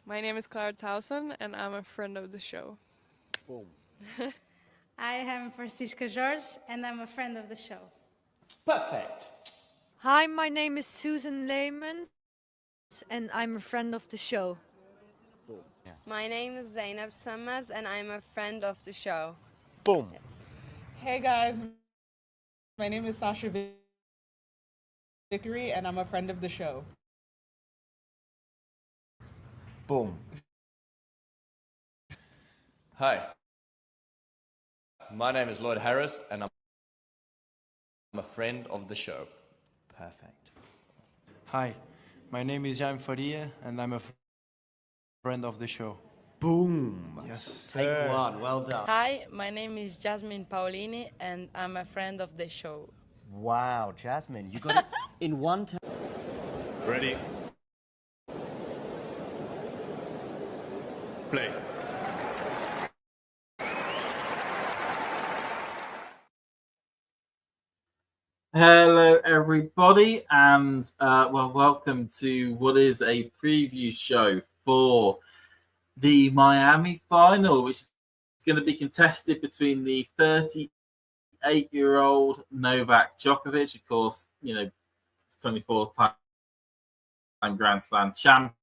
My name is Clara Towson, and I'm a friend of the show. Boom. I am Francisca Jorge, and I'm a friend of the show. Perfect. Hi, my name is Susan Leemans, and I'm a friend of the show. My name is Zainab Sammaz, and I'm a friend of the show. Boom. Hey guys, my name is Sasha Vickery, and I'm a friend of the show. Boom. Hi, my name is Lloyd Harris, and I'm a friend of the show. Perfect. Hi, my name is Jaime Faria, and I'm a friend of the show. Boom. Yes. Take one. Well done. Hi, my name is Jasmine Paolini, and I'm a friend of the show. Wow, Jasmine, you got it in one time. Ready? Play. Hello, everybody, and welcome to what is a preview show for the Miami final, which is going to be contested between the 38-year-old Novak Djokovic, of course, 24th time Grand Slam champion,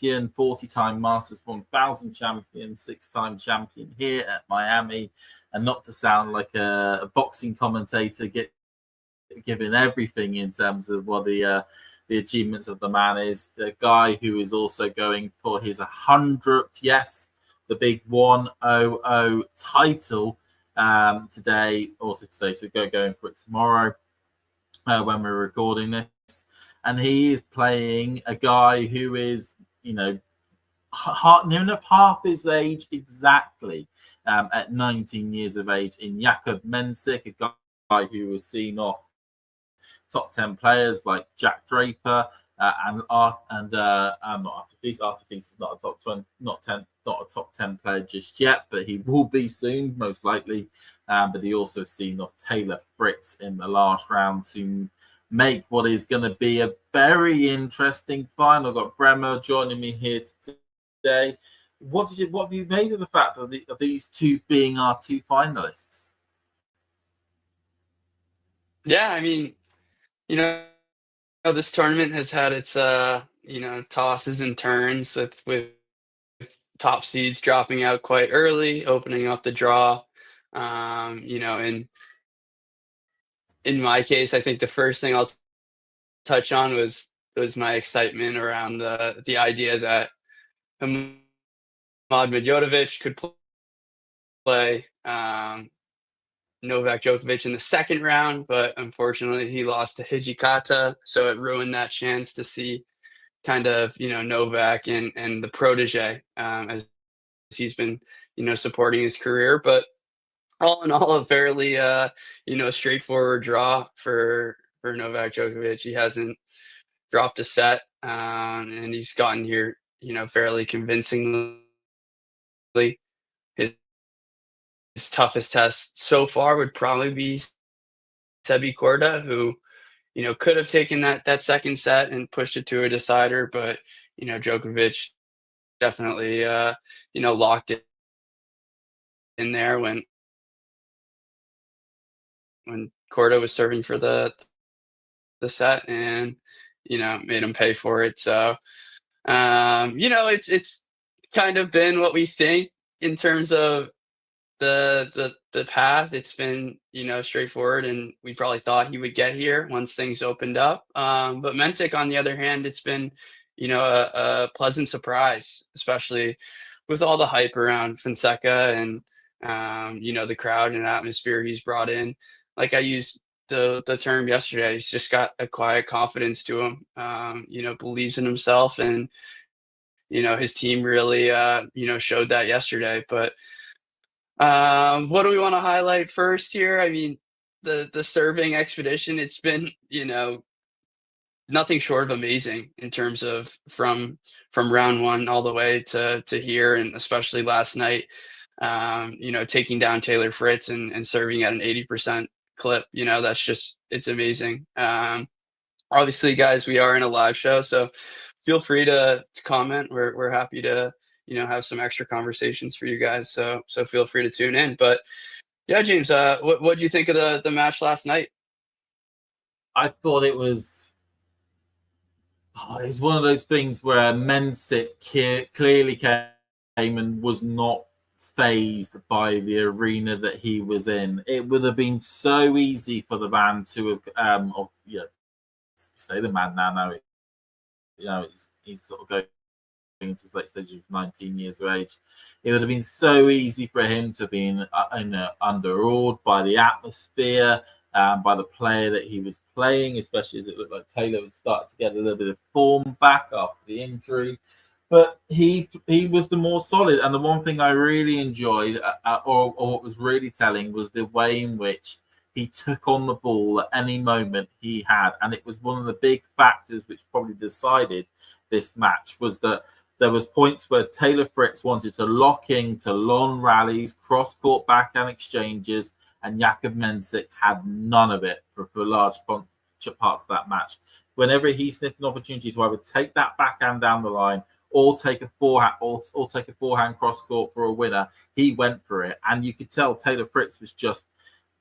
40-time Masters 1000 champion, 6-time champion here at Miami, and not to sound like a boxing commentator, giving everything in terms of what the achievements of the man is. The guy who is also going for his 100th, yes, the big 100 title today, also today, so going for it tomorrow when we're recording this. And he is playing a guy who is, near enough half his age exactly, at 19 years of age, in Jakub Mensik, a guy who was seen off top 10 players like Jack Draper and not Artifice. Artifice is not a top 20, not a top 10 player just yet, but he will be soon, most likely. But he also seen off Taylor Fritz in the last round to make what is going to be a very interesting final. I've got Bremer joining me here today. What have you made of the fact of these two being our two finalists? Yeah, I mean, this tournament has had its tosses and turns with top seeds dropping out quite early, opening up the draw. And in my case, I think the first thing I'll touch on was my excitement around the idea that Hamad Medjodovic could play Novak Djokovic in the second round, but unfortunately he lost to Hijikata, so it ruined that chance to see kind of Novak and the protege as he's been supporting his career. But all in all, a fairly straightforward draw for Novak Djokovic. He hasn't dropped a set, and he's gotten here fairly convincingly. His toughest test so far would probably be Sebi Korda, who could have taken that second set and pushed it to a decider, but Djokovic definitely locked it in there when Korda was serving for the set, and made him pay for it. So it's kind of been what we think in terms of the path. It's been straightforward, and we probably thought he would get here once things opened up. But Mensik, on the other hand, it's been a pleasant surprise, especially with all the hype around Fonseca and the crowd and atmosphere he's brought in. Like I used the term yesterday, he's just got a quiet confidence to him. Believes in himself, and his team really showed that yesterday. But what do we want to highlight first here? I mean, the serving expedition, it's been, nothing short of amazing in terms of from round one all the way to here, and especially last night, taking down Taylor Fritz and serving at an 80% clip. That's just, it's amazing. Obviously, guys, we are in a live show, so feel free to comment. We're happy to have some extra conversations for you guys. So feel free to tune in. But yeah, James, what do you think of the match last night? I thought it was. Oh, it's one of those things where Mensik clearly came and was not phased by the arena that he was in. It would have been so easy for the man to have, say the man now, he's sort of going into his late stages of 19 years of age. It would have been so easy for him to have been underawed by the atmosphere, by the player that he was playing, especially as it looked like Taylor would start to get a little bit of form back after the injury. But he was the more solid. And the one thing I really enjoyed, or what was really telling, was the way in which he took on the ball at any moment he had. And it was one of the big factors which probably decided this match, was that there was points where Taylor Fritz wanted to lock into long rallies, cross-court backhand exchanges, and Jakub Mensik had none of it for large parts of that match. Whenever he sniffed an opportunity to either take that backhand down the line or take a forehand or take a forehand cross-court for a winner, he went for it. And you could tell Taylor Fritz was just,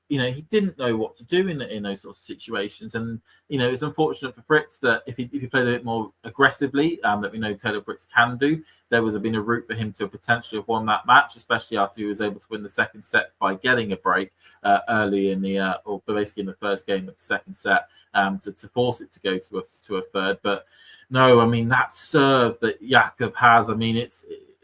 he didn't know what to do in those sorts of situations. And, it's unfortunate for Fritz that if he played a bit more aggressively, that we know Taylor Fritz can do, there would have been a route for him to potentially have won that match, especially after he was able to win the second set by getting a break early in the, or basically in the first game of the second set, to force it to go to a third. But no, that serve that Jakub has,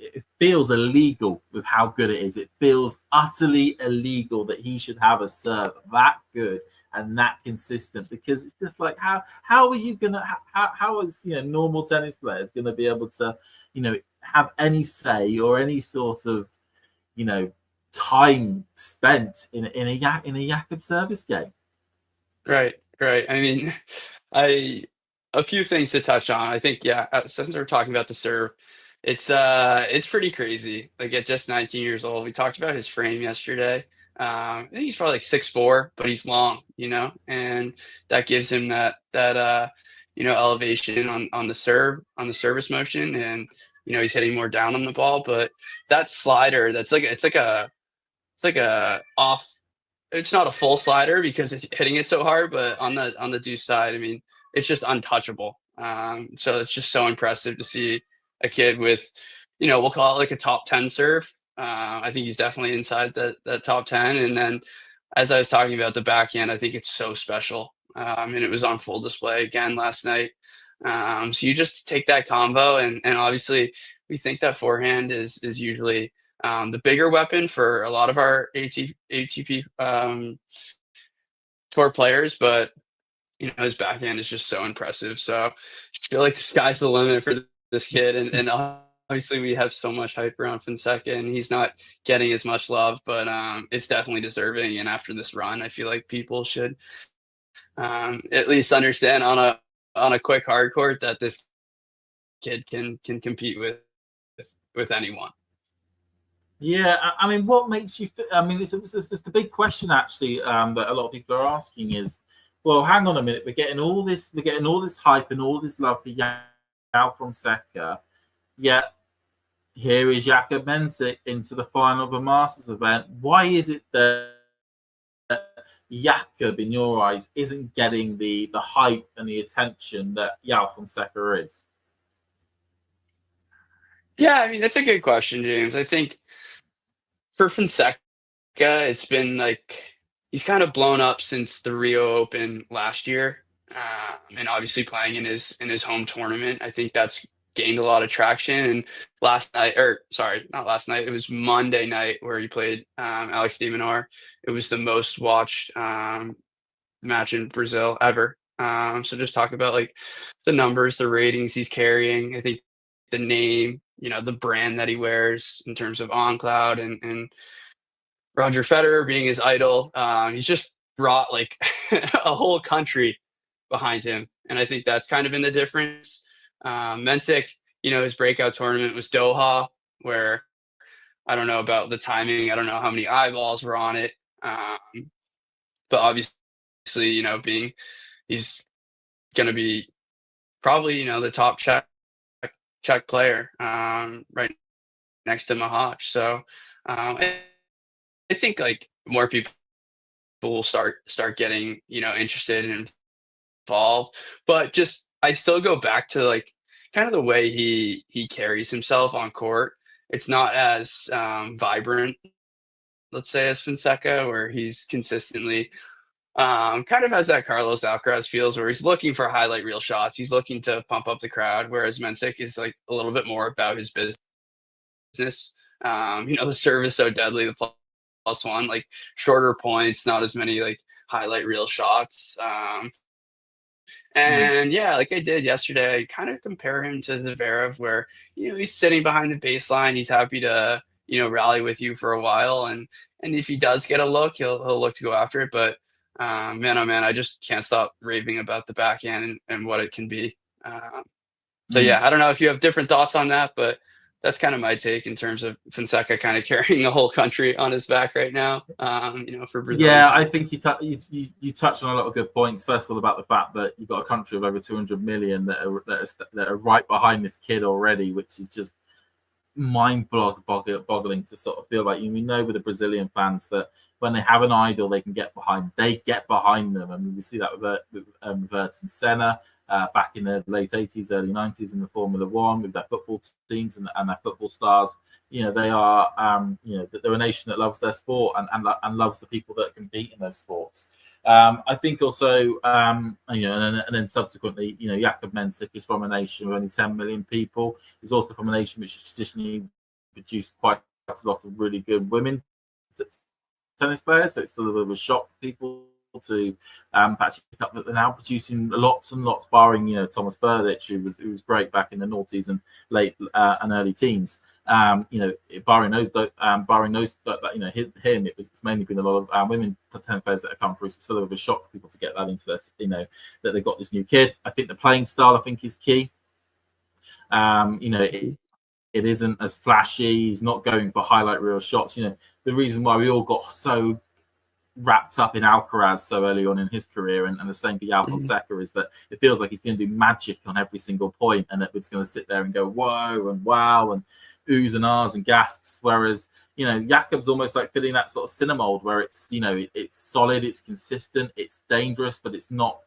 it feels illegal with how good it is. It feels utterly illegal that he should have a serve that good and that consistent, because it's just like, how are you gonna, how is normal tennis players gonna be able to have any say or any sort of time spent in a Jakub service game? Right. A few things to touch on. I think, since we're talking about the serve, it's pretty crazy. Like, at just 19 years old, we talked about his frame yesterday. I think he's probably like 6'4", but he's long, and that gives him that elevation on the service motion, and he's hitting more down on the ball. But that slider, it's like a off. It's not a full slider because it's hitting it so hard, but on the deuce side, it's just untouchable. So it's just so impressive to see a kid with, we'll call it like a top 10 serve. I think he's definitely inside the top 10. And then, as I was talking about the backhand, I think it's so special. And it was on full display again last night. So you just take that combo, and obviously we think that forehand is usually the bigger weapon for a lot of our ATP tour players, but his backhand is just so impressive. So I just feel like the sky's the limit for this kid, and obviously we have so much hype around Fonseca, and he's not getting as much love, but it's definitely deserving. And after this run, I feel like people should at least understand on a quick hard court that this kid can compete with anyone. Yeah, what makes you? It's the big question actually that a lot of people are asking is, well, hang on a minute, we're getting all this hype and all this love for João Fonseca, yet here is Jakub Mensik into the final of a Masters event. Why is it that Jakub, in your eyes, isn't getting the hype and the attention that João Fonseca is? Yeah, that's a good question, James. I think for Fonseca, it's been like he's kind of blown up since the Rio Open last year, and obviously playing in his home tournament. I think that's gained a lot of traction. And not last night, it was Monday night where he played Alex de Minaur. It was the most watched match in Brazil ever. So just talk about like the numbers, the ratings he's carrying. I think the name, the brand that he wears in terms of On Cloud and Roger Federer being his idol. He's just brought like a whole country behind him. And I think that's kind of been the difference. Mensik, his breakout tournament was Doha, where I don't know about the timing. I don't know how many eyeballs were on it. But obviously, he's going to be probably, the top Czech player right next to Mahach. So I think like more people will start getting, interested in evolve. But just I still go back to like kind of the way he carries himself on court. It's not as vibrant, let's say, as Fonseca, where he's consistently kind of has that Carlos Alcaraz feels, where he's looking for highlight reel shots. He's looking to pump up the crowd, whereas Mensik is like a little bit more about his business. The serve is so deadly, the plus one, like shorter points, not as many like highlight reel shots. And yeah, like I did yesterday, I kind of compare him to Zverev, where he's sitting behind the baseline. He's happy to rally with you for a while, and if he does get a look, he'll look to go after it. But man, oh man, I just can't stop raving about the backhand and what it can be. So yeah, I don't know if you have different thoughts on that, but that's kind of my take in terms of Fonseca kind of carrying a whole country on his back right now. For Brazil. Yeah, I think you touched on a lot of good points. First of all, about the fact that you've got a country of over 200 million that are right behind this kid already, which is just mind-boggling to sort of feel like. We know with the Brazilian fans that when they have an idol they can get behind, they get behind them. I mean, we see that with Ayrton Senna back in the late 80s, early 90s in the Formula One with their football teams and their football stars. They are, they're a nation that loves their sport and loves the people that compete in those sports. I think also, and then subsequently, Jakub Mensik is from a nation with only 10 million people. He's also from a nation which has traditionally produced quite a lot of really good women tennis players. So it's still a bit of a shock for people to actually pick up that they're now producing lots and lots, barring Thomas Berdych, who was great back in the noughties and late and early teens. Barring those, him, it's mainly been a lot of women tennis players that have come through. So it's sort of a shock for people to get that into this, that they've got this new kid. I think the playing style, is key. It isn't as flashy. He's not going for highlight reel shots. The reason why we all got so wrapped up in Alcaraz so early on in his career, and the same for João Fonseca, is that it feels like he's going to do magic on every single point, and that it's going to sit there and go whoa and wow and oohs and ahs and gasps. Whereas Jakub's almost like filling that sort of cinemold where it's it's solid, it's consistent, it's dangerous, but it's not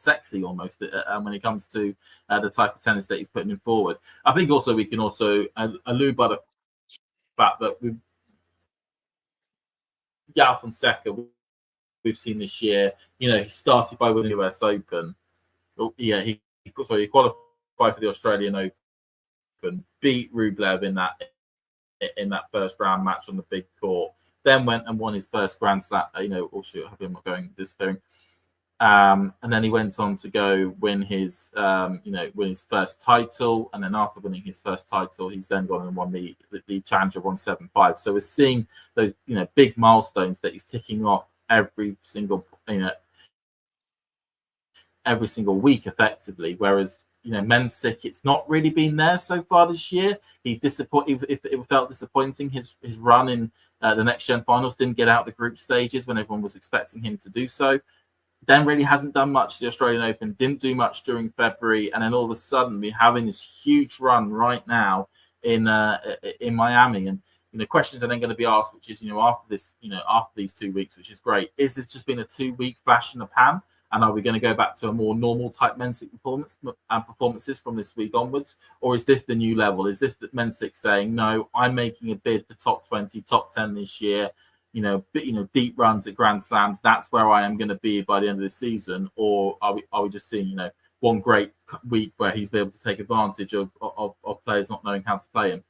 sexy almost when it comes to the type of tennis that he's putting in forward. I think also we can also allude by the fact that João Fonseca, we've seen this year, he started by winning the US Open. He qualified for the Australian Open, beat Rublev in that first round match on the big court, then went and won his first Grand Slam. I have him disappearing. And then he went on to go win his first title, and then after winning his first title, he's then gone and won the Challenger 175. So we're seeing those big milestones that he's ticking off every single week effectively. Whereas Mensik, it's not really been there so far this year. It felt disappointing. His run in the next gen finals, didn't get out the group stages when everyone was expecting him to do so. Then really hasn't done much to the Australian Open, didn't do much during February, and then all of a sudden we're having this huge run right now in Miami. And questions are then going to be asked, which is after these 2 weeks, which is great. Is this just been a 2-week flash in the pan? And are we going to go back to a more normal type Mensik performances from this week onwards? Or is this the new level? Is this Mensik saying, no, I'm making a bid for top 20, top 10 this year? Deep runs at Grand Slams. That's where I am going to be by the end of the season. Or are we just seeing one great week where he's been able to take advantage of players not knowing how to play him?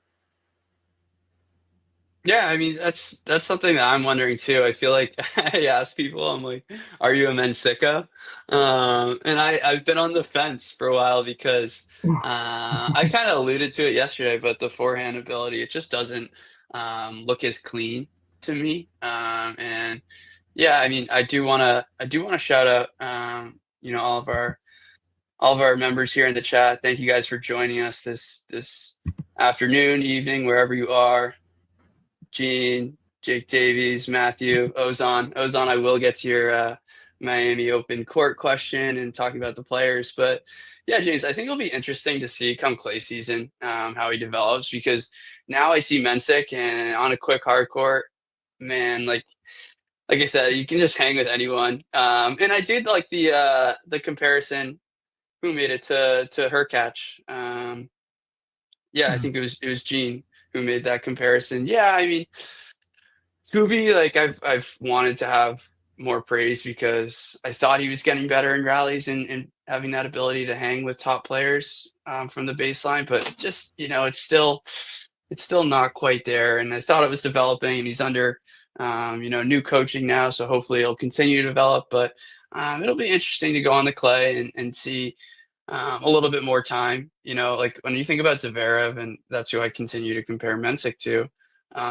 Yeah, I mean that's something that I'm wondering too. I feel like I ask people, I'm like, "Are you a Mensika?" And I've been on the fence for a while because I kind of alluded to it yesterday, but the forehand ability, it just doesn't look as clean to me. And yeah, I mean, I do want to shout out all of our members here in the chat. Thank you guys for joining us this afternoon, evening, wherever you are. Gene, Jake Davies, Matthew, Ozan. I will get to your Miami Open court question and talking about the players. But yeah, James, I think it'll be interesting to see come clay season how he develops, because now I see Mensik and on a quick hard court, man, like like I said, you can just hang with anyone. And I did like the comparison. Who made it to her catch? Yeah, I think it was Jean who made that comparison. Yeah, I mean, Kubi, like I've wanted to have more praise because I thought he was getting better in rallies and having that ability to hang with top players from the baseline, but just it's still not quite there. And I thought it was developing, and he's under new coaching now, so hopefully it'll continue to develop. But it'll be interesting to go on the clay and see a little bit more time. Like when you think about Zverev, and that's who I continue to compare Mensik to,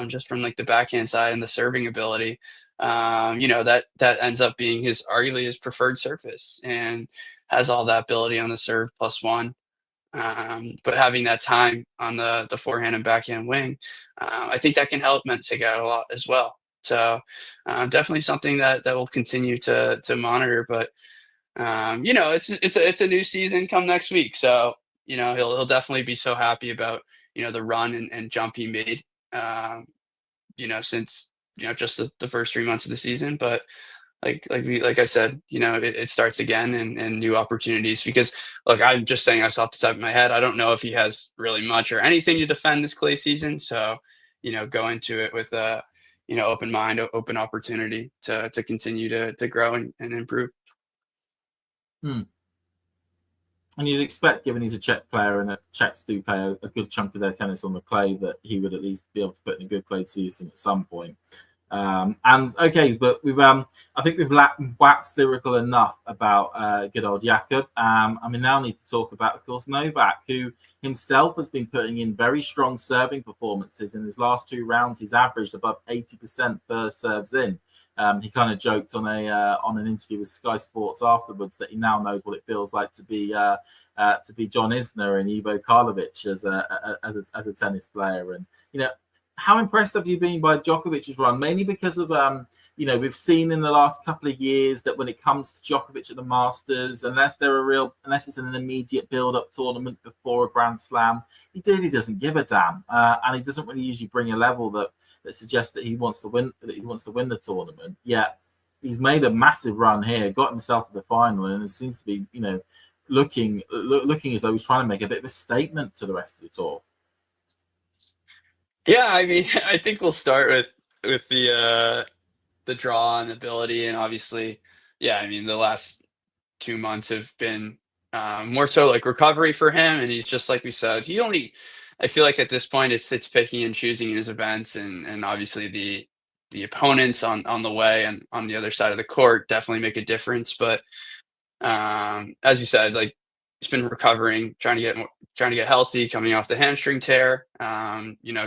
just from like the backhand side and the serving ability. That ends up being arguably his preferred surface, and has all that ability on the serve +1. But having that time on the forehand and backhand wing, I think that can help Mensik out a lot as well. So definitely something that will continue to monitor. But it's a new season come next week, so he'll definitely be so happy about the run and jump he made. Since just the first 3 months of the season. But like I said, it starts again, and new opportunities. Because look, I'm just saying this off the top of my head. I don't know if he has really much or anything to defend this clay season. So go into it with a open mind, open opportunity to continue to grow and improve. And you'd expect, given he's a Czech player and that Czechs do play a good chunk of their tennis on the clay, that he would at least be able to put in a good clay season at some point. And okay, but I think we've waxed lyrical enough about good old Jakub. We now need to talk about, of course, Novak, who himself has been putting in very strong serving performances. In his last 2 rounds, he's averaged above 80% first serves in. He kind of joked on an interview with Sky Sports afterwards that he now knows what it feels like to be John Isner and Ivo Karlovic as a tennis player. And how impressed have you been by Djokovic's run? Mainly because of we've seen in the last couple of years that when it comes to Djokovic at the Masters, unless it's an immediate build-up tournament before a Grand Slam, he really doesn't give a damn, and he doesn't really usually bring a level that suggests that he wants to win the tournament. Yet he's made a massive run here, got himself to the final, and it seems to be looking as though he's trying to make a bit of a statement to the rest of the tour. Yeah, I mean, I think we'll start with the draw and ability, and obviously, yeah, I mean, the last 2 months have been more so like recovery for him, and he's just like we said, I feel like at this point it's picking and choosing his events, and obviously the opponents on the way and on the other side of the court definitely make a difference. But as you said, like he's been recovering, trying to get healthy, coming off the hamstring tear.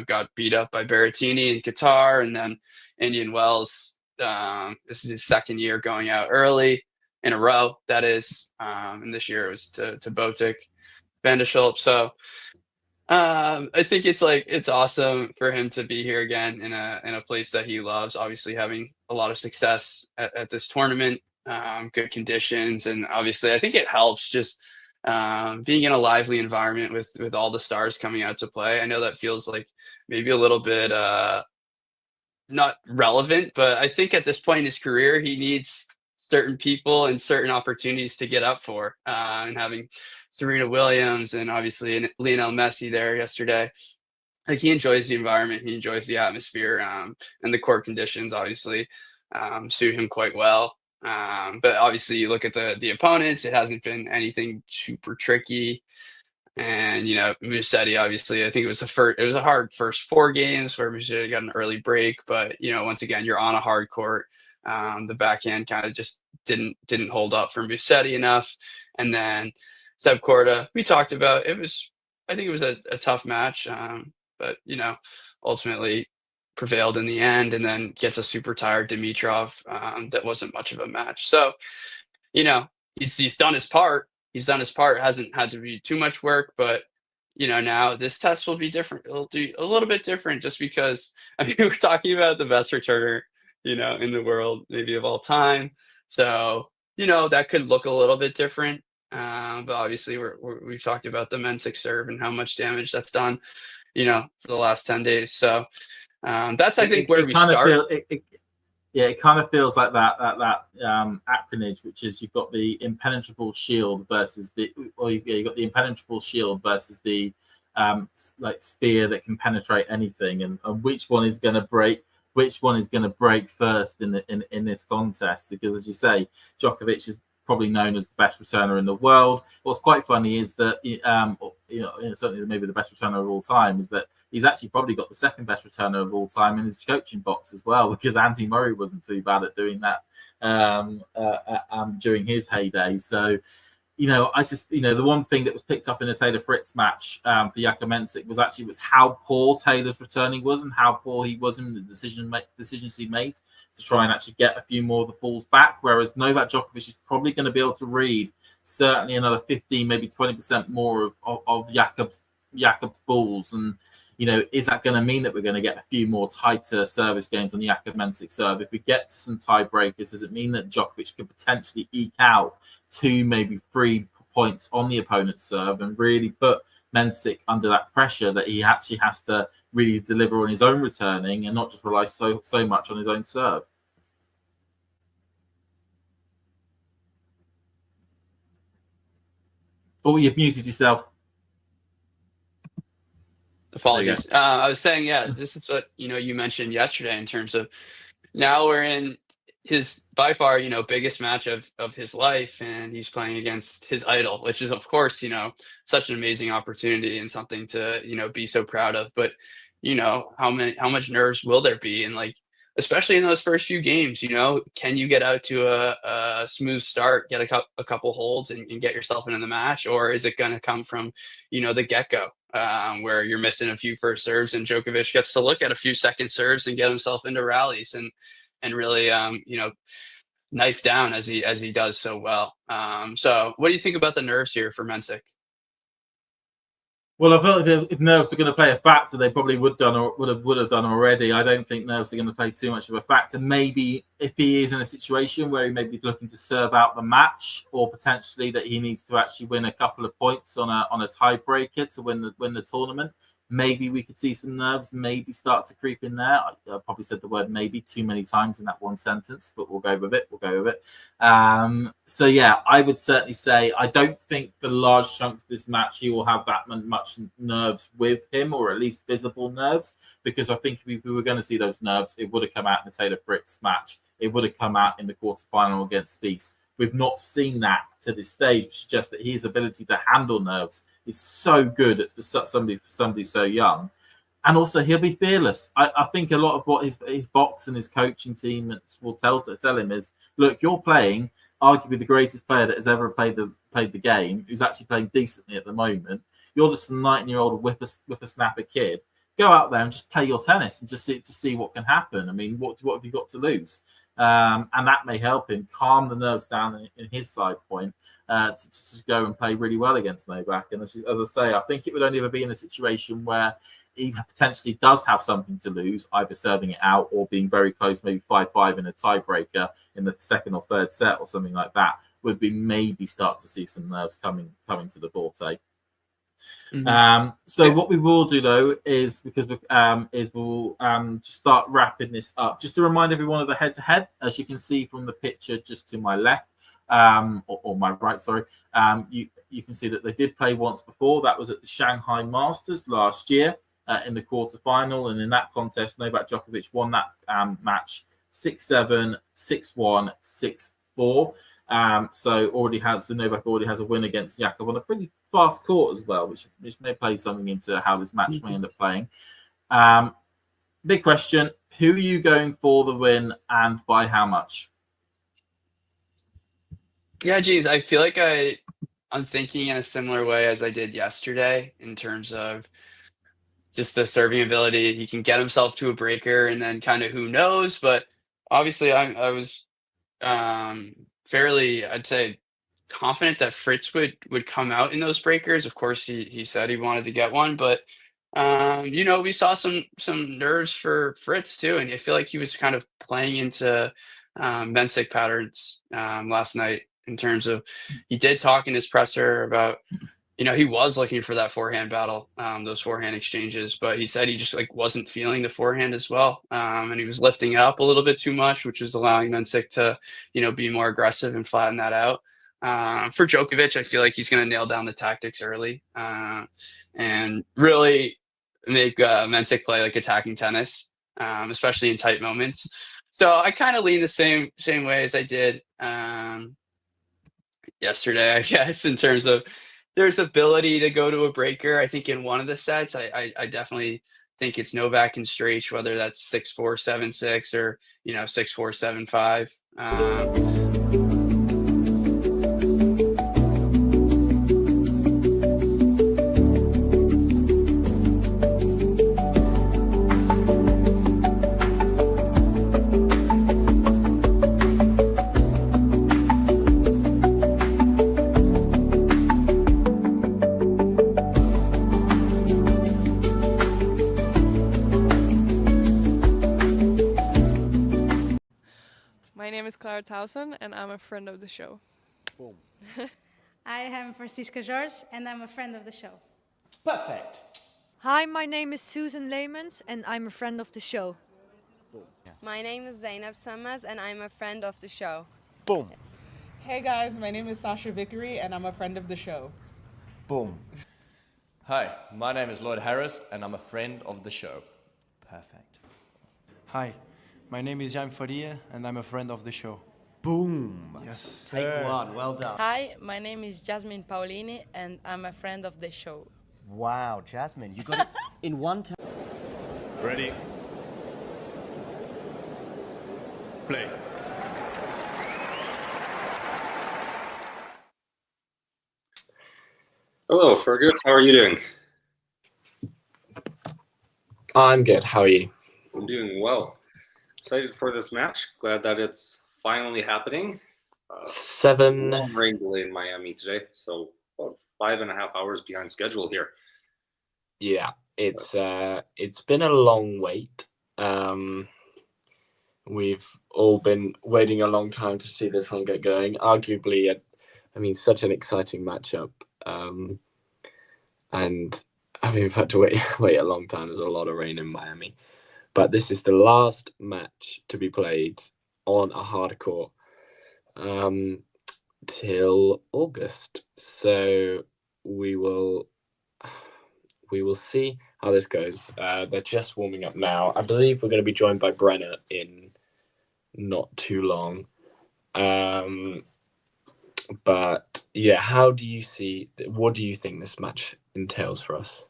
Got beat up by Berrettini in Qatar, and then Indian Wells. This is his second year going out early in a row. That is, and this year it was to Botic, Van de Schulp. So I think it's awesome for him to be here again in a place that he loves. Obviously, having a lot of success at this tournament, good conditions, and obviously, I think it helps just being in a lively environment with all the stars coming out to play. I know that feels like maybe a little bit not relevant, but I think at this point in his career, he needs certain people and certain opportunities to get up for, and having Serena Williams and obviously Lionel Messi there yesterday. Like he enjoys the environment, he enjoys the atmosphere, and the court conditions obviously suit him quite well. But obviously you look at the opponents, it hasn't been anything super tricky. And Musetti, obviously, I think it was a hard first 4 games where Musetti got an early break, but once again, you're on a hard court. The backhand kind of just didn't hold up for Musetti enough. And then Seb Korda, we talked about I think it was a tough match, but ultimately prevailed in the end, and then gets a super tired Dimitrov. That wasn't much of a match. So he's done his part. He's done his part. Hasn't had to be too much work, but now this test will be different. It'll do a little bit different, just because we're talking about the best returner in the world, maybe of all time. So that could look a little bit different. But obviously we've talked about the Mensik serve and how much damage that's done for the last 10 days. So that's I think where we start. Yeah, it kind of feels like that acronage, which is you've got the impenetrable shield versus the like spear that can penetrate anything, and which one is going to break? Which one is going to break first in this contest? Because as you say, Djokovic is probably known as the best returner in the world. What's quite funny is that certainly maybe the best returner of all time is that he's actually probably got the second best returner of all time in his coaching box as well, because Andy Murray wasn't too bad at doing that during his heyday. So, the one thing that was picked up in the Taylor Fritz match for Jakub Mensik was how poor Taylor's returning was and how poor he was in the decisions he made to try and actually get a few more of the balls back. Whereas Novak Djokovic is probably going to be able to read certainly another 15, maybe 20% more of Jakub's balls. And, is that going to mean that we're going to get a few more tighter service games on the Jakub Mensik serve? If we get to some tiebreakers, does it mean that Djokovic could potentially eke out 2, maybe 3 points on the opponent's serve and really put Mensik under that pressure that he actually has to really deliver on his own returning and not just rely so much on his own serve? Oh, you've muted yourself. Apologies. I was saying, this is what, you mentioned yesterday in terms of now we're in his by far, biggest match of his life, and he's playing against his idol, which is of course, such an amazing opportunity and something to, be so proud of. But, how much nerves will there be? And like, especially in those first few games, can you get out to a smooth start, get a couple holds and get yourself into the match? Or is it going to come from, the get-go? Where you're missing a few first serves and Djokovic gets to look at a few second serves and get himself into rallies and really, knife down as he does so well. So what do you think about the nerves here for Mensik? Well, I feel like if nerves were going to play a factor, they probably would have done already. I don't think nerves are going to play too much of a factor. Maybe if he is in a situation where he may be looking to serve out the match, or potentially that he needs to actually win a couple of points on a tiebreaker to win the tournament, maybe we could see some nerves maybe start to creep in there. I probably said the word maybe too many times in that one sentence, but we'll go with it. So yeah, I would certainly say I don't think for large chunks of this match he will have that much nerves with him, or at least visible nerves, because I think if we were going to see those nerves, it would have come out in the Taylor Fritz match. It would have come out in the quarterfinal against Feast. We've not seen that to this stage, which suggests that his ability to handle nerves is so good for somebody so young. And also, he'll be fearless. I think a lot of what his box and his coaching team will tell him is, look, you're playing arguably the greatest player that has ever played the game, who's actually playing decently at the moment. You're just a 19-year-old whippersnapper kid. Go out there and just play your tennis and just see what can happen. I mean, what have you got to lose? And that may help him calm the nerves down in his side point to just go and play really well against Novak. And as I say, I think it would only ever be in a situation where he potentially does have something to lose, either serving it out or being very close, maybe 5-5 in a tiebreaker in the second or third set or something like that, would be maybe start to see some nerves coming to the forte. So what we will do though is, because we'll just start wrapping this up. Just to remind everyone of the head-to-head, as you can see from the picture just to my left, or my right, sorry. You can see that they did play once before. That was at the Shanghai Masters last year in the quarterfinal, and in that contest, Novak Djokovic won that match 6-7, 6-1, 6-4. So Novak already has a win against Jakub on a pretty fast court as well, which may play something into how this match may end up playing. Big question: who are you going for the win, and by how much? Yeah, James, I feel like I'm thinking in a similar way as I did yesterday in terms of just the serving ability. He can get himself to a breaker, and then kind of who knows. But obviously, I was fairly, I'd say, confident that Fritz would come out in those breakers. Of course, he said he wanted to get one, but we saw some nerves for Fritz too, and I feel like he was kind of playing into Mensik patterns last night in terms of he did talk in his presser about he was looking for that forehand battle, those forehand exchanges, but he said he just like wasn't feeling the forehand as well. And he was lifting it up a little bit too much, which was allowing Mensik to, be more aggressive and flatten that out. For Djokovic, I feel like he's going to nail down the tactics early and really make Mensik play like attacking tennis, especially in tight moments. So I kind of lean the same way as I did yesterday, I guess, in terms of there's ability to go to a breaker. I think in one of the sets, I definitely think it's Novak and straight, whether that's 6-4, 7-6, or 6-4, 7-5. My name is Clara Towson, and I'm a friend of the show. Boom. I am Francisca George, and I'm a friend of the show. Perfect. Hi, my name is Susan Leemans, and I'm a friend of the show. Boom. Yeah. My name is Zainab Samaz, and I'm a friend of the show. Boom. Hey guys, my name is Sasha Vickery, and I'm a friend of the show. Boom. Hi, my name is Lloyd Harris, and I'm a friend of the show. Perfect. Hi, my name is Jaime Faria, and I'm a friend of the show. Boom. Yes. Take one. Well done. Hi, my name is Jasmine Paolini, and I'm a friend of the show. Wow, Jasmine, you got it in one time. Ready? Play. Hello, Fergus. How are you doing? I'm good. How are you? I'm doing well. Excited for this match. Glad that it's finally happening. 7. Long rain delay in Miami today, so about 5.5 hours behind schedule here. Yeah, it's been a long wait. We've all been waiting a long time to see this one get going. Arguably, such an exciting matchup. And we've had to wait a long time. There's a lot of rain in Miami. But this is the last match to be played on a hard court till August. So we will see how this goes. They're just warming up now. I believe we're going to be joined by Brenner in not too long. But yeah, what do you think this match entails for us?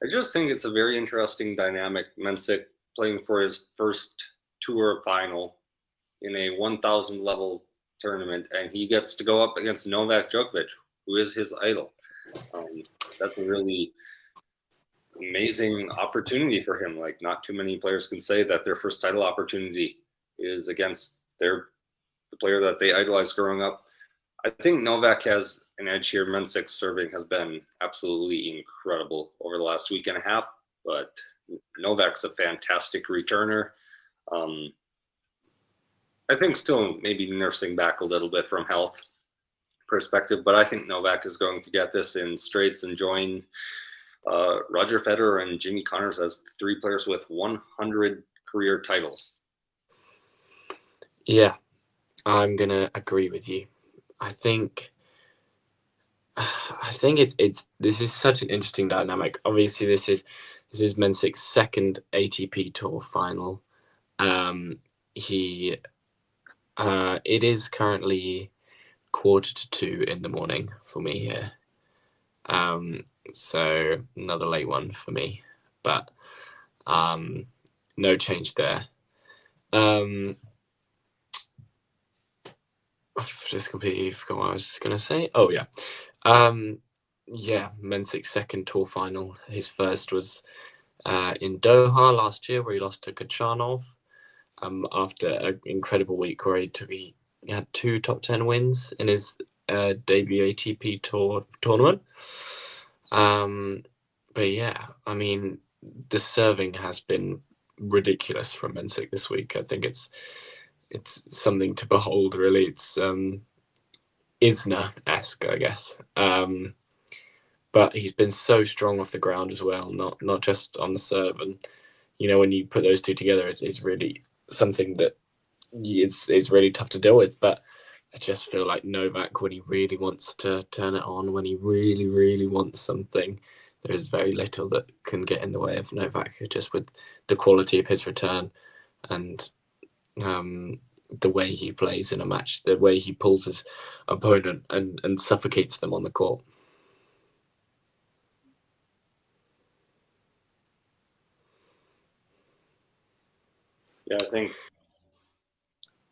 I just think it's a very interesting dynamic. Mensik playing for his first tour final in a 1,000 level tournament, and he gets to go up against Novak Djokovic, who is his idol. That's a really amazing opportunity for him. Like, not too many players can say that their first title opportunity is against the player that they idolized growing up. I think Novak has an edge here. Mensik's serving has been absolutely incredible over the last week and a half, but Novak's a fantastic returner. I think still maybe nursing back a little bit from health perspective, but I think Novak is going to get this in straights and join Roger Federer and Jimmy Connors as 3 players with 100 career titles. Yeah, I'm gonna agree with you. I think it's this is such an interesting dynamic. Obviously, this is Mensik's second ATP Tour final. It is currently 1:45 in the morning for me here. So another late one for me, but no change there. I've just completely forgot what I was going to say. Oh, yeah. Mensik's second tour final. His first was in Doha last year, where he lost to Kachanov after an incredible week where he had 2 top 10 wins in his debut ATP Tour tournament. But yeah, the serving has been ridiculous from Mensik this week. I think it's something to behold, really. It's Isner-esque, I guess. But he's been so strong off the ground as well, not just on the serve. And when you put those two together, it's really something that it's really tough to deal with. But I just feel like Novak, when he really wants to turn it on, when he really, really wants something, there is very little that can get in the way of Novak, just with the quality of his return and the way he plays in a match, the way he pulls his opponent and suffocates them on the court. Yeah, I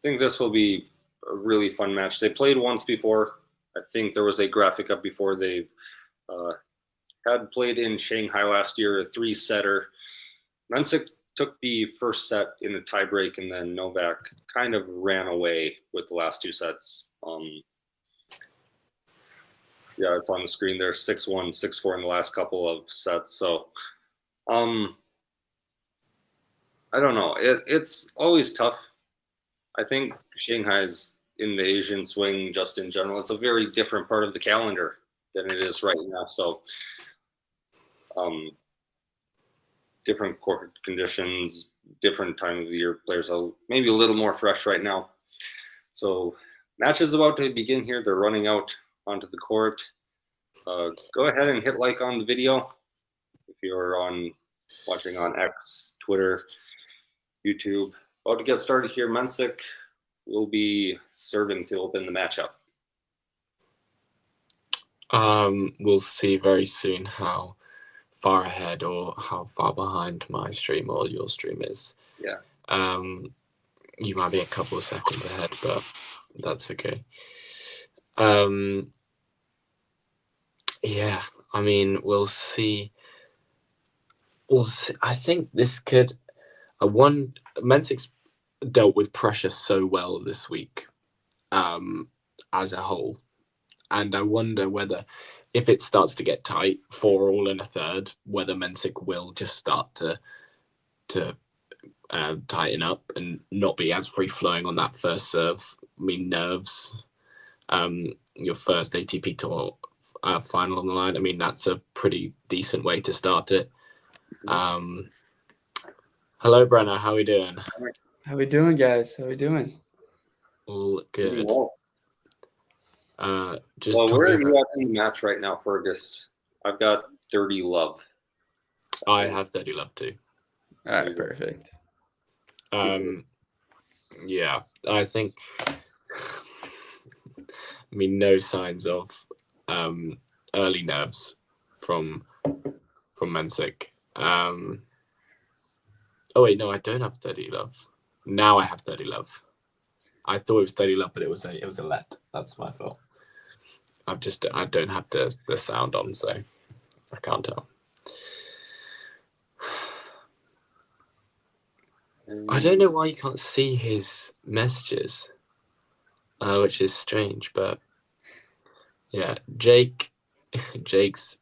think this will be a really fun match. They played once before. I think there was a graphic up before. They had played in Shanghai last year, a 3-setter. Mensik took the first set in a tiebreak, and then Novak kind of ran away with the last 2 sets. Yeah, it's on the screen there, 6-1, 6-4 in the last couple of sets. So, I don't know. It's always tough. I think Shanghai's in the Asian swing just in general. It's a very different part of the calendar than it is right now. So, different court conditions, different time of the year. Players are maybe a little more fresh right now. So, match is about to begin here. They're running out onto the court. Go ahead and hit like on the video if you're watching on X, Twitter, YouTube. About to get started here. Mensik will be serving to open the matchup. We'll see very soon how far ahead or how far behind my stream or your stream is. Yeah. You might be a couple of seconds ahead, but that's okay. Yeah, I mean, we'll see. I think this could. Mensik's dealt with pressure so well this week, as a whole, and I wonder whether, if it starts to get tight, 4-4 in a third, whether Mensik will just start to tighten up and not be as free flowing on that first serve. I mean, nerves. Your first ATP Tour final on the line. I mean, that's a pretty decent way to start it. Hello, Brenner. How are we doing? How we doing, guys? How we doing? All good. Well, where are you at in the match right now, Fergus? I've got 30 love. I have 30 love too. All right, perfect. Yeah, I think. I mean, no signs of early nerves from Mensik. Oh wait, no, I don't have 30 love. Now I have 30 love. I thought it was 30 love, but it was a let. That's my fault. I don't have the sound on, so I can't tell. I don't know why you can't see his messages, which is strange, but yeah, Jake's he's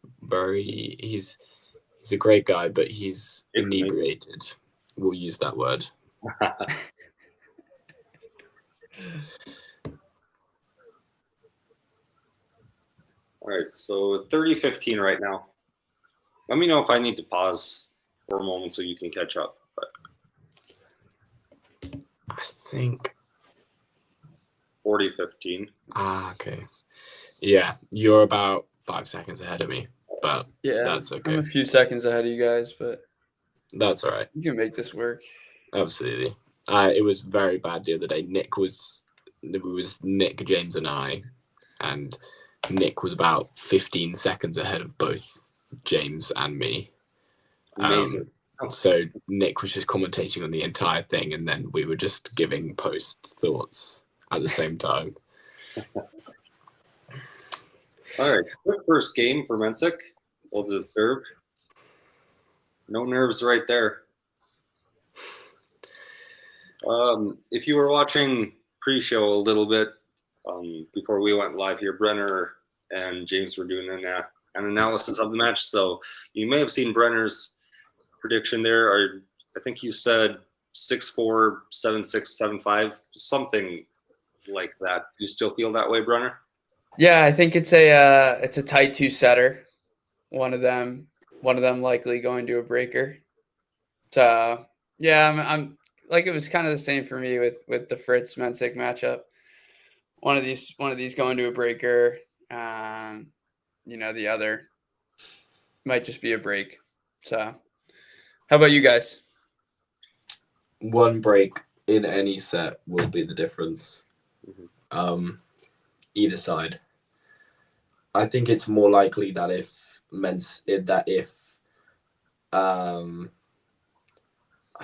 a great guy, but he's inebriated. We'll use that word. All right, so 30-15 right now. Let me know if I need to pause for a moment so you can catch up. But I think 40-15. Okay. Yeah, you're about 5 seconds ahead of me, but yeah, that's okay. I'm a few seconds ahead of you guys, but that's all right. You can make this work. Absolutely. It was very bad the other day. It was Nick, James, and I, and Nick was about 15 seconds ahead of both James and me. Amazing. So Nick was just commentating on the entire thing, and then we were just giving post thoughts at the same time. All right, quick first game for Mensik. We'll just serve. No nerves right there. If you were watching pre-show a little bit before we went live here, Brenner and James were doing an analysis of the match. So you may have seen Brenner's prediction there. I think you said 6-4, 7-6, 7-5, something like that. Do you still feel that way, Brenner? Yeah, I think it's a tight two-setter. One of them likely going to a breaker. So yeah, I'm like it was kind of the same for me with the Fritz Mensik matchup. One of these going to a breaker. The other might just be a break. So, how about you guys? One break in any set will be the difference. Either side. I think it's more likely that I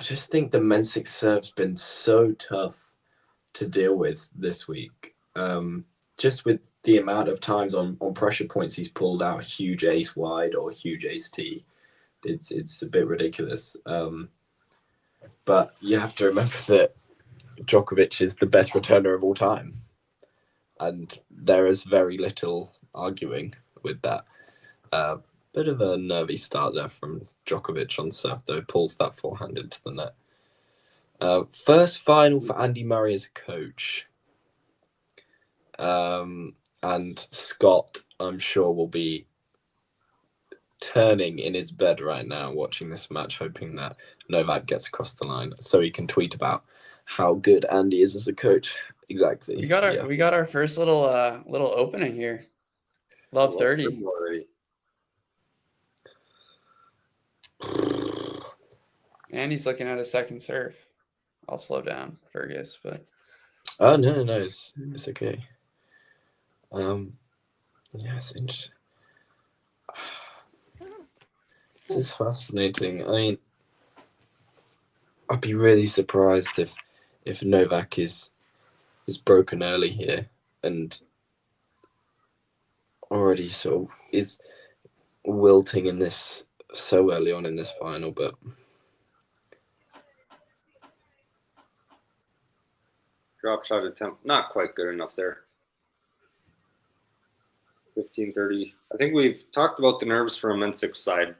just think the Mensik serve's been so tough to deal with this week. Just with the amount of times on pressure points he's pulled out a huge ace wide or a huge ace T. It's a bit ridiculous. But you have to remember that Djokovic is the best returner of all time. And there is very little arguing with that. Bit of a nervy start there from Djokovic on serve, though, pulls that forehand into the net. First final for Andy Murray as a coach. And Scott, I'm sure, will be turning in his bed right now watching this match, hoping that Novak gets across the line so he can tweet about how good Andy is as a coach. Exactly. We got our first little opening here. Love 30. And he's looking at a second serve. I'll slow down, Fergus, but oh no, it's okay. It's interesting. This is fascinating. I mean, I'd be really surprised if Novak is broken early here and already sort of is wilting in this so early on in this final, but Drop shot attempt, not quite good enough there. 15-30. I think we've talked about the nerves from Mensik's side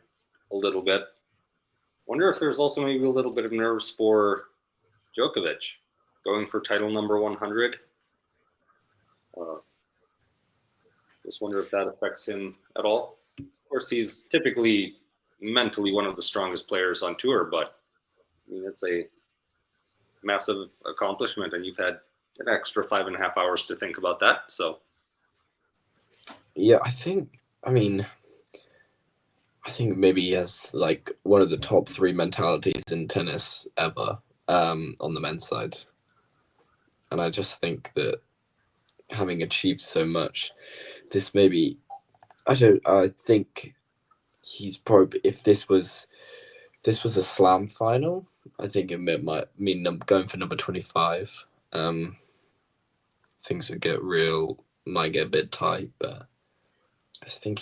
a little bit. Wonder if there's also maybe a little bit of nerves for Djokovic going for title number 100. Just wonder if that affects him at all. Of course, he's typically mentally one of the strongest players on tour, but I mean, it's a massive accomplishment, and you've had an extra 5.5 hours to think about that. So, yeah, I think maybe he has like one of the top 3 mentalities in tennis ever on the men's side. And I just think that having achieved so much, this maybe, I think he's probably, if this was a slam final, I think it might mean going for number 25. Things might get a bit tight, but I think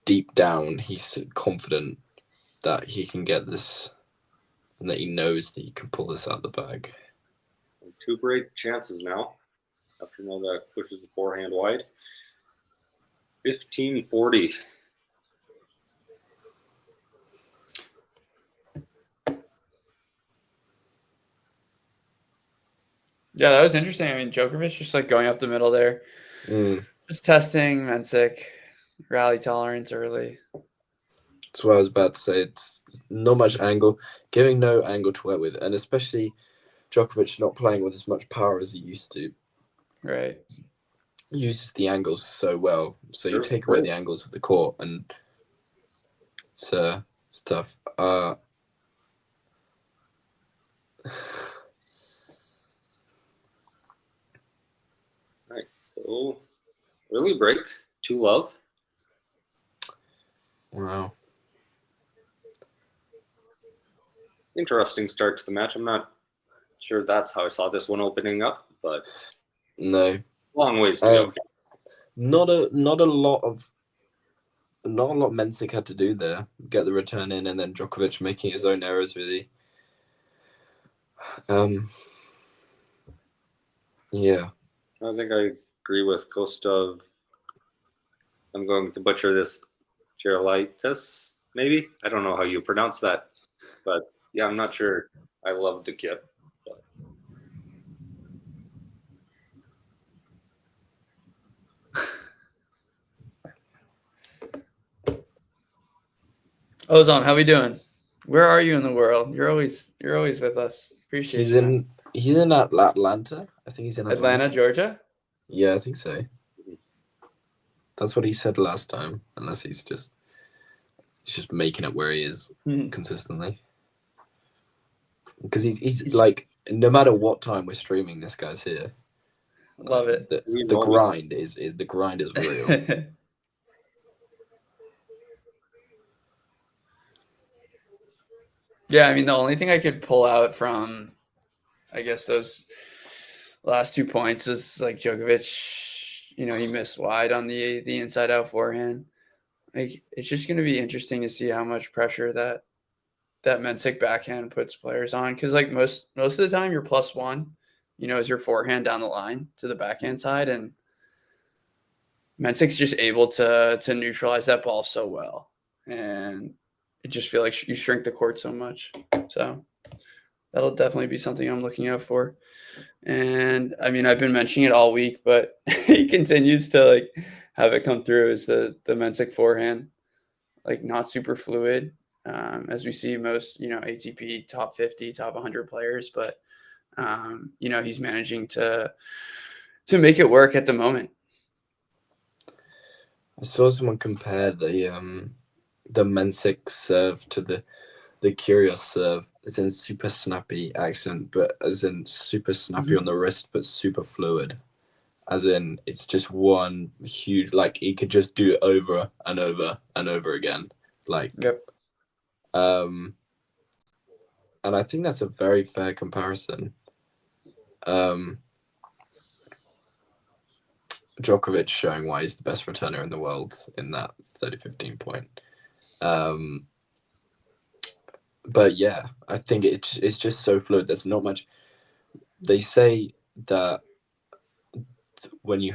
deep down he's confident that he can get this and that he knows that he can pull this out of the bag. 2 break chances now after Novak pushes the forehand wide. 15-40. yeah, that was interesting. I mean, Djokovic just like going up the middle there. Just testing Mensik, rally tolerance early. That's what I was about to say. It's not much angle, giving no angle to work with, and especially Djokovic not playing with as much power as he used to. Right. He uses the angles so well. So you take away the angles of the court, and it's tough. Right. So early break, 2-love. Wow. Interesting start to the match. I'm not sure that's how I saw this one opening up, but no, long ways to go. Not a lot Mensik had to do there. Get the return in, and then Djokovic making his own errors. Really. Yeah. I think I agree with Kostov. I'm going to butcher this. Gerolitis, maybe? I don't know how you pronounce that, but yeah, I'm not sure. I love the kit. But. Ozan, how we doing? Where are you in the world? You're always with us. Appreciate He's you. Man. he's in Atlanta. I think he's in Atlanta, Georgia. Yeah, I think so. That's what he said last time. Unless he's just making it where he is consistently. Because he's like, no matter what time we're streaming, this guy's here. Love it. The grind is real. Yeah, I mean, the only thing I could pull out from, I guess, those last 2 points is like Djokovic, you know, he missed wide on the inside out forehand. Like, it's just going to be interesting to see how much pressure that Mensik backhand puts players on. Because like most of the time, you're +1, you know, is your forehand down the line to the backhand side, and Mensik's just able to neutralize that ball so well, and it just feel like you shrink the court so much. So that'll definitely be something I'm looking out for. And I mean, I've been mentioning it all week, but he continues to like have it come through as the Mensik forehand, like not super fluid, as we see most, you know, ATP top 50, top 100 players. But you know, he's managing to make it work at the moment. I saw someone compare the Mensik serve to the Kyrgios serve, as in super snappy accent, but as in super snappy on the wrist, but super fluid. As in, it's just one huge, like he could just do it over and over and over again. Like, and I think that's a very fair comparison. Djokovic showing why he's the best returner in the world in that 30-15 point. But yeah, I think it's just so fluid. There's not much. They say that when you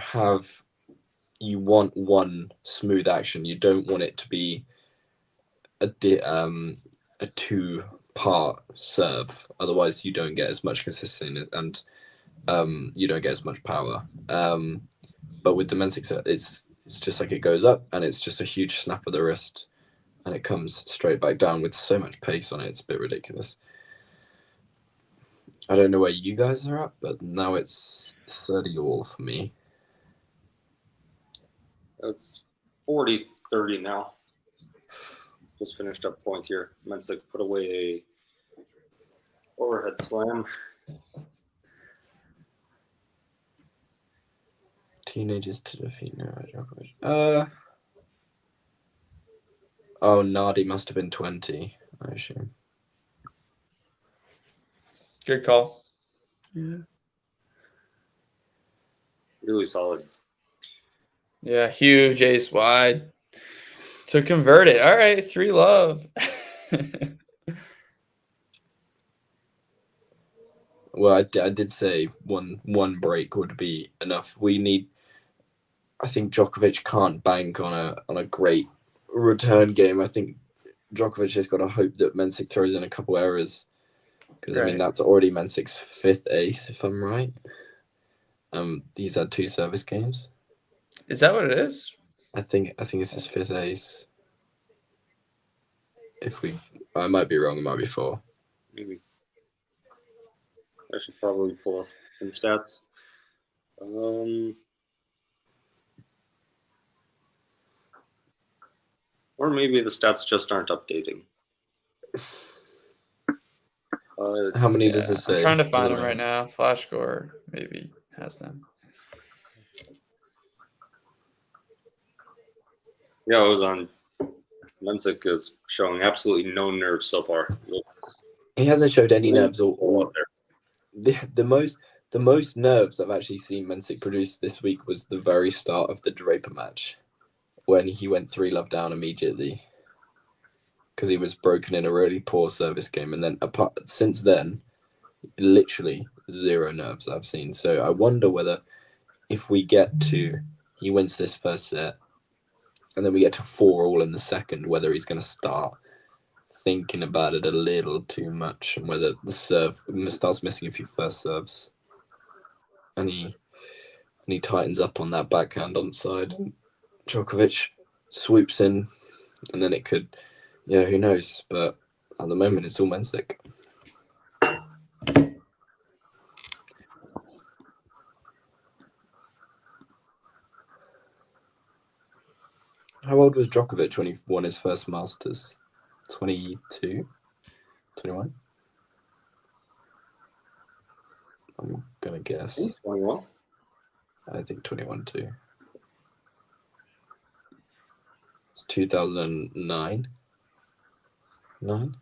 want one smooth action, you don't want it to be a 2-part serve. Otherwise, you don't get as much consistency and you don't get as much power. But with the Mensik set, it's just like it goes up and it's just a huge snap of the wrist and it comes straight back down with so much pace on it. It's a bit ridiculous. I don't know where you guys are at, but now it's 30-all for me. It's 40-30 now. Just finished up point here. Mensik put away a overhead slam. Teenagers to defeat Novak Djokovic. Oh, Nardi must have been 20, I assume. Good call. Yeah. Really solid. Yeah, huge ace wide to convert it. All right, 3-love. Well, I did say one break would be enough. I think Djokovic can't bank on a great return game. I think Djokovic has got to hope that Mensik throws in a couple errors, because I mean that's already Mensik's 5th ace, if I'm right. He's had 2 service games. Is that what it is? I think it's his 5th ace. I might be wrong. It might be 4. Maybe. I should probably pull up some stats. Or maybe the stats just aren't updating. How many does it say? I'm trying to find them right now. Flash score maybe has them. Yeah, I was on. Mensik is showing absolutely no nerves so far. He hasn't showed any nerves or the most nerves I've actually seen Mensik produce this week was the very start of the Draper match, when he went 3-love down immediately because he was broken in a really poor service game, and then since then, literally 0 nerves I've seen. So I wonder whether if he wins this first set, and then we get to 4-all in the second, whether he's going to start thinking about it a little too much, and whether the serve starts missing a few first serves, and he tightens up on that backhand on the side, and Djokovic swoops in, and then it could Yeah, who knows? But at the moment, it's all Mensik. How old was Djokovic when he won his first Masters? 22? 21? I'm going to guess. 21. I think 21 too. It's 2009. 9?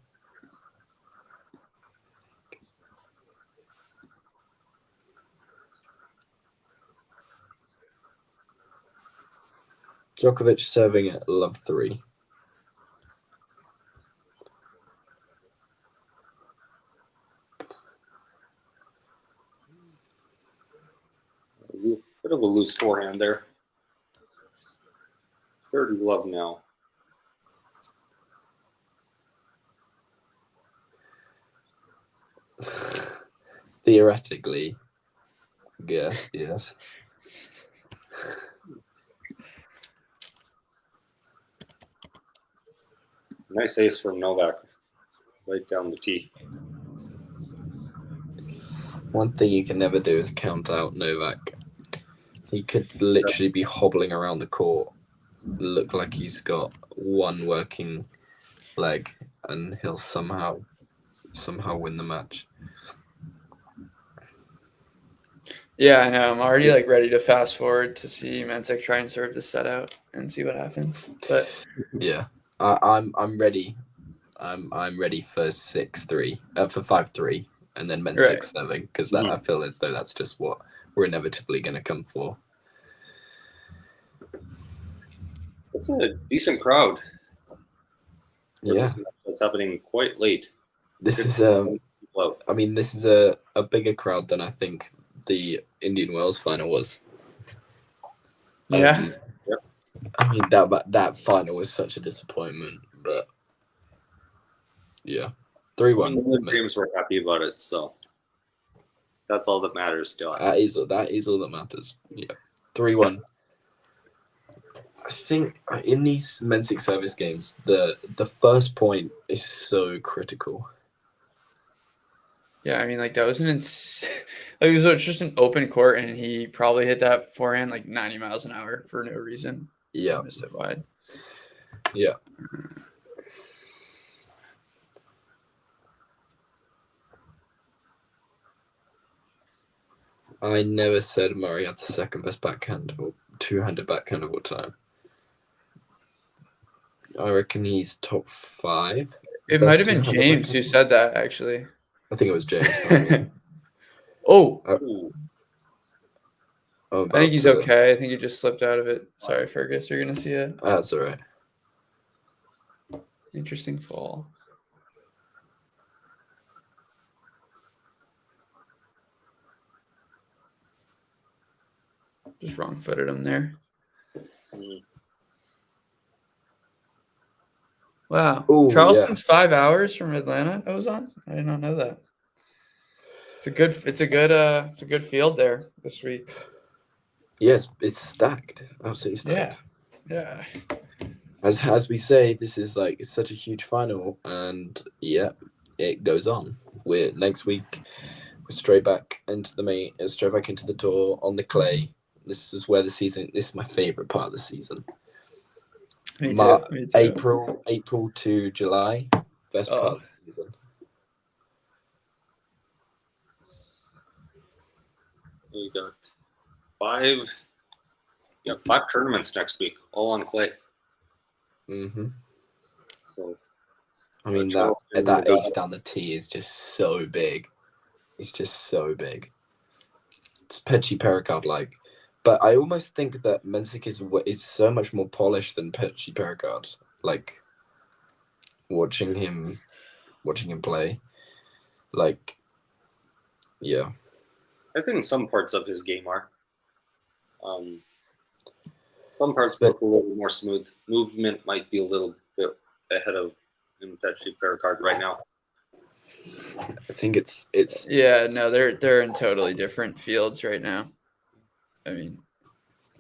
Djokovic serving at love 3. Bit of a loose forehand there. 30 love now. Theoretically, yes. Nice ace from Novak. Right down the tee. One thing you can never do is count out Novak. He could literally be hobbling around the court, look like he's got one working leg, and he'll somehow win the match. Yeah, I know. I'm already like ready to fast forward to see Mensik try and serve this set out and see what happens. But yeah, I'm ready. I'm ready for 6-3, for 5-3, and then Mensik Right. serving, because I feel as though that's just what we're inevitably going to come for. It's a decent crowd. Yeah, It's happening quite late. this is I mean, this is a bigger crowd than I think the Indian Wells final was. yeah, I mean that final was such a disappointment, but yeah, 3-1. The Dreams were happy about it, so that's all that matters to us. That is all that matters. Yeah, 3-1. I think in these Mensik service games, the first point is so critical. yeah. I mean, like that was an like it was just an open court, and he probably hit that forehand like 90 miles an hour for no reason. Yeah, missed it wide. Yeah. I never said Murray had the second best backhand or two-handed backhand of all time. I reckon he's top 5. It might have been James who said that, actually. I think it was James. Oh. I think he's okay. I think he just slipped out of it. Sorry, Fergus. You're going to see it. That's all right. Interesting fall. Just wrong-footed him there. Wow. Ooh, Charleston's 5 hours from Atlanta. That was on. I did not know that. It's a good field there this week. Yes, it's stacked. Absolutely stacked. Yeah. As we say, this is like it's such a huge final, and yeah, it goes on. Next week we're straight back into the tour on the clay. This is where the season. This is my favorite part of the season. Me too. April to July, best part of the season. We got 5 tournaments next week, all on clay. Mm-hmm. So, I mean that ace down the tee is just so big. It's just so big. It's Petchy Pericard like. But I almost think that Mensik is so much more polished than Petchy Pericard. Like watching him play, like yeah. I think some parts of his game are. Some parts look a little more smooth. Movement might be a little bit ahead of Petchy Pericard right now. I think it's yeah. No, they're in totally different fields right now. I mean,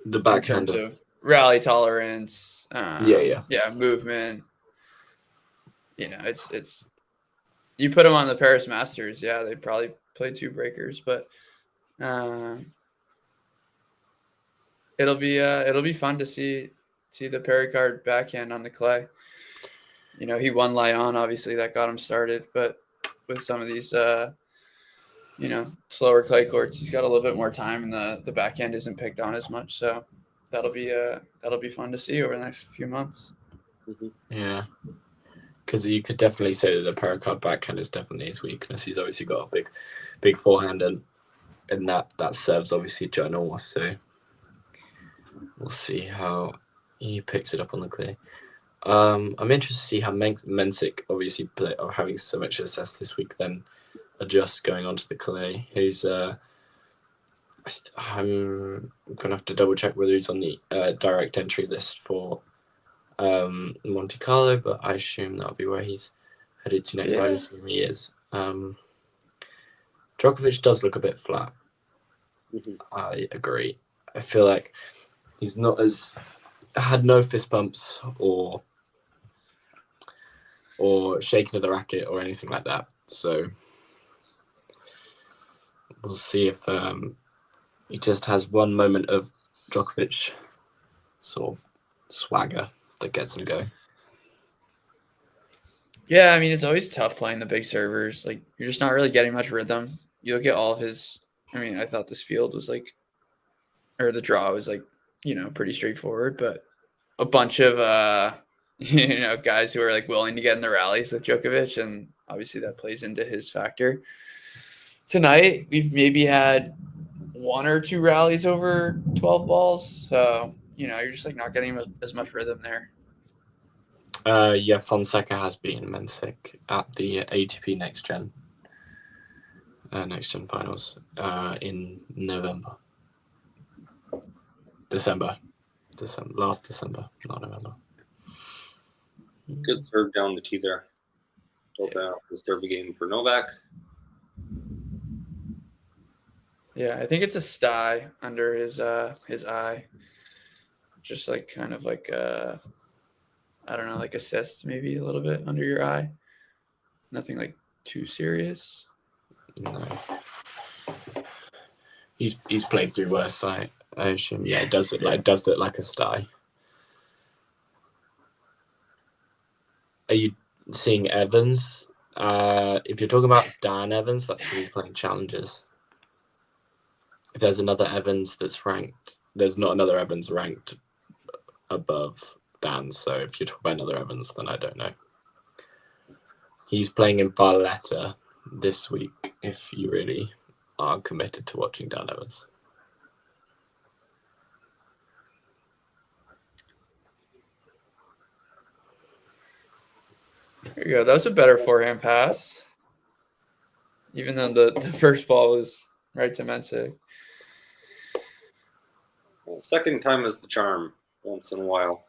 the backhand in terms of rally tolerance, yeah, movement. you know, it's you put him on the Paris Masters, yeah, they probably play 2 breakers, but it'll be fun to see the Pericard backhand on the clay. You know, he won Lyon, obviously that got him started, but with some of these you know, slower clay courts, he's got a little bit more time, and the backhand isn't picked on as much. So that'll be fun to see over the next few months. Yeah, because you could definitely say that the Pericard backhand is definitely his weakness. He's obviously got a big forehand, and that serves obviously ginormous. So we'll see how he picks it up on the clay. I'm interested to see how Mensik obviously are having so much success this week, then adjust going onto the clay. He's I'm gonna have to double check whether he's on the direct entry list for Monte Carlo, but I assume that'll be where he's headed to next. I assume he is. Djokovic does look a bit flat. I agree. I feel like he's not had no fist bumps or shaking of the racket or anything like that. So we'll see if he just has one moment of Djokovic sort of swagger that gets him going. Yeah, I mean, it's always tough playing the big servers. Like, you're just not really getting much rhythm. You look at all of his. I mean, I thought this field was like, or the draw was like, you know, pretty straightforward, but a bunch of you know, guys who are like willing to get in the rallies with Djokovic, and obviously that plays into his factor. Tonight we've maybe had 1 or 2 rallies over 12 balls, so you know, you're just like not getting as much rhythm there. Yeah, Fonseca has been Mensik at the ATP Next Gen finals in last December, not November. Good serve down the tee there. Open up the serve game for Novak. Yeah, I think it's a sty under his eye, just like kind of like I don't know, like a cyst maybe a little bit under your eye. Nothing like too serious. No. He's played through worse, I assume. Yeah, it does look like a sty. Are you seeing Evans? If you're talking about Dan Evans, that's because he's playing challenges. If there's another Evans that's ranked, there's not another Evans ranked above Dan. So if you're talking about another Evans, then I don't know. He's playing in Barletta this week, if you really are committed to watching Dan Evans. There you go. That was a better forehand pass. Even though the first ball was right to Mensik. Well, second time is the charm once in a while.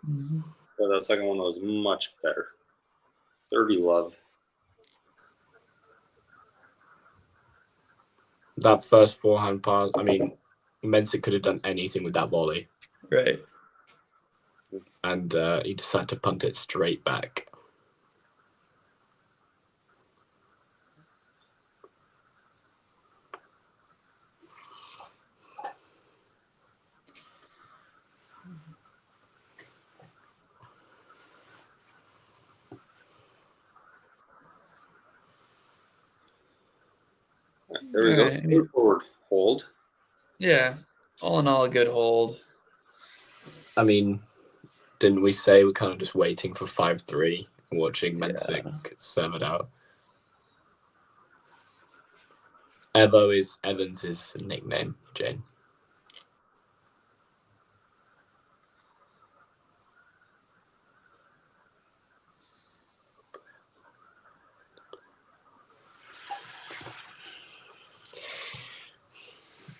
But that second one was much better. 30 love. That first forehand pass, I mean, Mensik could have done anything with that volley. Right. And he decided to punt it straight back. There we go. Straightforward hold. Yeah. All in all, a good hold. I mean, didn't we say we're kind of just waiting for 5-3 and watching Mensik serve it out? Evo is Evans' nickname, Jane.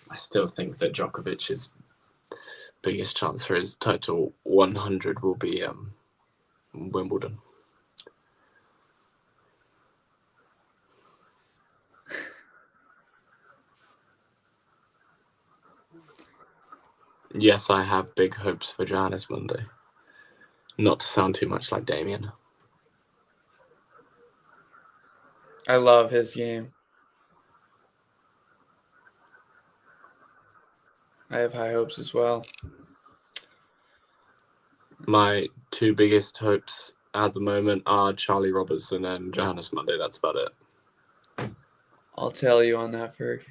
I still think that Djokovic's biggest chance for his title 100 will be Wimbledon. Yes, I have big hopes for Johannes Monday. Not to sound too much like Damien. I love his game. I have high hopes as well. My two biggest hopes at the moment are Charlie Robertson and Johannes Monday. That's about it. I'll tell you on that, Ferg.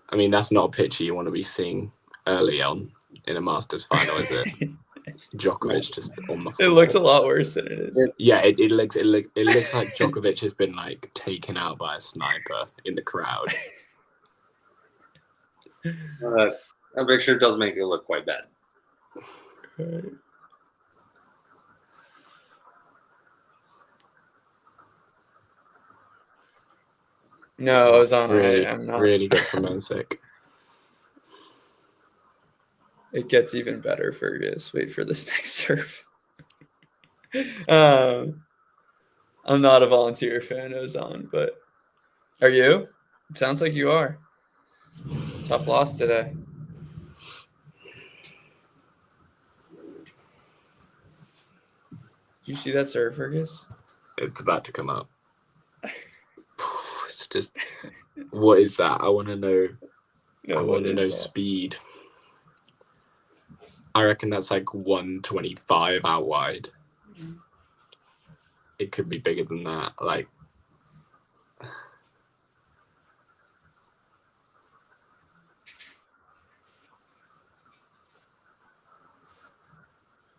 I mean, that's not a picture you want to be seeing early on in a Masters final, is it? Djokovic just on the floor. It looks a lot worse than it is. Yeah, it looks like Djokovic has been like taken out by a sniper in the crowd. That picture does make it look quite bad. No, Ozan, Really, I'm not. really good for Mensik. It gets even better, Fergus. Wait for this next serve. I'm not a volunteer fan, Ozan, but are you? It sounds like you are. Tough loss today. Did you see that serve, Fergus? It's about to come up. It's just, what is that? I want to know. No, I want to know speed. I reckon that's like 125 out wide. It could be bigger than that. Like,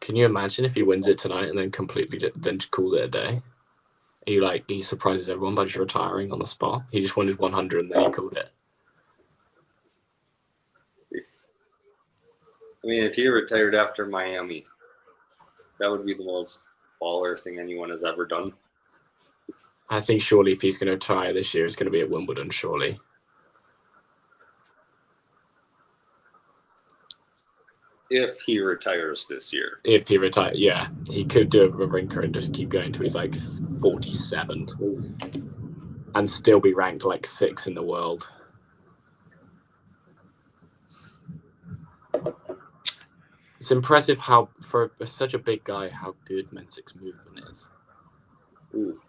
can you imagine if he wins it tonight and then then calls it a day? He surprises everyone by just retiring on the spot. He just wanted 100 and then he called it. I mean, if he retired after Miami, that would be the most baller thing anyone has ever done. I think surely if he's going to retire this year, it's going to be at Wimbledon, surely. If he retires this year. If he retires, yeah. He could do a Wawrinka and just keep going till he's like 47 and still be ranked like 6 in the world. It's impressive how, for such a big guy, how good Mensik's movement is.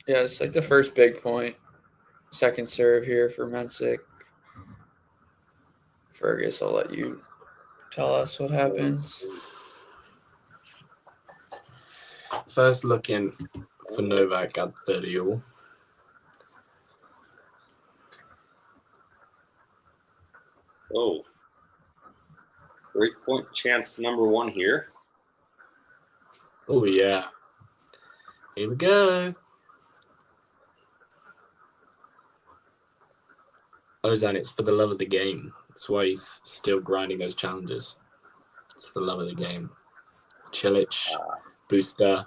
Yeah, it's like the first big point. Second serve here for Mensik. Fergus, I'll let you tell us what happens. First looking for Novak at 30 all. Oh. Break point chance number 1 here. Oh, yeah. Here we go. Ozan, it's for the love of the game. That's why he's still grinding those challenges. It's the love of the game. Cilic, Booster,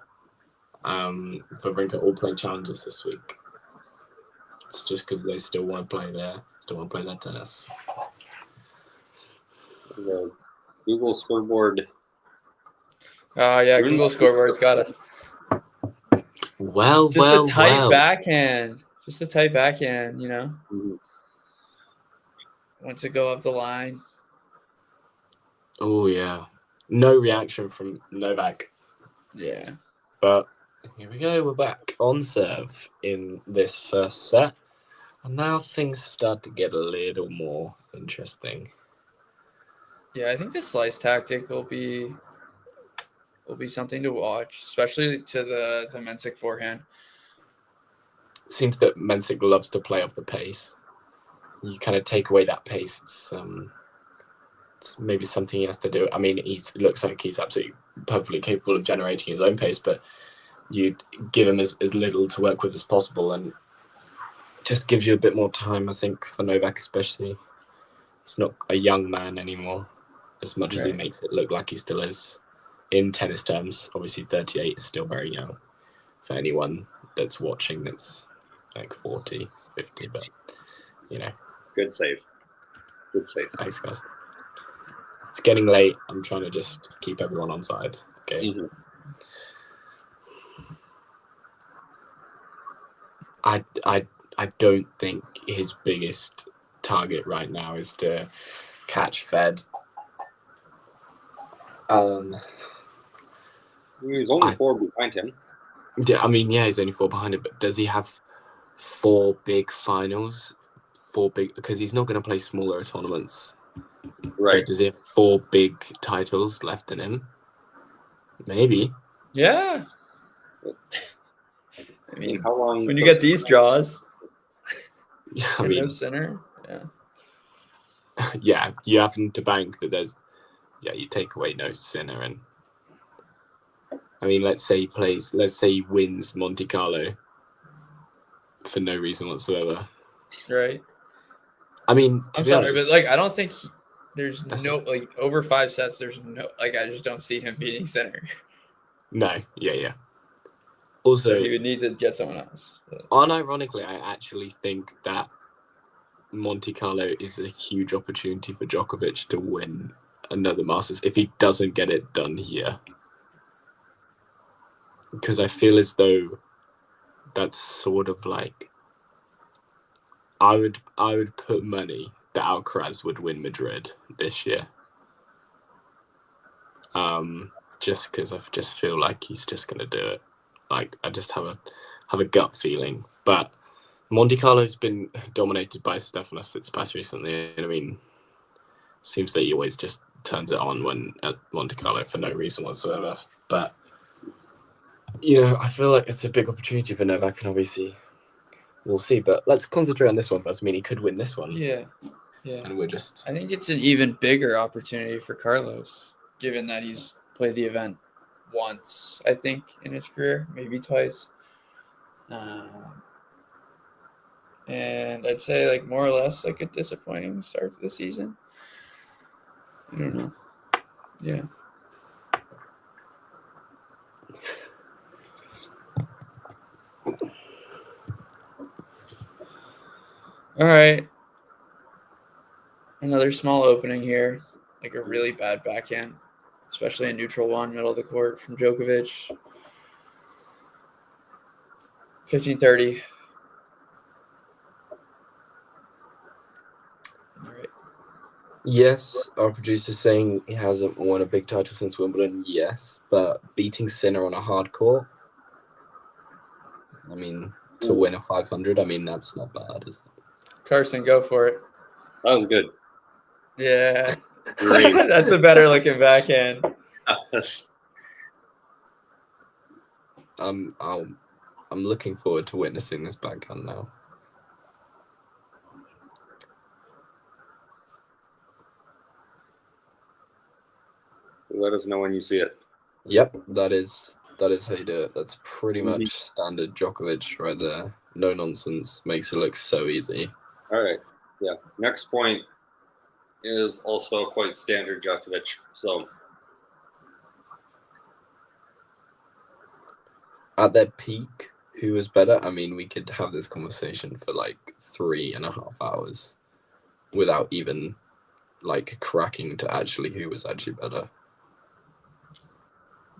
Wawrinka all playing challenges this week. It's just because they still want to play their tennis. The Google scoreboard. Yeah, Google scoreboard's got us. Well, just a tight backhand. Just a tight backhand, you know. Once it go up the line. Oh, yeah. No reaction from Novak. Yeah. But here we go. We're back on serve in this first set. And now things start to get a little more interesting. Yeah, I think the slice tactic will be something to watch, especially to the Mensik forehand. It seems that Mensik loves to play off the pace. You kind of take away that pace. It's maybe something he has to do. I mean, it looks like he's absolutely perfectly capable of generating his own pace, but you give him as little to work with as possible, and just gives you a bit more time, I think, for Novak especially. He's not a young man anymore, as much as he makes it look like he still is. In tennis terms, obviously 38 is still very young for anyone that's watching that's like 40, 50, but, you know. Good save. Good save. Thanks, guys. It's getting late. I'm trying to just keep everyone on side. Okay. Mm-hmm. I don't think his biggest target right now is to catch Fed. He's only 4 behind him. Yeah, I mean, yeah, he's only 4 behind it, but does he have 4 big finals? 4 big, because he's not going to play smaller tournaments. Right. So does he have 4 big titles left in him? Maybe. Yeah. I mean, how long when you get these draws, I mean, no center, yeah. Yeah, you have to bank that there's, you take away no sinner, and I mean, let's say he wins Monte Carlo for no reason whatsoever. Right. I mean, I'm sorry, but like, I don't think there's no like over 5 sets. There's no like, I just don't see him beating center. No, yeah. Also, so he would need to get someone else. But. Unironically, I actually think that Monte Carlo is a huge opportunity for Djokovic to win another Masters if he doesn't get it done here. Because I feel as though that's sort of like I would put money that Alcaraz would win Madrid this year. Just because I just feel like he's just gonna do it. Like I just have a gut feeling. But Monte Carlo's been dominated by Stefanos Tsitsipas recently. I mean, seems that he always just turns it on when at Monte Carlo for no reason whatsoever. But I feel like it's a big opportunity for Novak, and obviously we'll see. But let's concentrate on this one first. I mean, he could win this one. Yeah. And we're just. I think it's an even bigger opportunity for Carlos, given that he's played the event once, I think, in his career, maybe twice. And I'd say like more or less like a disappointing start to the season. I don't know. Yeah. All right. Another small opening here, like a really bad backhand, especially a neutral one, middle of the court from Djokovic. 15-30. All right. Yes, our producer's saying he hasn't won a big title since Wimbledon. Yes, but beating Sinner on a hard court, I mean, to win a 500, I mean, that's not bad, is it? Carson, go for it. That was good. Yeah. Great. That's a better looking backhand. Yes. I'm looking forward to witnessing this backhand now. Let us know when you see it. Yep, that is how you do it. That's pretty much standard Djokovic right there. No nonsense. Makes it look so easy. All right. Yeah. Next point is also quite standard Djokovic. So at their peak, who was better? I mean, we could have this conversation for like 3.5 hours without even like cracking to actually who was actually better.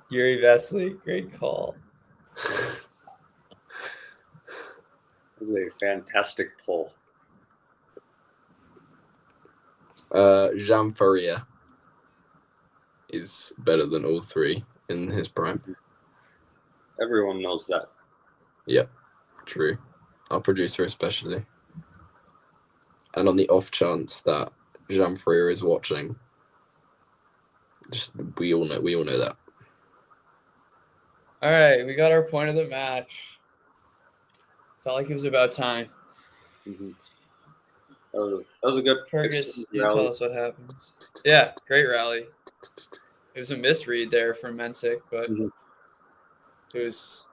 Yuri Vesely, great call. a fantastic pull. Jean Ferrier is better than all three in his prime. Everyone knows that. Yep, true. Our producer especially. And on the off chance that Jean Ferrier is watching, just we all know that. All right, we got our point of the match. Felt like it was about time. Mm-hmm. That was a good. Fergus, you tell us what happens. Yeah, great rally. It was a misread there from Mensik, but it was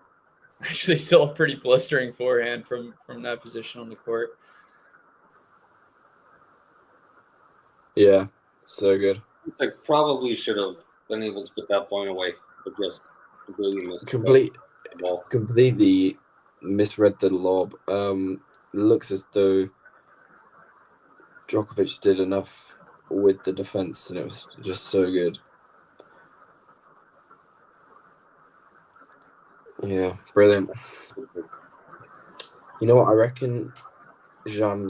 actually still a pretty blistering forehand from that position on the court. Yeah, so good. It's like probably should have been able to put that point away, but just completely missed completely misread the lob. Looks as though Djokovic did enough with the defense, and it was just so good. Yeah, brilliant. You know what? I reckon Jam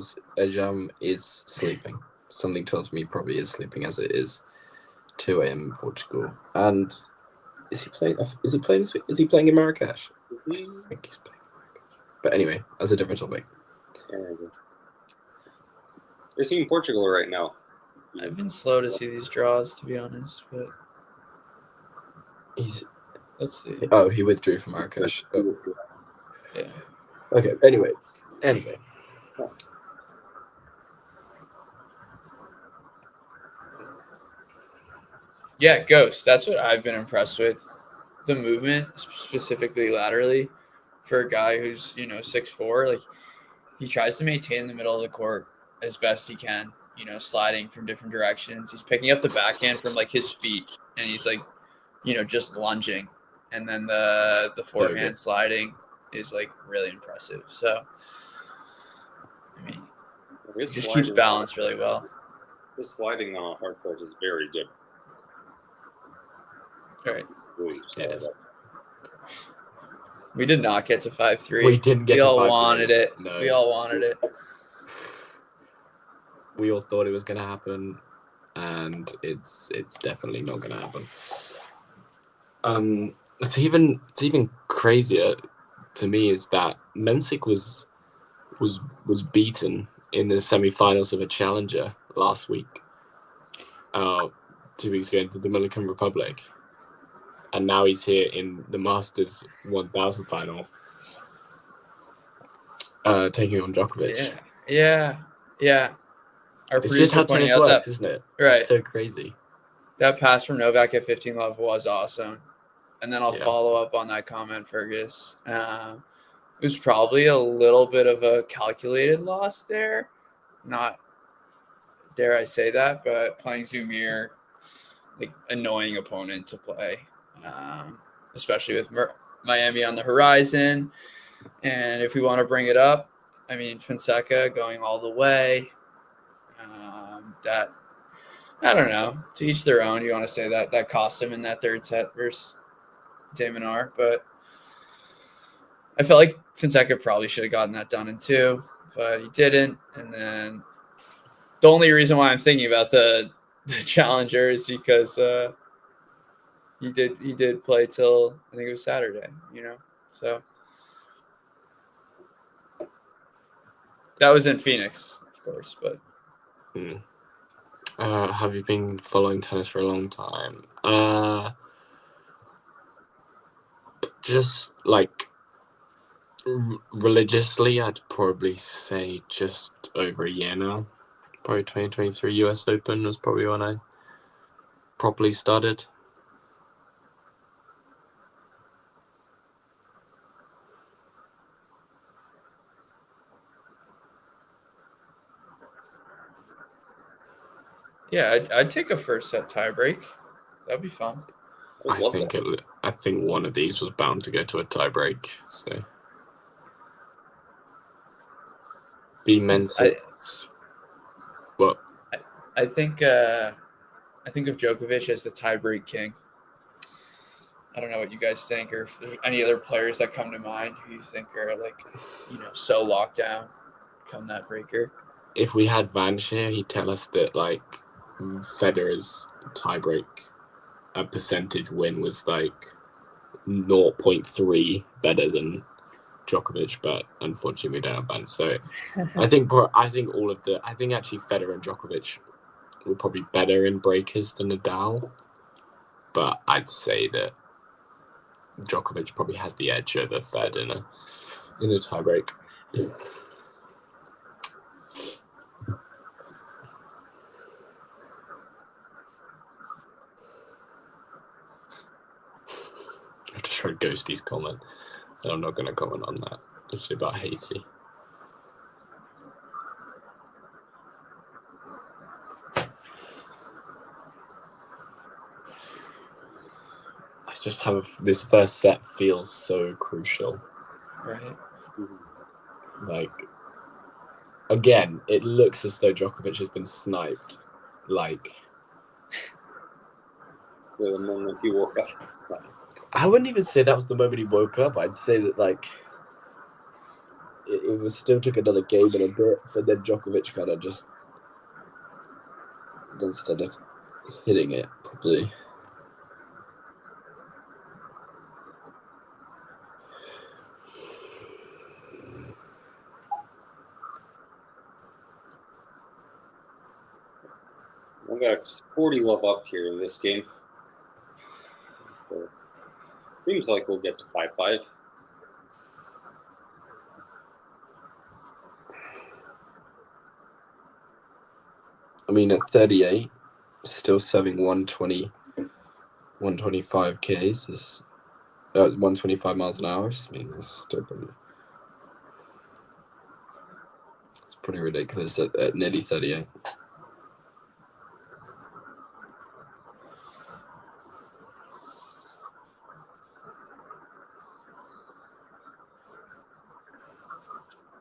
is sleeping. Something tells me he probably is sleeping, as it is 2 a.m. in Portugal. And Is he playing? Is he playing? Is he playing in Marrakesh? I think he's playing in Marrakesh. But anyway, that's a different topic. Is he in Portugal right now? I've been slow to see these draws, to be honest, but let's see. Oh, he withdrew from Marrakesh. Oh. Yeah. Okay. Anyway. Yeah, Ghost. That's what I've been impressed with. The movement, specifically laterally, for a guy who's 6'4", like he tries to maintain the middle of the court as best he can. Sliding from different directions. He's picking up the backhand from like his feet, and he's like, just lunging, and then the forehand sliding is like really impressive. So, I mean, he just keeps balance really well. His sliding on a hard court is very good. All right. It is. We did not get to 5-3. We didn't get to 5-3. We all wanted it. No. We all wanted it. We all thought it was going to happen, and it's definitely not going to happen. It's even crazier to me is that Mensik was beaten in the semi-finals of a challenger last week, 2 weeks ago, into the Dominican Republic, and now he's here in the Masters 1000 final, taking on Djokovic. Yeah. Our It's just how tennis works, isn't it? Right. It's so crazy. That pass from Novak at 15 love was awesome. And then I'll follow up on that comment, Fergus. It was probably a little bit of a calculated loss there. Not, dare I say that, but playing Zumir, like annoying opponent to play, especially with Miami on the horizon. And if we want to bring it up, I mean, Fonseca going all the way. That, I don't know, to each their own. You want to say that cost him in that third set versus De Minaur, but I felt like Fonseca probably should have gotten that done in 2, but he didn't. And then the only reason why I'm thinking about the challenger is because he did play till I think it was Saturday, so that was in Phoenix, of course, but. Have you been following tennis for a long time? Just like religiously, I'd probably say just over a year now. Probably 2023 US Open was probably when I properly started. Yeah, I'd take a first set tiebreak. That'd be fun. I think one of these was bound to go to a tiebreak. So, be Mensik. What? I think of Djokovic as the tiebreak king. I don't know what you guys think, or if there's any other players that come to mind who you think are like, so locked down come that breaker. If we had Vanch here, he'd tell us that like Federer's tiebreak percentage win was like 0.3 better than Djokovic, but unfortunately we don't have Vanch. So I think actually Federer and Djokovic were probably better in breakers than Nadal, but I'd say that Djokovic probably has the edge over Fed in a tiebreak. I just read Ghosty's comment, and I'm not going to comment on that. It's about Haiti. I just have this first set feels so crucial. Right. Like, again, it looks as though Djokovic has been sniped. Like, the moment he woke up. I wouldn't even say that was the moment he woke up. I'd say that like it was still took another game and a bit, but then Djokovic kind of just instead of hitting it properly. Novak's 40 love up here in this game. So, seems like we'll get to 5-5. I mean, at 38, still serving 120, 125 Ks is 125 miles an hour. I mean, it's still pretty ridiculous at nearly 38.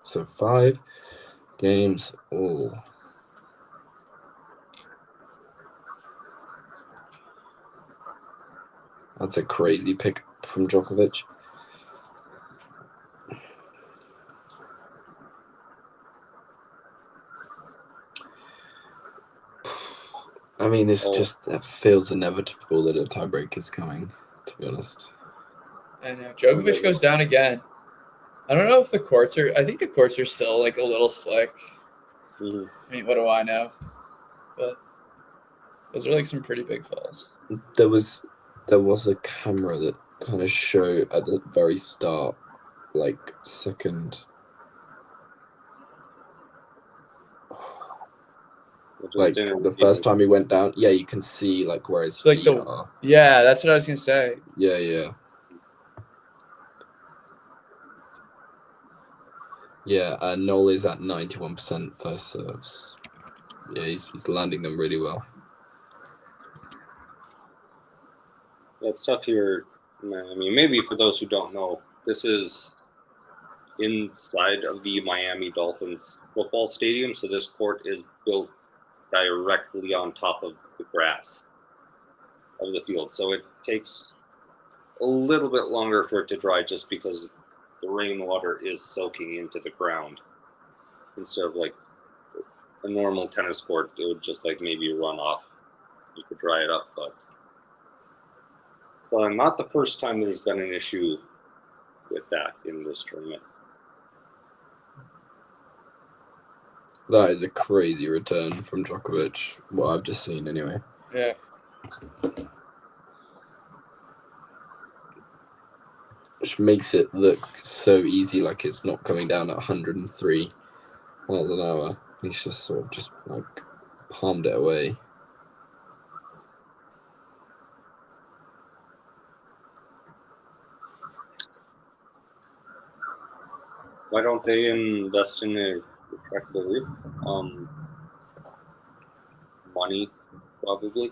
So 5 games. Oh. That's a crazy pick from Djokovic. I mean, this just feels inevitable that a tiebreak is coming, to be honest. I know. Djokovic goes down again. I don't know if the courts are... I think the courts are still, like, a little slick. Mm-hmm. I mean, what do I know? But those are, like, some pretty big falls. There was a camera that kind of showed at the very start, like, second... Like, the first time he went down, yeah, you can see, like, where his feet are. Yeah, that's what I was going to say. Yeah, yeah. Yeah, Noel is at 91% first serves. Yeah, he's landing them really well. Yeah, it's tough here. I mean, maybe for those who don't know, this is inside of the Miami Dolphins football stadium, so this court is built directly on top of the grass of the field. So it takes a little bit longer for it to dry just because the rainwater is soaking into the ground. Instead of like a normal tennis court, it would just like maybe run off. You could dry it up, but so not the first time there's been an issue with that in this tournament. That is a crazy return from Djokovic, what I've just seen anyway. Yeah. Which makes it look so easy, like it's not coming down at 103 miles an hour. He's just sort of just like palmed it away. Why don't they invest in a retractable roof? Money, probably.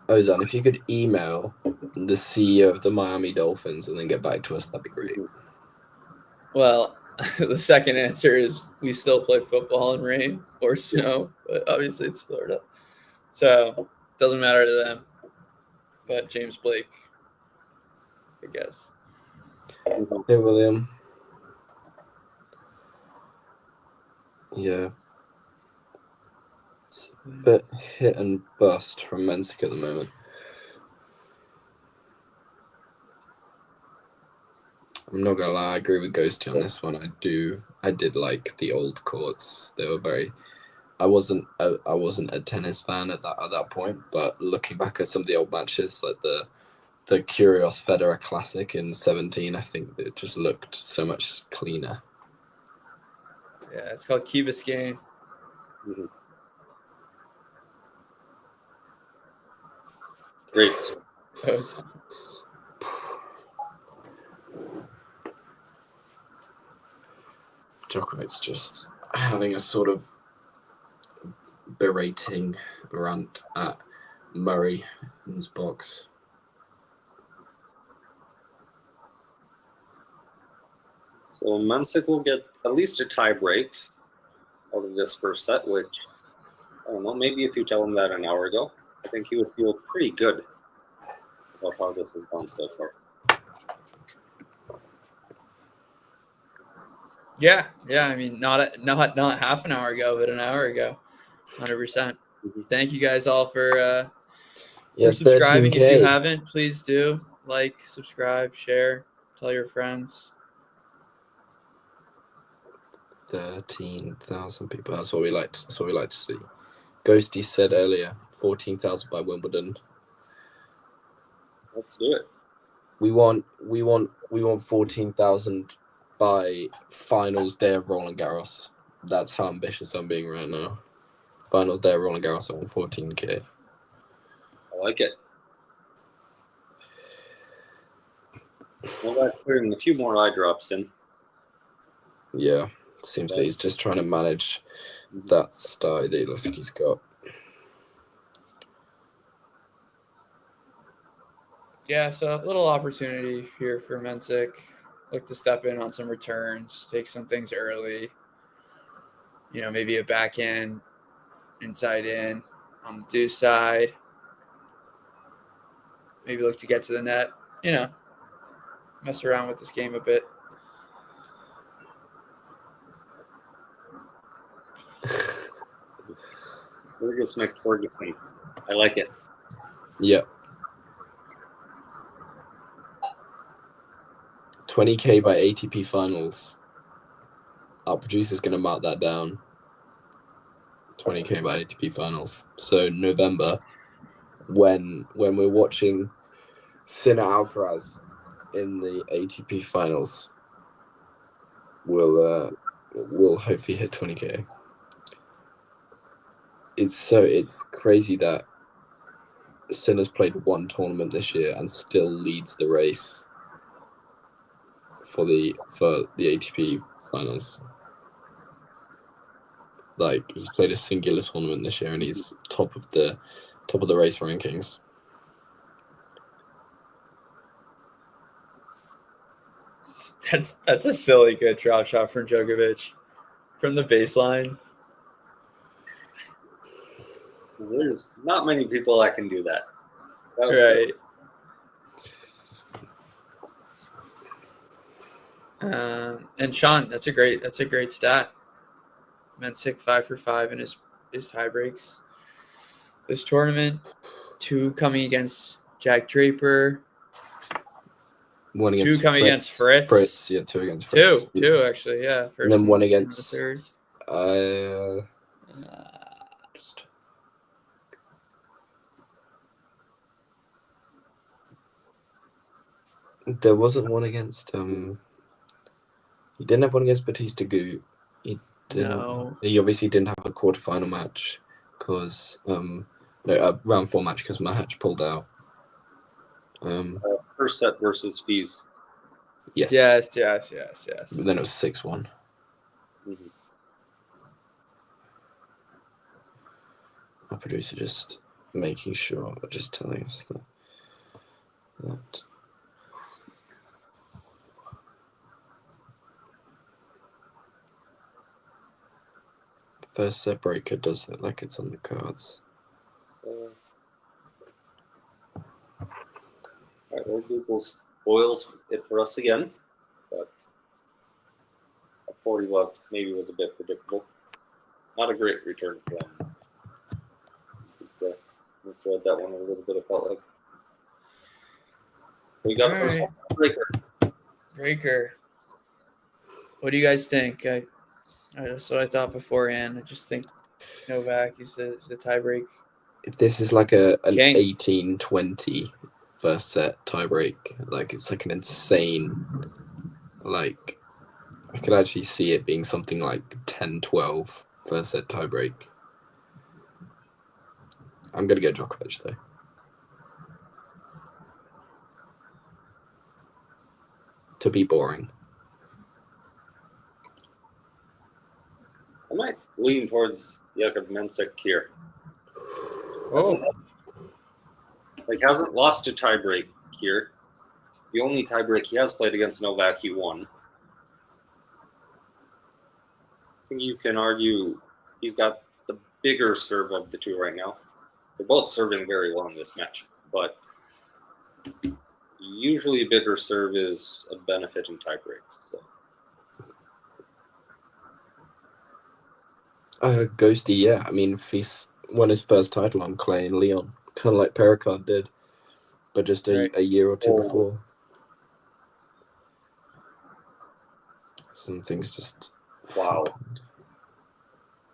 Ozan, if you could email the CEO of the Miami Dolphins and then get back to us, that'd be great. Well, the second answer is we still play football in rain or snow, but obviously it's Florida. So it doesn't matter to them. But James Blake, I guess. Hey, William. Yeah. It's a bit hit and bust from Mensik at the moment. I'm not gonna lie, I agree with Ghosty on this one. I did like the old courts. They were very. I wasn't a tennis fan at that point, but looking back at some of the old matches, like the Kyrgios Federer Classic in 2017, I think it just looked so much cleaner. Yeah, it's called Key Biscayne. Mm-hmm. Great. Djokovic just having a sort of berating rant at Murray in his box. So Mensik will get at least a tie break out of this first set, which, I don't know, maybe if you tell him that an hour ago, I think he would feel pretty good about how this has gone so far. Yeah. I mean, not half an hour ago, but an hour ago, 100%. Thank you guys all for subscribing. 13K. If you haven't, please do like, subscribe, share, tell your friends. 13,000 people. That's what we like to see. Ghosty said earlier, 14,000 by Wimbledon. Let's do it. We want 14,000 by finals day of Roland Garros. That's how ambitious I'm being right now. Finals day of Roland Garros, I want 14K. I like it. Well, that's putting a few more eye drops in. Yeah, seems that he's just trying to manage that style that he looks like he's got. Yeah, so a little opportunity here for Mensik. Look to step in on some returns, take some things early. You know, maybe a backhand, inside in on the deuce side. Maybe look to get to the net. You know, mess around with this game a bit. Fergus McFerguson. I like it. Yep. 20K by ATP finals. Our producer's going to mark that down. 20K by ATP finals. So November, when we're watching Sinner Alcaraz in the ATP finals, we'll hopefully hit 20K. It's crazy that Sinner's played one tournament this year and still leads the race for the ATP finals. Like, he's played a singular tournament this year and he's top of the race rankings. That's a silly good drop shot from Djokovic from the baseline. There's not many people that can do that. That was Right. Cool. And Sean, that's a great stat. Mensik 5 for 5 in his tie breaks this tournament. 2 coming against Jack Draper. 1 against 2 coming against Fritz. Fritz, yeah, 2 against Fritz. Two actually, yeah. First and then 1 and against the third. There wasn't one against he didn't have one against Batista Gu. He didn't. No. He obviously didn't have a quarterfinal match because a round 4 match because Mahatch pulled out. First set versus Fees. Yes. But then it was 6-1. Mm-hmm. Our producer just making sure, just telling us that. First set breaker does look like it's on the cards. Alright, well, Google spoils it for us again, but at 40 left, maybe was a bit predictable. Not a great return for them. Misread that one a little bit, it felt like. We got first breaker. What do you guys think? That's what I thought beforehand. I just think Novak is the tiebreak. If this is like an King. 18-20 first set tiebreak, like it's like an insane, like I could actually see it being something like 10-12 first set tiebreak. I'm gonna go Djokovic though. To be boring. I might lean towards Jakub Mensik here. Hasn't lost a tiebreak here. The only tiebreak he has played against Novak, he won. I think you can argue he's got the bigger serve of the two right now. They're both serving very well in this match, but usually bigger serve is a benefit in tiebreaks. So. Ghosty, yeah. I mean, Fils won his first title on clay in Lyon, kind of like Pericard did, but just a year or two before. Some things just. Wow.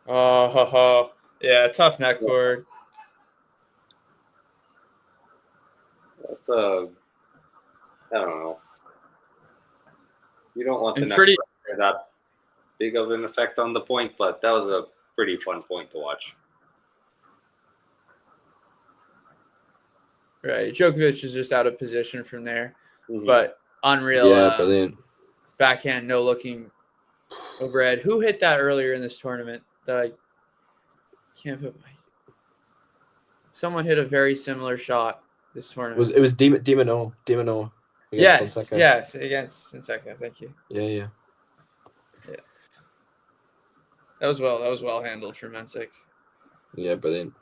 Oh, Yeah, tough net cord. That's I don't know. You don't want the And net pretty- cord to have that big of an effect on the point, but that was a pretty fun point to watch. Right. Djokovic is just out of position from there. But unreal. Yeah, brilliant. Backhand, no looking overhead. Who hit that earlier in this tournament that I can't put my... Someone hit a very similar shot this tournament. It was Dimano against Fonseca. Yes, against Fonseca. Thank you. Yeah. That was well handled for Mensik. Yeah, brilliant.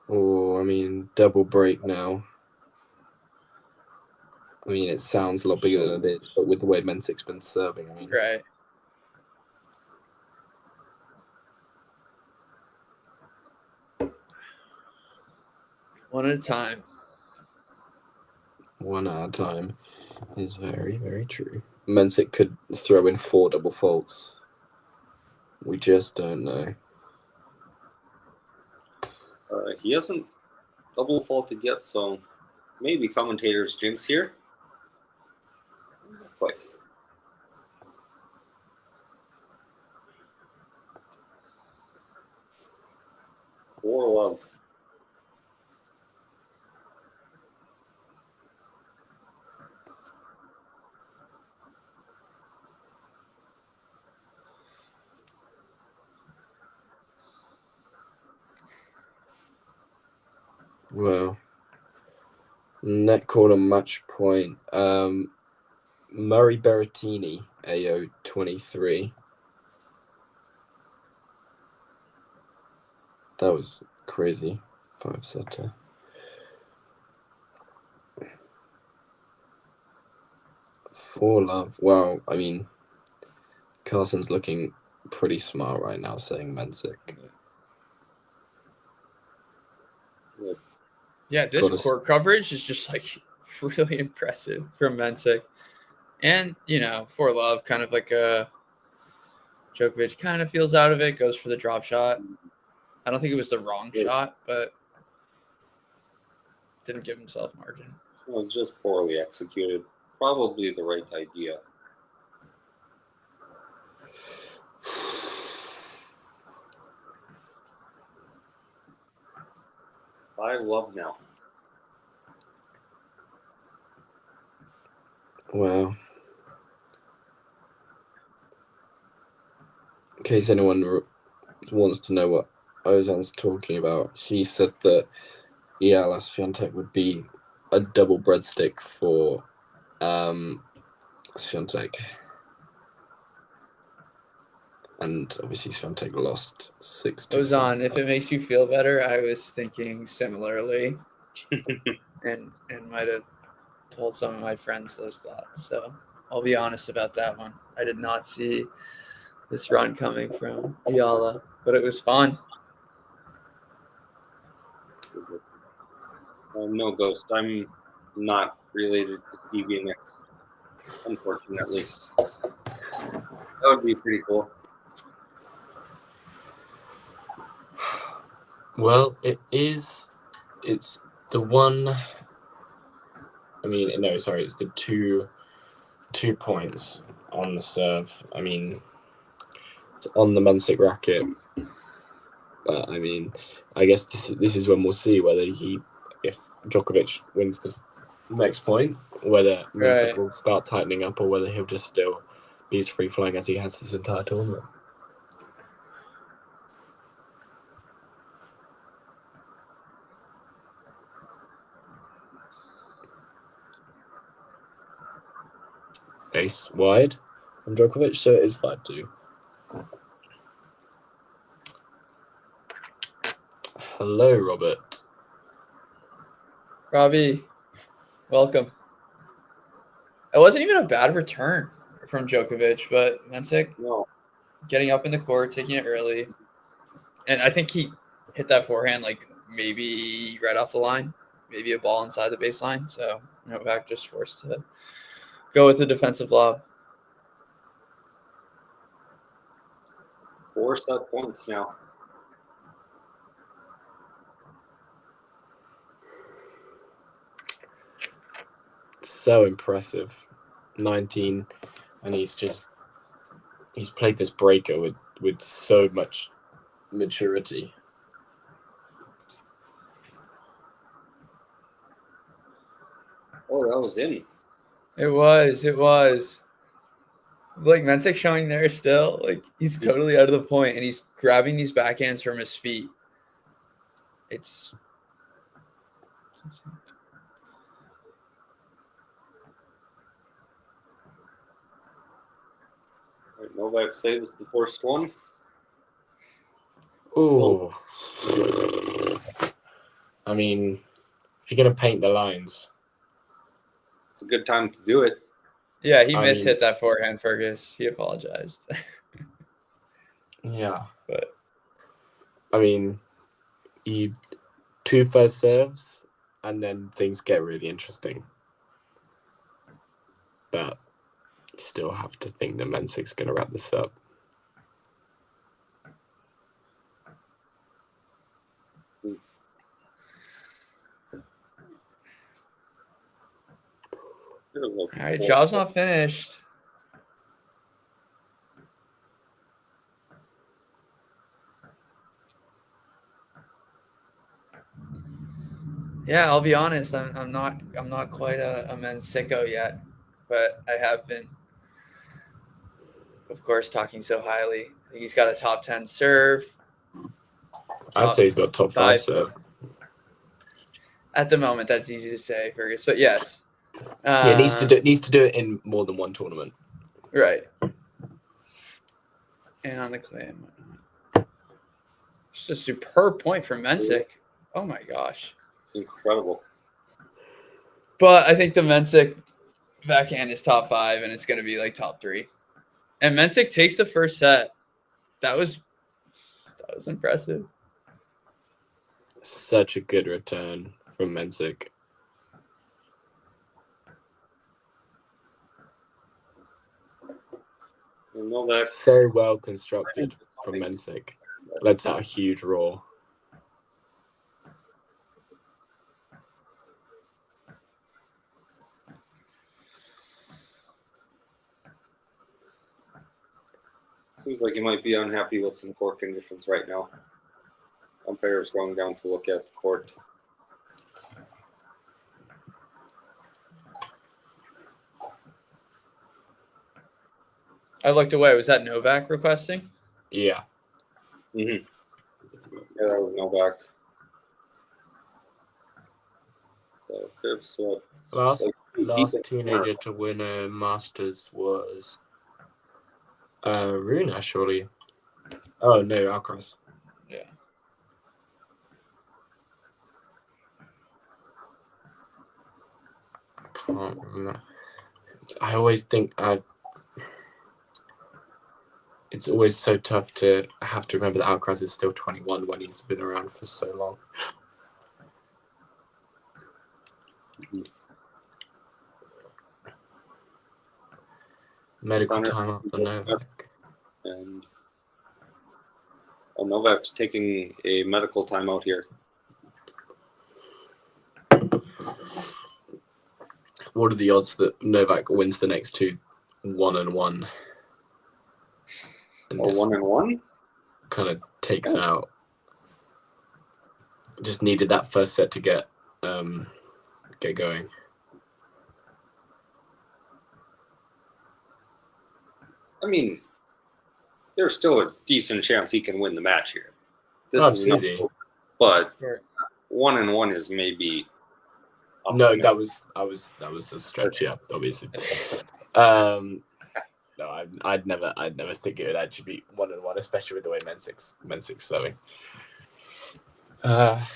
Oh, I mean, double break now. I mean, it sounds a lot bigger than it is, but with the way Mensik's been serving, I mean. Right. One at a time. One at a time is very, very true. Mensik could throw in 4 double faults. We just don't know. He hasn't double faulted yet, so maybe commentators jinx here. But for love. Well, net cord on match point. Murray Berrettini, AO 23. That was crazy. 5-setter. For love. Wow, I mean, Carlsen's looking pretty smart right now, saying Mensik. Yeah, this court coverage is just like really impressive from Mensik. And, for love, kind of like Djokovic kind of feels out of it, goes for the drop shot. I don't think it was the wrong shot, but didn't give himself margin. Well, just poorly executed. Probably the right idea. I love now. Wow. In case anyone wants to know what Ozan's talking about, he said that Ialas Swiatek would be a double breadstick for Swiatek. And obviously Swiatek lost 6-2. Ozan, if it makes you feel better, I was thinking similarly and might have told some of my friends those thoughts. So I'll be honest about that one. I did not see this run coming from Iala, but it was fun. No, Ghost. I'm not related to Stevie Nicks, unfortunately. That would be pretty cool. Well, it's the one. I mean, no, sorry, it's the two points on the serve. I mean, it's on the Mensik racket. But I mean, I guess this is when we'll see whether if Djokovic wins this next point, whether Mensik will start tightening up or whether he'll just still be as free flowing as he has this entire tournament. Ace wide from Djokovic, so it is 5-2. Hello, Robert. Robbie, welcome. It wasn't even a bad return from Djokovic, but Mensik getting up in the court, taking it early. And I think he hit that forehand like maybe right off the line, maybe a ball inside the baseline. So Novak just forced to go with the defensive lob. 4 set points now. so impressive. 19, and he's played this breaker with so much maturity. Oh, that was in. It was. Like Mensik showing there still, like he's totally out of the point, and he's grabbing these backhands from his feet. It's insane. Right, Novak saves the first one. Oh, I mean, if you're gonna paint the lines, it's a good time to do it. Yeah, he mishit that forehand, Fergus. He apologized. Yeah, but I mean, you 2 first serves, and then things get really interesting. But you still have to think that Mensik's going to wrap this up. All right, job's not finished. Yeah, I'll be honest. I'm not quite a Mensicko yet, but I have been, of course, talking so highly. I think he's got a top 10 serve. I'd say he's got top 5 serve. At the moment, that's easy to say, Fergus. But yes, yeah, needs to do it in more than one tournament. Right. And on the clay and whatnot. It's a superb point from Mensik. Oh my gosh. Incredible. But I think the Mensik backhand is top 5, and it's going to be like top 3. And Mensik takes the first set. That was impressive. Such a good return from Mensik. Novak. So well constructed from Mensik. Lets out a huge roar. Seems like he might be unhappy with some court conditions right now. Umpire's going down to look at the court. I looked away. Was that Novak requesting? Yeah. Mm-hmm. Yeah, that was Novak. So, last teenager to win a Masters was Runa, surely. Oh no, Alcaraz. Yeah. I can't remember. I always think it's always so tough to have to remember that Alcaraz is still 21 when he's been around for so long. Medical timeout for Novak. And Novak's taking a medical timeout here. What are the odds that Novak wins the next 2 1-1? Or 1-1? Kind of takes out. Just needed that first set to get going. I mean, there's still a decent chance he can win the match here. Absolutely. But 1-1 is maybe. No, that was a stretch. Yeah, obviously. No, I'd never think it would actually be 1-1, especially with the way Mensik's serving. God,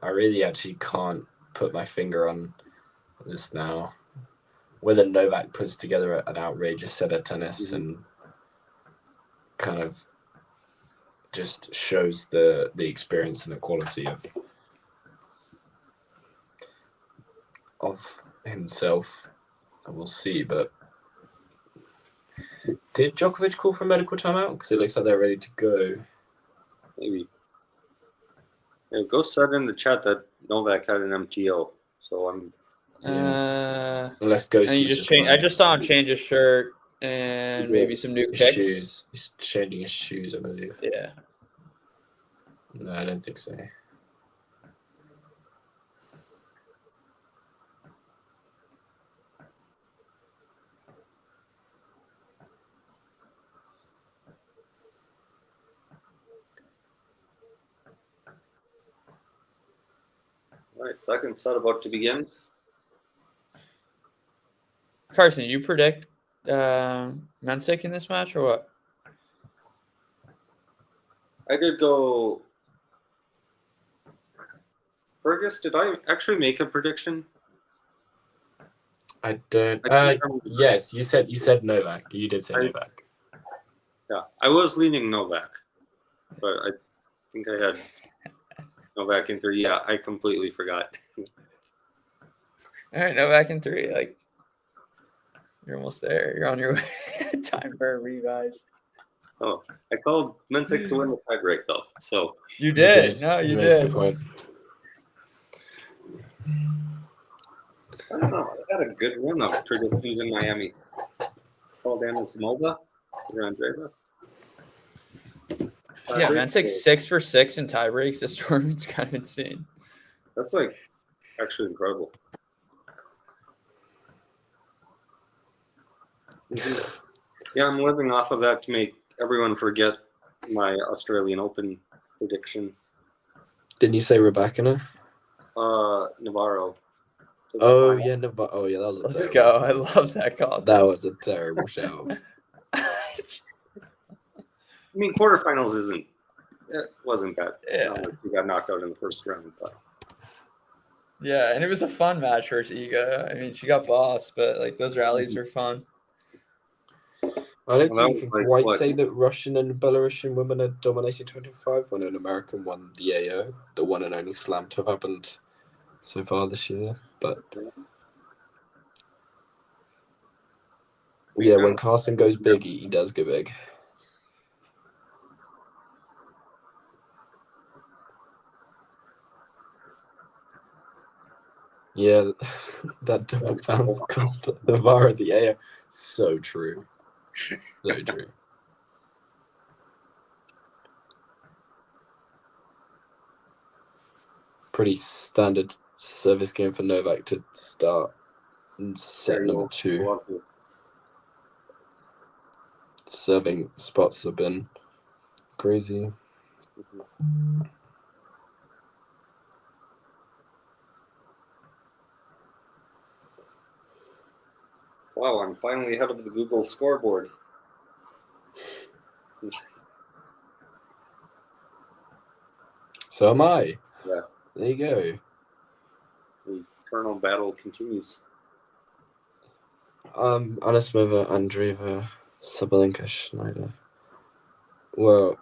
I really actually can't put my finger on this now. Whether Novak puts together an outrageous set of tennis and kind of just shows the experience and the quality of himself, we'll see. But did Djokovic call for a medical timeout? Because it looks like they're ready to go. Maybe. Yeah, Ghost said in the chat that Novak had an MTO, so I'm. Unless Ghost. And he just changed. I just saw him change his shirt and maybe some new His kicks. shoes. He's changing his shoes, I believe. Yeah. No, I don't think so. All right, second set about to begin. Carson, you predict Mensik in this match or what? I did go. Fergus, did I actually make a prediction? I don't. Yes, you said Novak. You did say Novak. Yeah, I was leaning Novak, but I think I had Novak in 3. Yeah, I completely forgot. All right, Novak in 3. Like, you're almost there. You're on your way. Time for a revise. Oh, I called Mensik to win the tiebreak though. So you did. No, you did. I don't know. I got a good run of predictions in Miami. Called Anisimova, Andreeva. Yeah, Mensik 6 for 6 in tie breaks. This tournament's kind of insane. That's like actually incredible. Yeah, I'm living off of that to make everyone forget my Australian Open prediction. Didn't you say Rebecca? Navarro. Oh yeah, Navarro. Oh yeah, that was a Let's terrible. go. I love that call. That was a terrible show. I mean, quarterfinals wasn't bad. Yeah. We got knocked out in the first round, but Yeah, and it was a fun match for Iga. I mean, she got bossed, but like those rallies were fun. I don't think you can quite say that Russian and Belarusian women are dominating 25 when an American won the AO, the one and only slam to have happened so far this year. But yeah, when Carson goes big, he does go big. Yeah, that double bounce cost Navarro the AO. So true. So true. Pretty standard service game for Novak to start in set number 2. Serving spots have been crazy. wow, I'm finally ahead of the Google scoreboard. So am I. Yeah. There you go. The eternal battle continues. Anisimova, Andreeva, Sabalenka, Schneider. Well,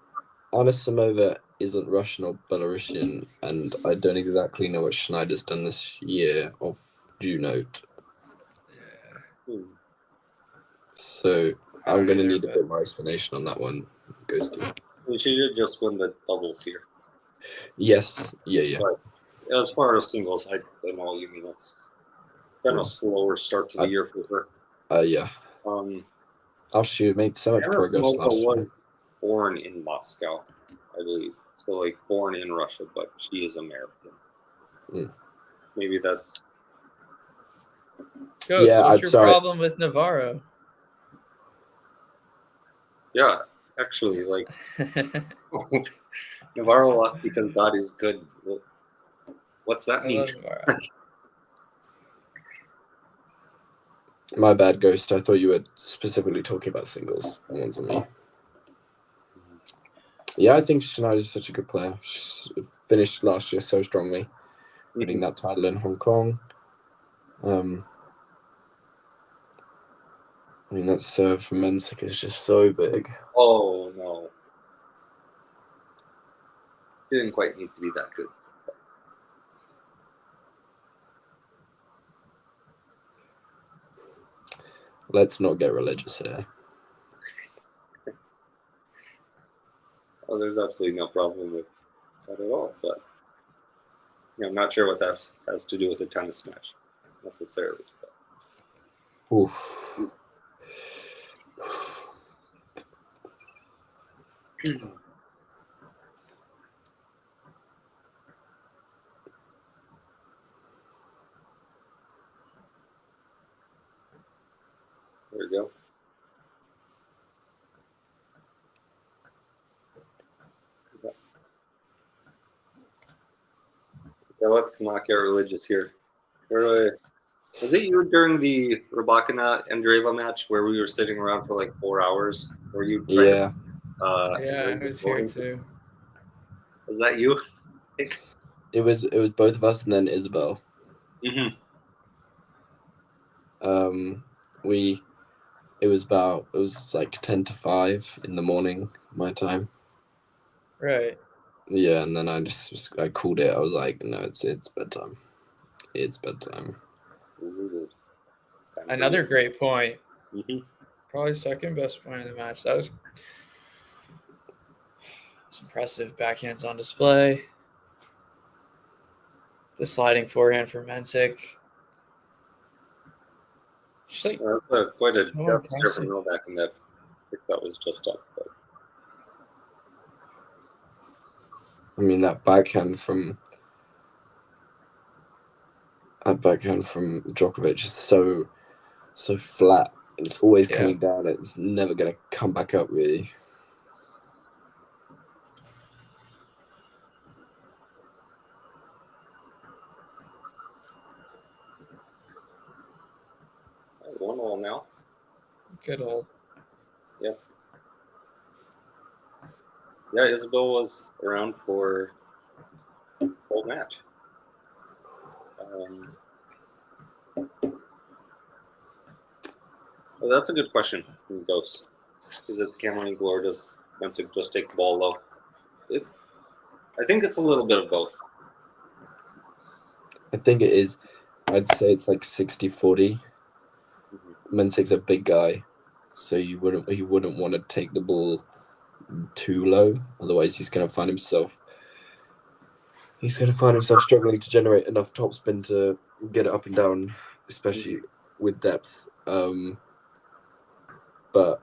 Anisimova isn't Russian or Belarusian, and I don't exactly know what Schneider's done this year of due note. So I'm going to need a bit more explanation on that one. She did just win the doubles here. Yes, yeah. But as far as singles, I don't know what you mean. It's been a slower start to the year for her. Yeah. She made so much progress last year. Was born in Moscow, I believe. So, like, born in Russia, but she is American. Maybe that's... Ghost, what's your problem with Navarro? Yeah, actually, like... Navarro lost because God is good. What's that mean? My bad, Ghost. I thought you were specifically talking about singles. That wasn't me. Yeah, I think Schneider's such a good player. She finished last year so strongly, winning that title in Hong Kong. I mean, that serve from Mensik is just so big. Oh, no. Didn't quite need to be that good. Let's not get religious here. Oh, there's absolutely no problem with that at all. But I'm not sure what that has to do with a tennis match necessarily. Oof. There we go. Yeah, let's not get religious here. Was it you during the Rybakina Andreeva match where we were sitting around for like 4 hours? Were you? Yeah. Yeah, I was here too. Was that you? It was both of us and then Isabel. Mm-hmm. It was like 10 to 5 in the morning, my time. Right. Yeah, and then I called it. I was like, no, it's bedtime. It's bedtime. Another great point. Mm-hmm. Probably second best point of the match. That was impressive. Backhands on display. The sliding forehand for Mensik. Just like, that's quite a so death stare from impressive. Novak in that. I think that was just up. But. I mean, that backhand from Djokovic is so flat. It's always coming down. It's never going to come back up, really. One all now. Good old. Yeah. Yeah, Isabel was around for the whole match. Well, that's a good question from Ghost. Is it the camera angle or does Mensik just take the ball low? I think it's a little bit of both. I think it is. I'd say it's like 60-40. Mensik's a big guy, so he wouldn't want to take the ball too low. Otherwise, he's going to find himself struggling to generate enough topspin to get it up and down, especially with depth. But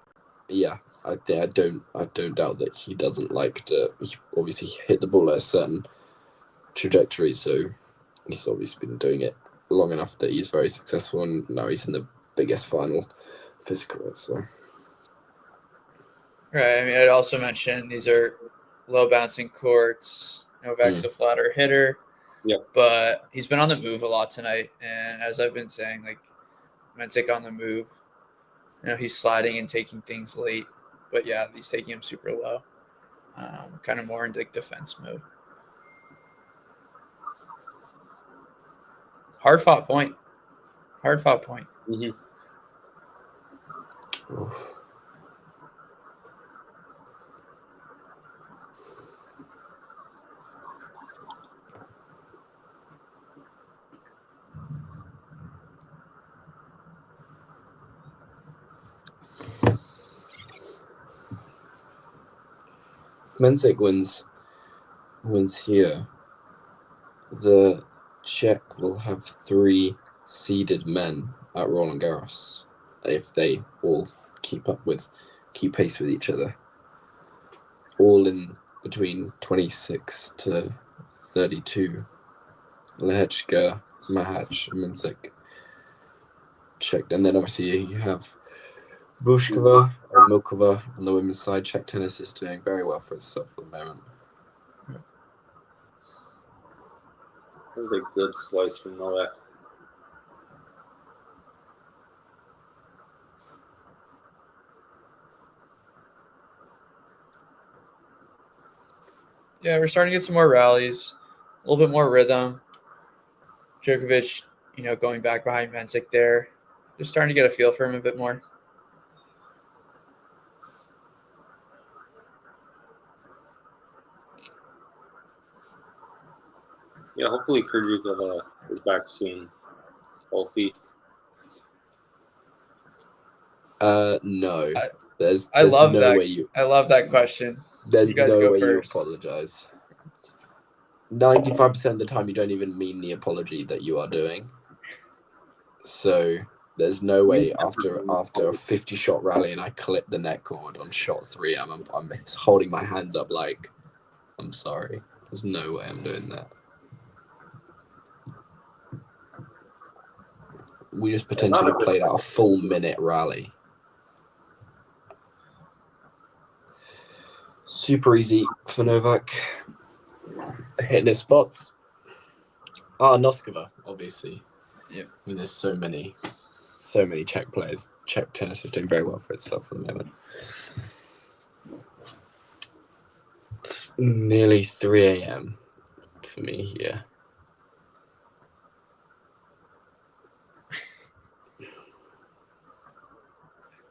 yeah, I don't doubt that he doesn't like to. He obviously hit the ball at a certain trajectory, so he's obviously been doing it long enough that he's very successful, and now he's in the biggest final of his career. So, right. I mean, I'd also mention these are low bouncing courts. Novak's a flatter hitter. Yep. But he's been on the move a lot tonight, and as I've been saying, like Mensik on the move. He's sliding and taking things late, but yeah, he's taking him super low. Kind of more in like defense mode. Hard fought point. Mm-hmm. if Mensik wins here, the Czech will have 3 seeded men at Roland Garros if they all keep pace with each other. All in between 26 to 32. Lehečka, Mahach, and Mensik. Czech, and then obviously you have Bushkova and Milkova on the women's side. Czech tennis is doing very well for itself at the moment. That was a good slice from Novak. Yeah, we're starting to get some more rallies, a little bit more rhythm. Djokovic, going back behind Mensik there. Just starting to get a feel for him a bit more. Yeah, hopefully Kyrgyzov is back soon, healthy. No. There's I love no that. way you. I love that question. There's you guys no go way first. you apologize. 95% of the time you don't even mean the apology that you are doing. So there's no way after a 50-shot rally and I clip the net cord on shot 3, I'm holding my hands up like, I'm sorry. There's no way I'm doing that. We just potentially played out a full minute rally. Super easy for Novak. Hitting his spots. Noskova, obviously. Yeah. I mean, there's so many Czech players. Czech tennis is doing very well for itself at the moment. It's nearly 3 a.m. for me here.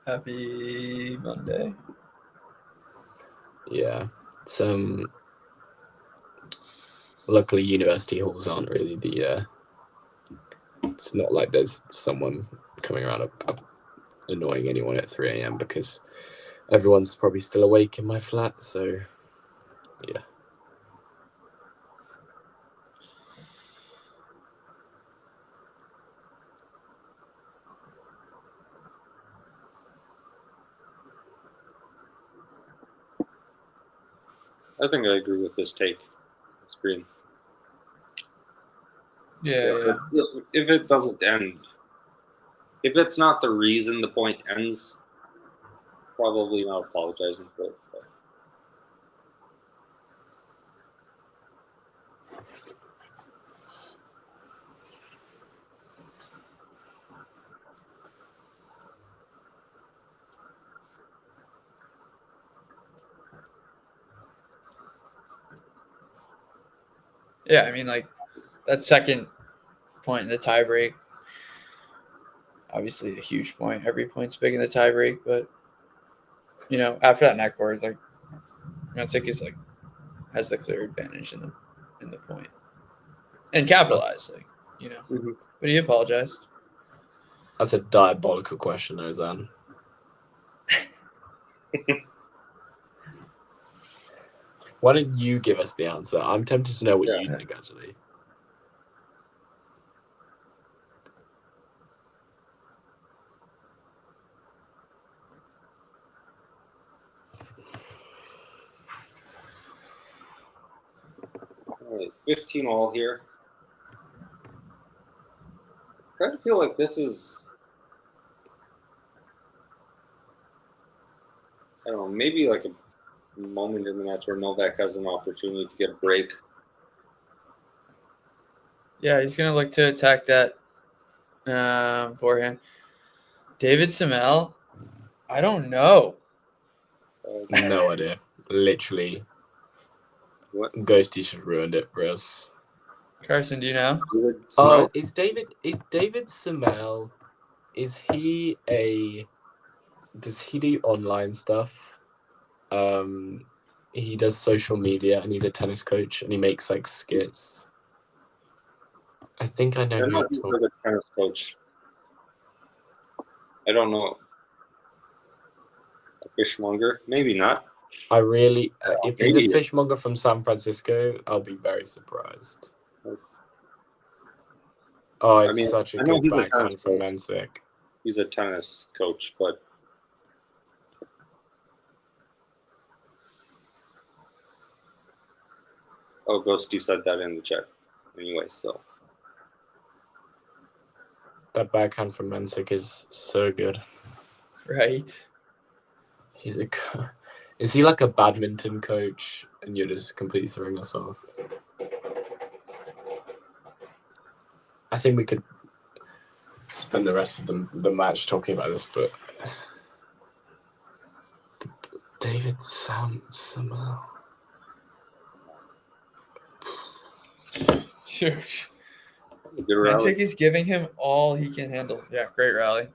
Happy Monday. Yeah. It's luckily university halls aren't really it's not like there's someone coming around annoying anyone at 3 a.m. because everyone's probably still awake in my flat, so yeah. I think I agree with this take. It's green. Yeah. If it doesn't end, if it's not the reason the point ends, probably not apologizing for it. But. Yeah, I mean, like, that second point in the tiebreak, obviously a huge point. Every point's big in the tiebreak, but, you know, after that net cord, like, Mensik is, like, has the clear advantage in the point. And capitalized, like, you know. Mm-hmm. But he apologized. That's a diabolical question, Ozan. Why don't you give us the answer? I'm tempted to know what you think, actually. All right, 15 all here. I kind of feel like this is, I don't know, maybe like a moment in the match where Novak has an opportunity to get a break. Yeah, he's going to look to attack that forehand. David Semel, I don't know. No idea. Literally. What? Ghosty should have ruined it for us. Carson, do you know? Is David Semel, does he do online stuff? He does social media and he's a tennis coach and he makes like skits. I think I know I'm not a good tennis coach. I don't know. A fishmonger? Maybe not. I really, if he's a fishmonger from San Francisco, I'll be very surprised. Oh, it's such a good backhand from Mensik. He's a tennis coach, but Ghosty said that in the chat. Anyway, so that backhand from Mensik is so good. Right. Is he like a badminton coach and you're just completely throwing us off? I think we could spend the rest of the match talking about this, but David Semel. Dude. Mensik is giving him all he can handle. Yeah, great rally.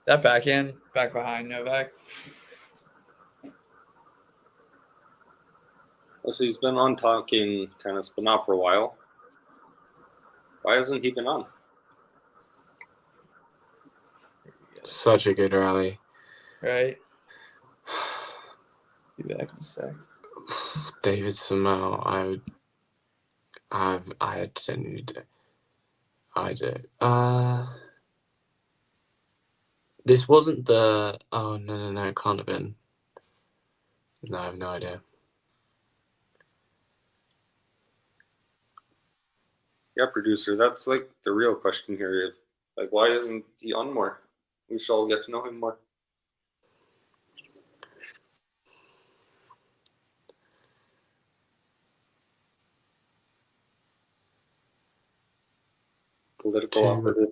That backhand back behind Novak. So he's been on talking tennis, but not for a while. Why hasn't he been on? Such a good rally. Right. Be back in a sec. David somehow I don't. This wasn't the. Oh no! It can't have been. No, I have no idea. Yeah, producer, that's like the real question here. Like, why isn't he on more? We should all get to know him more. Political operative.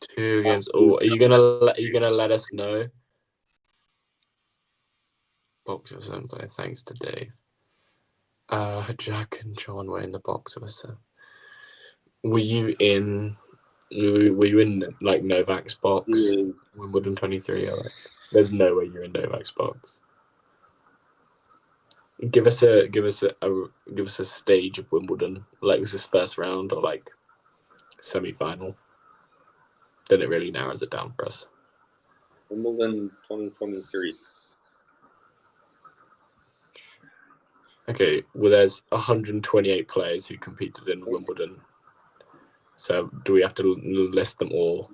Two games. Oh, are you gonna let us know? Box of seven player. Thanks to Dave. Jack and John were in the box of seven. Were you in like Novak's box? Wimbledon 23. All right. There's no way you're in Novak's box. Give us a stage of Wimbledon. Like, was this first round or like semi-final? Then it really narrows it down for us. Wimbledon 2023. Okay, well, there's 128 players who competed in Wimbledon. So do we have to list them all?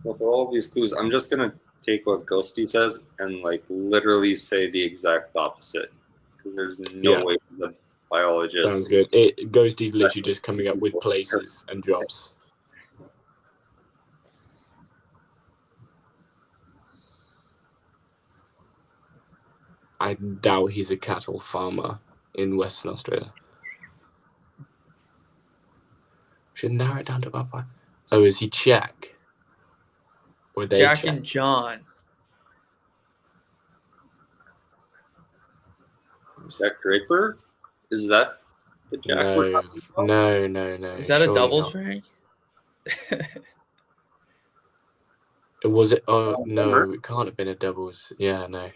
Well, for all of these clues, I'm just gonna take what Ghosty says and like literally say the exact opposite, because there's no way the biologist. Sounds good. Ghosty's literally just coming up with places and jobs. I doubt he's a cattle farmer in Western Australia. Should narrow it down to about 5. Oh, is he Czech? Or they Jack Czech? and John. Jack Draper? Is that the Jack we're talking about? No. Is that a doubles prank? Was it? Oh, no, it can't have been a doubles. Yeah, no.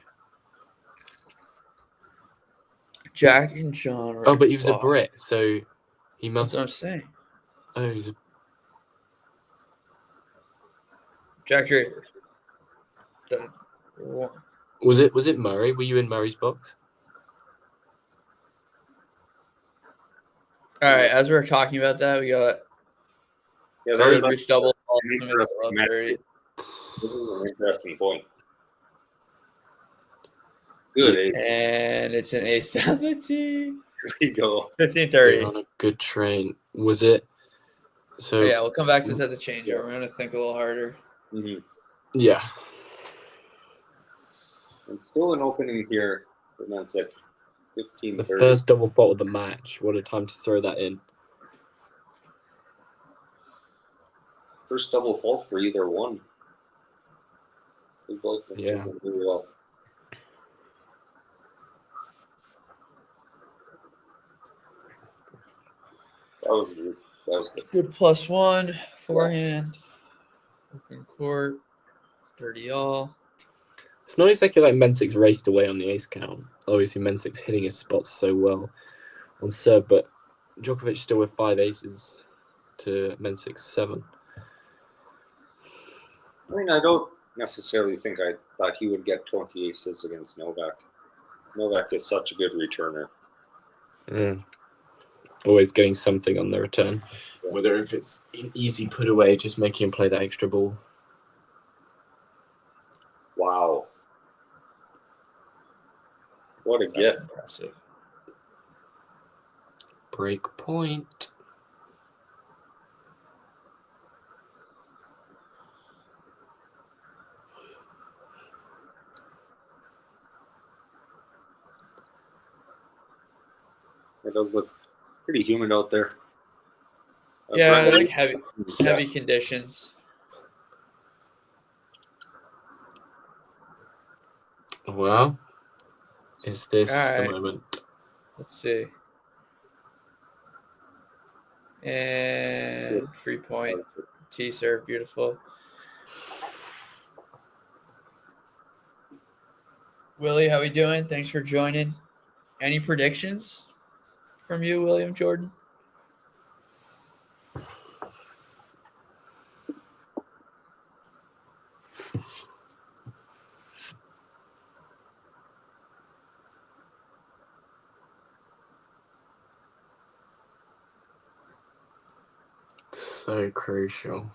Jack and John. Oh, but he was a Brit, so he must. That's what I'm saying. Oh, he's a. Jack Draper. Was it Murray? Were you in Murray's box? All right, as we're talking about that, we got there's Rich double. This is an interesting point. Good. And it's an ace down the tee. There you go. 15:30. On a good train. Was it? So yeah, we'll come back to set the change. We're gonna think a little harder. Mm-hmm. Yeah. And still an opening here for Mensik. 15:30. The first double fault of the match. What a time to throw that in. First double fault for either one. They both Yeah. really well. That was good. Good +1 forehand. Open court. 30 all. It's not exactly like Mensik's raced away on the ace count. Obviously, Mensik's hitting his spots so well on serve, but Djokovic still with 5 aces to Mensik's 7. I mean, I don't necessarily think I thought he would get 20 aces against Novak. Novak is such a good returner. Always getting something on the return. Whether if it's an easy put away, just making him play that extra ball. Wow. What a gift. Impressive. Break point. It does look pretty humid out there. Yeah, like heavy conditions. Well, is this the moment? Let's see. And free point. Tee serve, beautiful. Willie, how we doing? Thanks for joining. Any predictions from you, William Jordan? So crucial.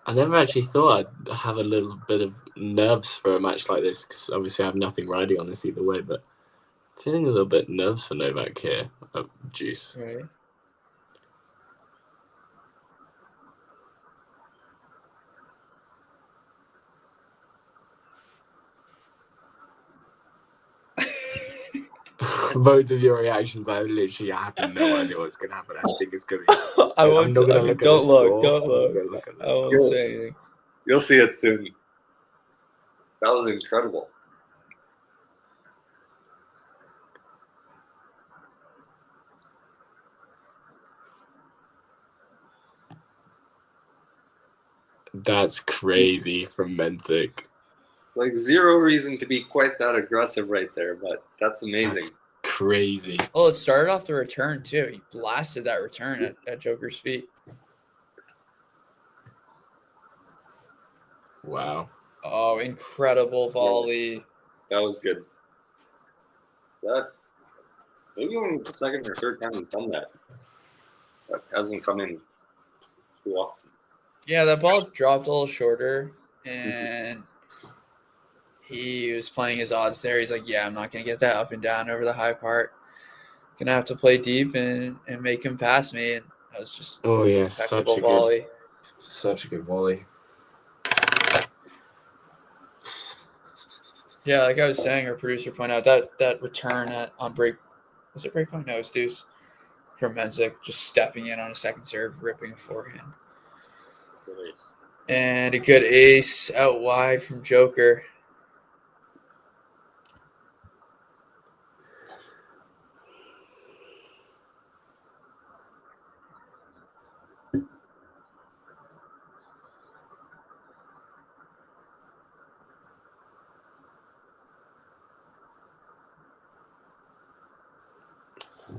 I never actually thought I'd have a little bit of nerves for a match like this, because obviously I have nothing riding on this either way, but feeling a little bit nervous for Novak here. Juice. Right. Both of your reactions, I literally have no idea what's going to happen. I think it's going to be... I won't. I'm not going to look at the score. Don't look. I won't say anything. You'll see it soon. That was incredible. That's crazy from Mensik. Like, zero reason to be quite that aggressive right there, but that's amazing. That's crazy. Oh, it started off the return too. He blasted that return at Joker's feet. Wow. Oh, incredible volley. That was good. That maybe only the second or third time he's done that. That hasn't come in too often. Yeah, that ball dropped a little shorter, and he was playing his odds there. He's like, yeah, I'm not going to get that up and down over the high part. Going to have to play deep and make him pass me. And that was just such a volley. Such a good volley. Yeah, like I was saying, our producer pointed out that return on break. Was it break point? No, it was deuce from Mensik, just stepping in on a second serve, ripping a forehand. Nice. And a good ace out wide from Joker.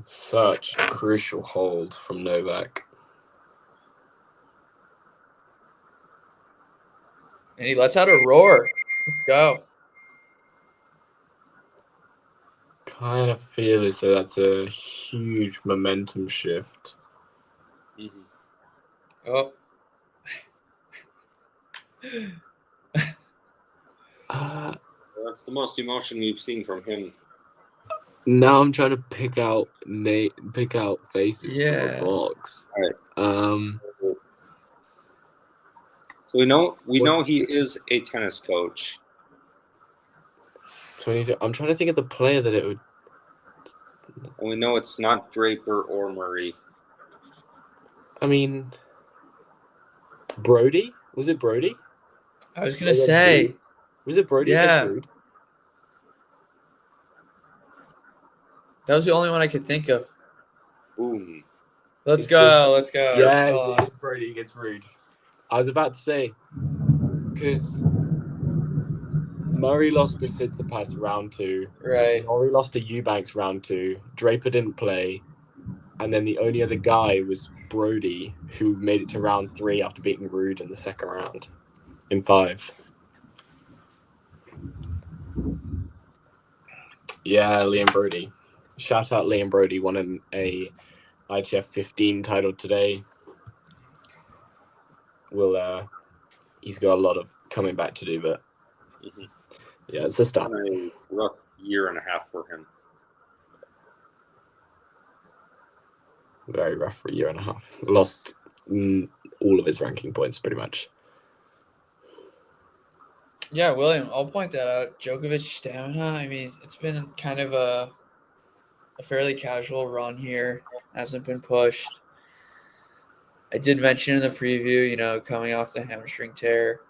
Such a crucial hold from Novak. And he lets out a roar. Let's go. Kind of feel as though that's a huge momentum shift. Mm-hmm. Oh. That's the most emotion we've seen from him. Now I'm trying to pick out faces from the box. All right. So we know he is a tennis coach. 22. I'm trying to think of the player that it would. And we know it's not Draper or Murray. I mean, Brody? Was it Brody? I was gonna say. Was it Brody? Yeah. That was the only one I could think of. Boom. Let's go. Yes, it's Brody against Rude. I was about to say, because Murray lost to Tsitsipas round 2. Right. Murray lost to Eubanks round 2. Draper didn't play. And then the only other guy was Brody, who made it to round 3 after beating Rude in the second round in 5. Yeah, Liam Brody. Shout out Liam Brody, won a ITF 15 title today. He's got a lot of coming back to do, but yeah, it's a start. A rough year and a half for him. Very rough for a year and a half. Lost all of his ranking points pretty much. Yeah, William, I'll point that out. Djokovic stamina, I mean, it's been kind of a fairly casual run here. Hasn't been pushed. I did mention in the preview, coming off the hamstring tear,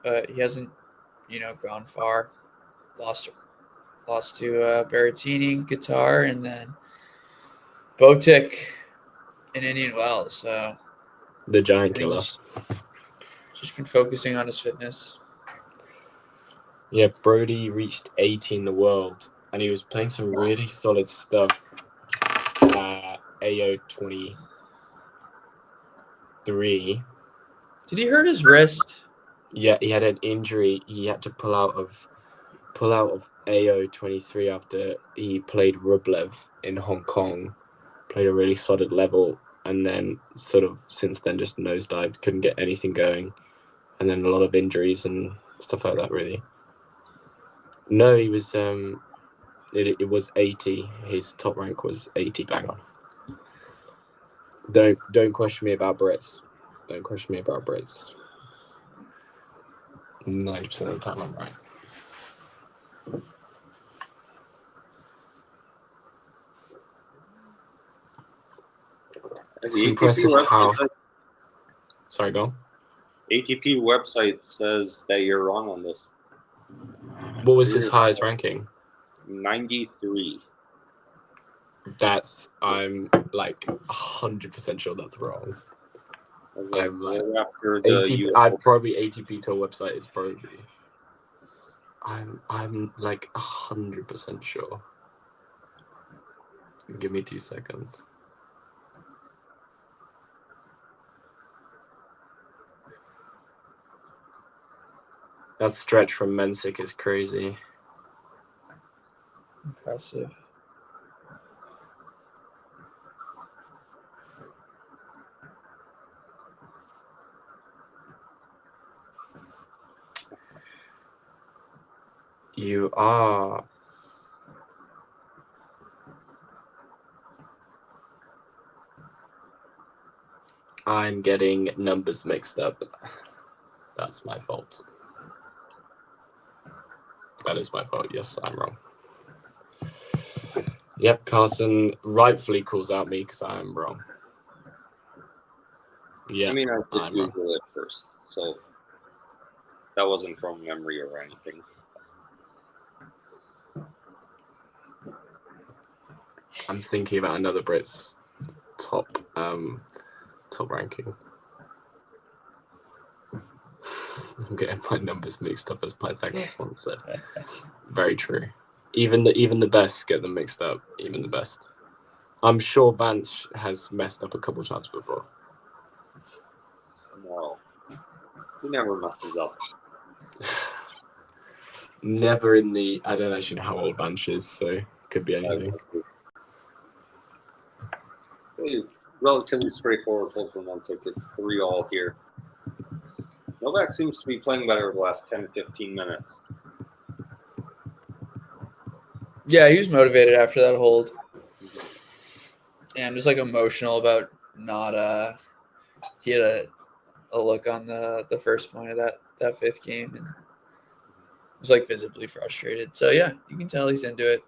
but he hasn't, gone far. Lost to Berrettini guitar, and then Botic in Indian Wells. So the giant killer. Just been focusing on his fitness. Yeah, Brody reached 80 in the world, and he was playing some really solid stuff at AO 23. Did he hurt his wrist? Yeah, he had an injury. He had to pull out of pull out of AO23 after he played Rublev in Hong Kong, played a really solid level, and then sort of since then just nosedived, couldn't get anything going, and then a lot of injuries and stuff like that. Really, no, he was it was 80. His top rank was 80. Bang on. Don't question me about Brits. Don't question me about Brits. 90% of the time I'm right. It's impressive how... Sorry, go on. ATP website says that you're wrong on this. What was his highest ranking? 93. I'm like 100% sure that's wrong. I'm like after ATP, I'm probably ATP Tour website is probably. I'm like 100% sure. Give me 2 seconds. That stretch from Mensik is crazy. Impressive. You are. I'm getting numbers mixed up. That's my fault. That is my fault. Yes, I'm wrong. Yep, Carson rightfully calls out me because I'm wrong. Yeah, I mean, I did Google it first, so that wasn't from memory or anything. I'm thinking about another Brit's top ranking. I'm getting my numbers mixed up, as Pythagoras once said. Very true. Even the best get them mixed up. Even the best. I'm sure Vance has messed up a couple times before. No, he never messes up. Never in the. I don't actually know how old Vance is, so could be anything. Relatively straightforward hold for Mensik. It's 3-all here. Novak seems to be playing better the last 10 to 15 minutes. Yeah, he was motivated after that hold. And just like emotional about not he had a look on the first point of that fifth game and was like visibly frustrated. So yeah, you can tell he's into it.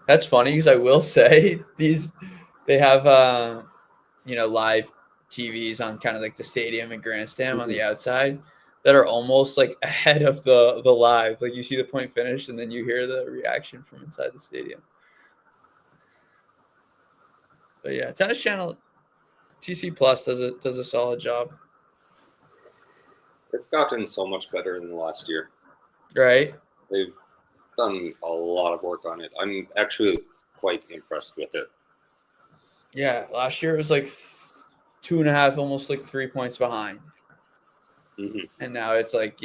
That's funny because I will say they have live TVs on kind of like the stadium and grandstand on the outside that are almost like ahead of the live. Like you see the point finish and then you hear the reaction from inside the stadium. But yeah, Tennis Channel TC Plus does a solid job. It's gotten so much better in the last year. Right. They've done a lot of work on it. I'm actually quite impressed with it. Yeah, last year it was like 2.5, almost like 3 points behind. Mm-hmm. And now it's like,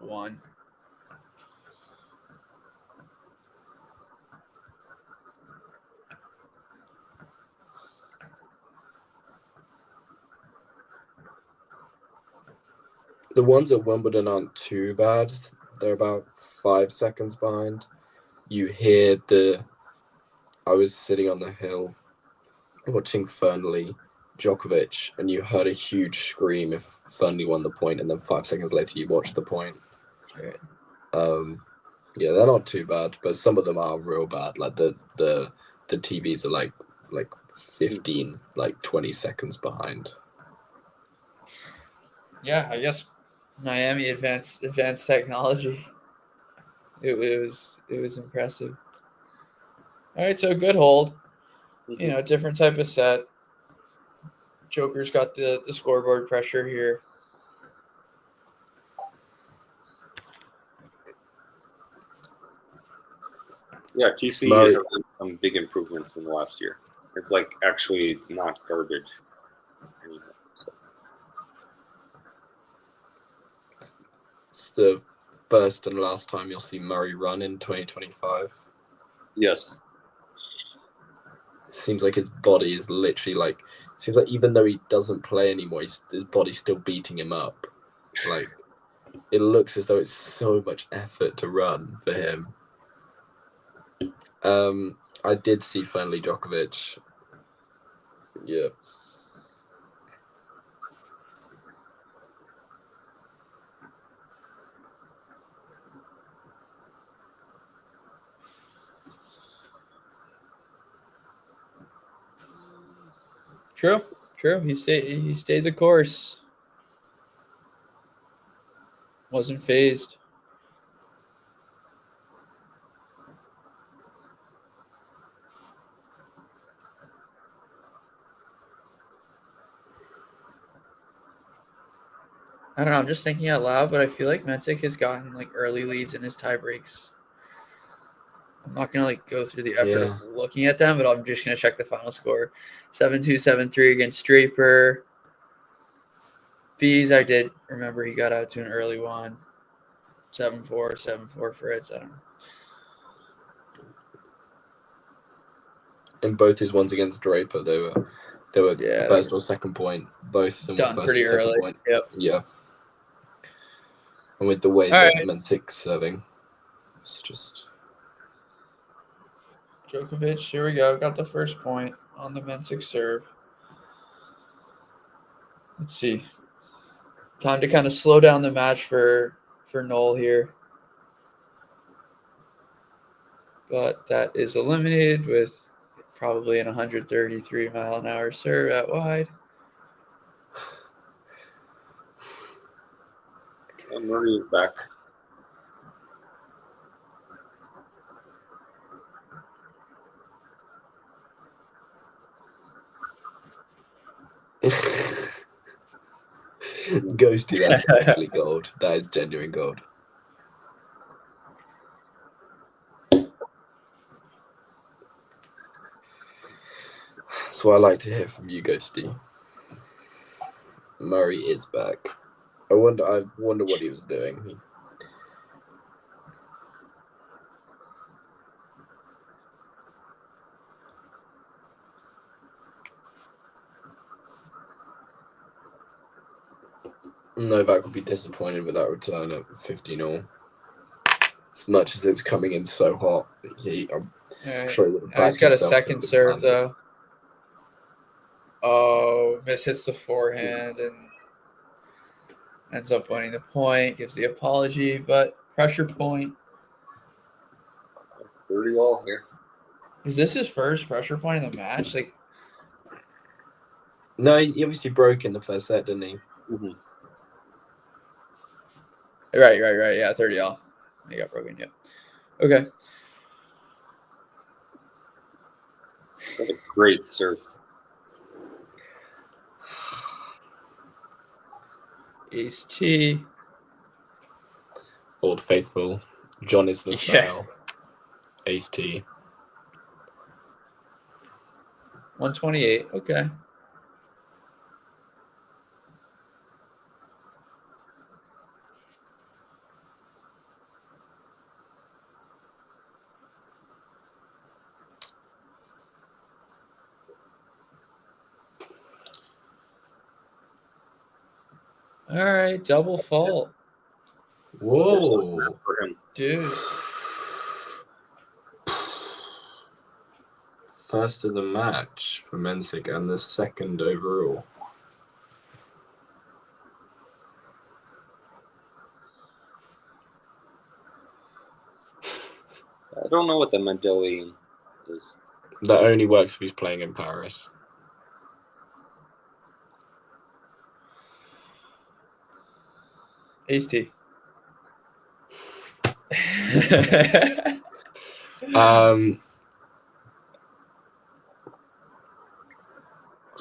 1. The ones at Wimbledon aren't too bad. They're about 5 seconds behind. You hear I was sitting on the hill watching Fernley, Djokovic, and you heard a huge scream if Fernley won the point, and then 5 seconds later you watched the point. Right. Yeah, they're not too bad, but some of them are real bad. Like the TVs are like 15, like 20 seconds behind. Yeah, I guess Miami advanced technology. It was impressive. All right, so good hold. Different type of set. Joker's got the scoreboard pressure here. Yeah, TC Murray. has done some big improvements in the last year. It's like actually not garbage anymore. So. It's the first and last time you'll see Murray run in 2025. Yes. It seems like his body is literally like. It seems like even though he doesn't play anymore, his body's still beating him up. Like it looks as though it's so much effort to run for him. I did see finally Djokovic. Yeah. True. He stayed the course. Wasn't phased. I don't know. I'm just thinking out loud, but I feel like Mensik has gotten like early leads in his tie breaks. I'm not gonna like go through the effort of looking at them, but I'm just gonna check the final score: 7-2, 7-3 against Draper. Fees, I did remember he got out to an early one. 7-4, 7-4 Fritz. I don't know. In both his ones against Draper, they were first or second point. Both of them done were first pretty and second early. point. Yep. Yeah. And with the way that Mensik's serving, it's just. Djokovic, here we go. Got the first point on the Mensik serve. Let's see. Time to kind of slow down the match for Noel here. But that is eliminated with probably an 133-mile-an-hour serve out wide. Murray is back. Ghosty, that's actually gold. That is genuine gold. That's what I like to hear from you, Ghosty. Murray is back. I wonder what he was doing. Novak will be disappointed with that return at 15-all. As much as it's coming in so hot, I'm sure he would have backed he's got a himself second serve, though. Oh, mishits the forehand and ends up winning the point. Gives the apology, but pressure point. 30-all here. Is this his first pressure point in the match? Like, no, he obviously broke in the first set, didn't he? Mm-hmm. Right. Yeah, 30-all. He got broken, yeah. Okay. What a great serve. Ace T. Old Faithful. John is the style. Ace T. 128. Okay. All right, double fault. Whoa. Deuce. First of the match for Mensik and the second overall. I don't know what the medallion is. That only works if he's playing in Paris. Ace T. It's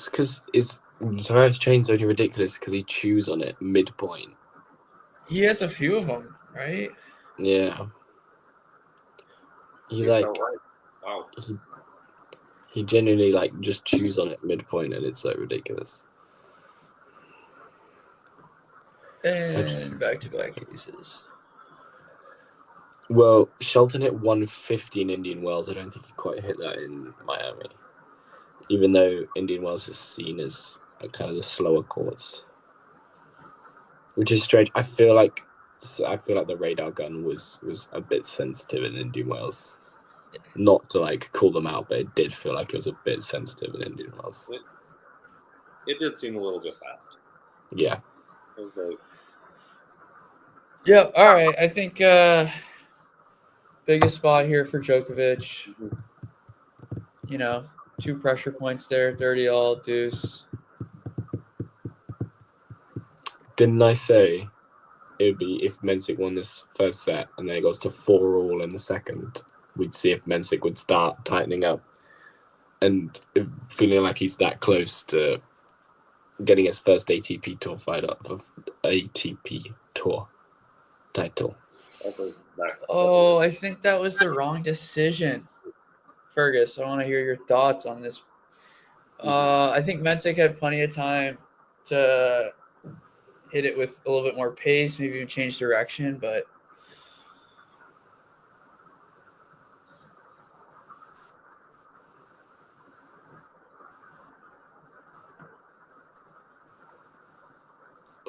because Zverev's chain's only ridiculous because he chews on it midpoint. He has a few of them, right? Yeah. He He's like so right. Wow. he genuinely like just chews on it midpoint, and it's so ridiculous. And back-to-back aces. Well, Shelton hit 150 in Indian Wells. I don't think he quite hit that in Miami, even though Indian Wells is seen as kind of the slower courts, which is strange. I feel like the radar gun was a bit sensitive in Indian Wells. Not to like call them out, but it did feel like it was a bit sensitive in Indian Wells. It did seem a little bit fast. Yeah. It was like, yeah, all right. I think biggest spot here for Djokovic. You know, 2 pressure points there, 30 all, deuce. Didn't I say it would be if Mensik won this first set and then it goes to 4-all in the second, we'd see if Mensik would start tightening up and feeling like he's that close to getting his first ATP Tour fight up of ATP Tour title. Oh, I think that was the wrong decision. Fergus, I want to hear your thoughts on this. I think Mensik had plenty of time to hit it with a little bit more pace, maybe even change direction, but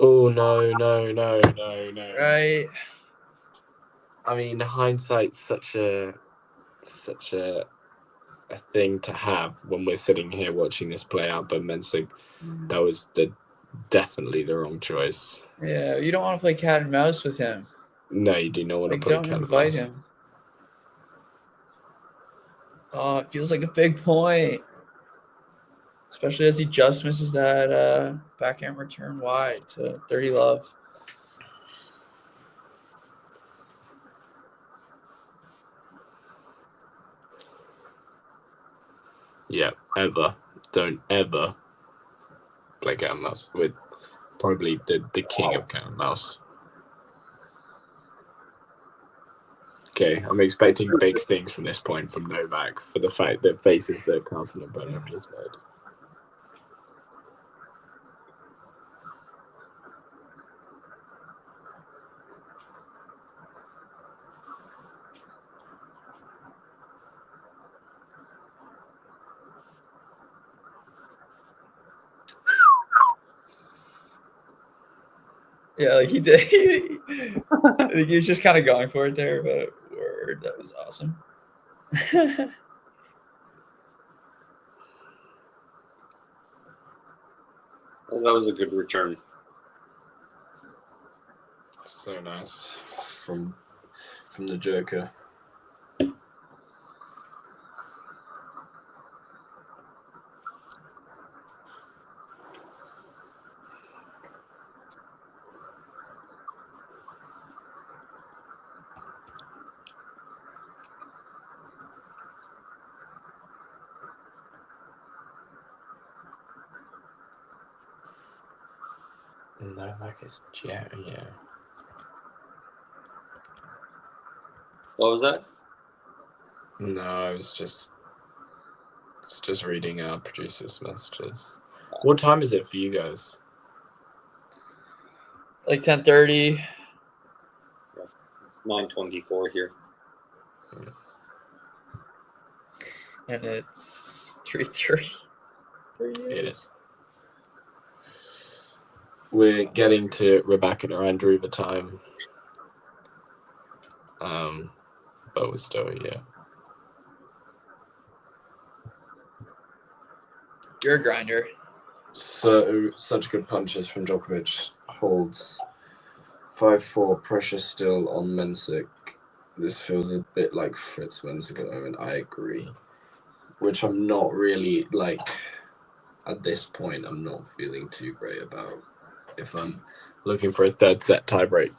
Oh no. Right. I mean, hindsight's such a thing to have when we're sitting here watching this play out, but Mensik, that was definitely the wrong choice. Yeah, you don't want to play cat and mouse with him. No, you do not want to play don't cat and invite mouse. him. Oh, it feels like a big point. Especially as he just misses that backhand return wide to 30 love. Yeah, don't ever play cat and mouse with probably the king of cat and mouse. Okay, I'm expecting big things from this point from Novak for the fact that faces that Carlsen and Bernard have just made. Yeah, like he did. I think he was just kind of going for it there, but word, that was awesome. well, that was a good return. So nice from the Joker. Novak is yeah. What was that? No, I was just reading our producer's messages. What time is it for you guys? Like 10:30. It's 9:24 here. And it's 3:30. It is. We're getting to Rebecca or Andruva time. But we're still, yeah. You're a grinder. So, such good punches from Djokovic. Holds 5-4, pressure still on Mensik. This feels a bit like Fritz Mensik at the moment, I agree. Which I'm not really, like, at this point, I'm not feeling too great about if I'm looking for a third set tiebreak.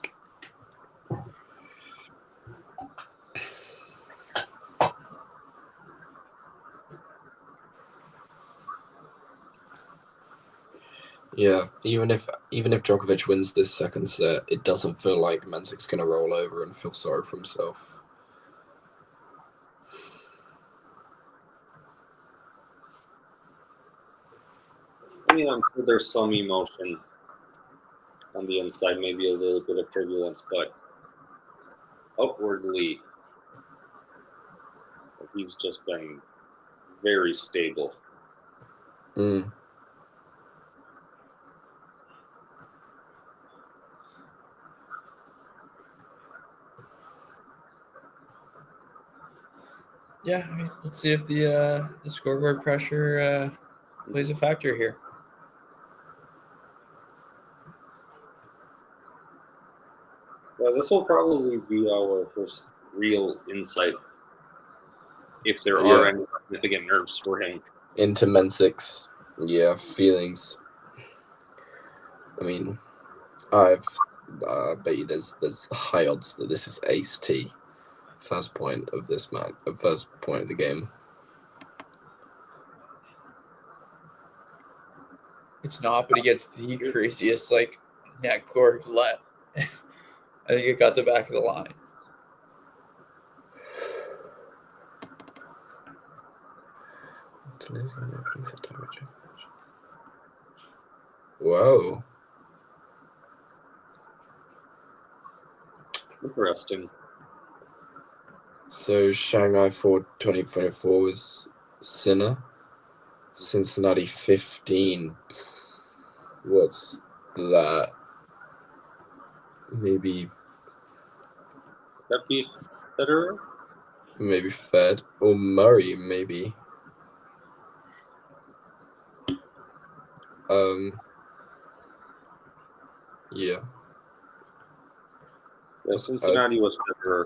Yeah, even if Djokovic wins this second set, it doesn't feel like Mensik's gonna roll over and feel sorry for himself. I mean, I'm sure there's some emotion on the inside, maybe a little bit of turbulence, but upwardly, he's just been very stable. Mm. Yeah, I mean, let's see if the scoreboard pressure plays a factor here. Well, this will probably be our first real insight, if there are any significant nerves for him. Into Mensik's feelings. I mean, I bet you there's high odds that this is ace T, first point of this match, first point of the game. It's not, but he gets the craziest net cord let. I think it got the back of the line. Whoa. Interesting. So Shanghai for 2024 was Sinner. Cincinnati 15. What's that? Maybe. That be Federer? Maybe Fed or Murray, maybe. Yeah. Yeah, Cincinnati was Federer.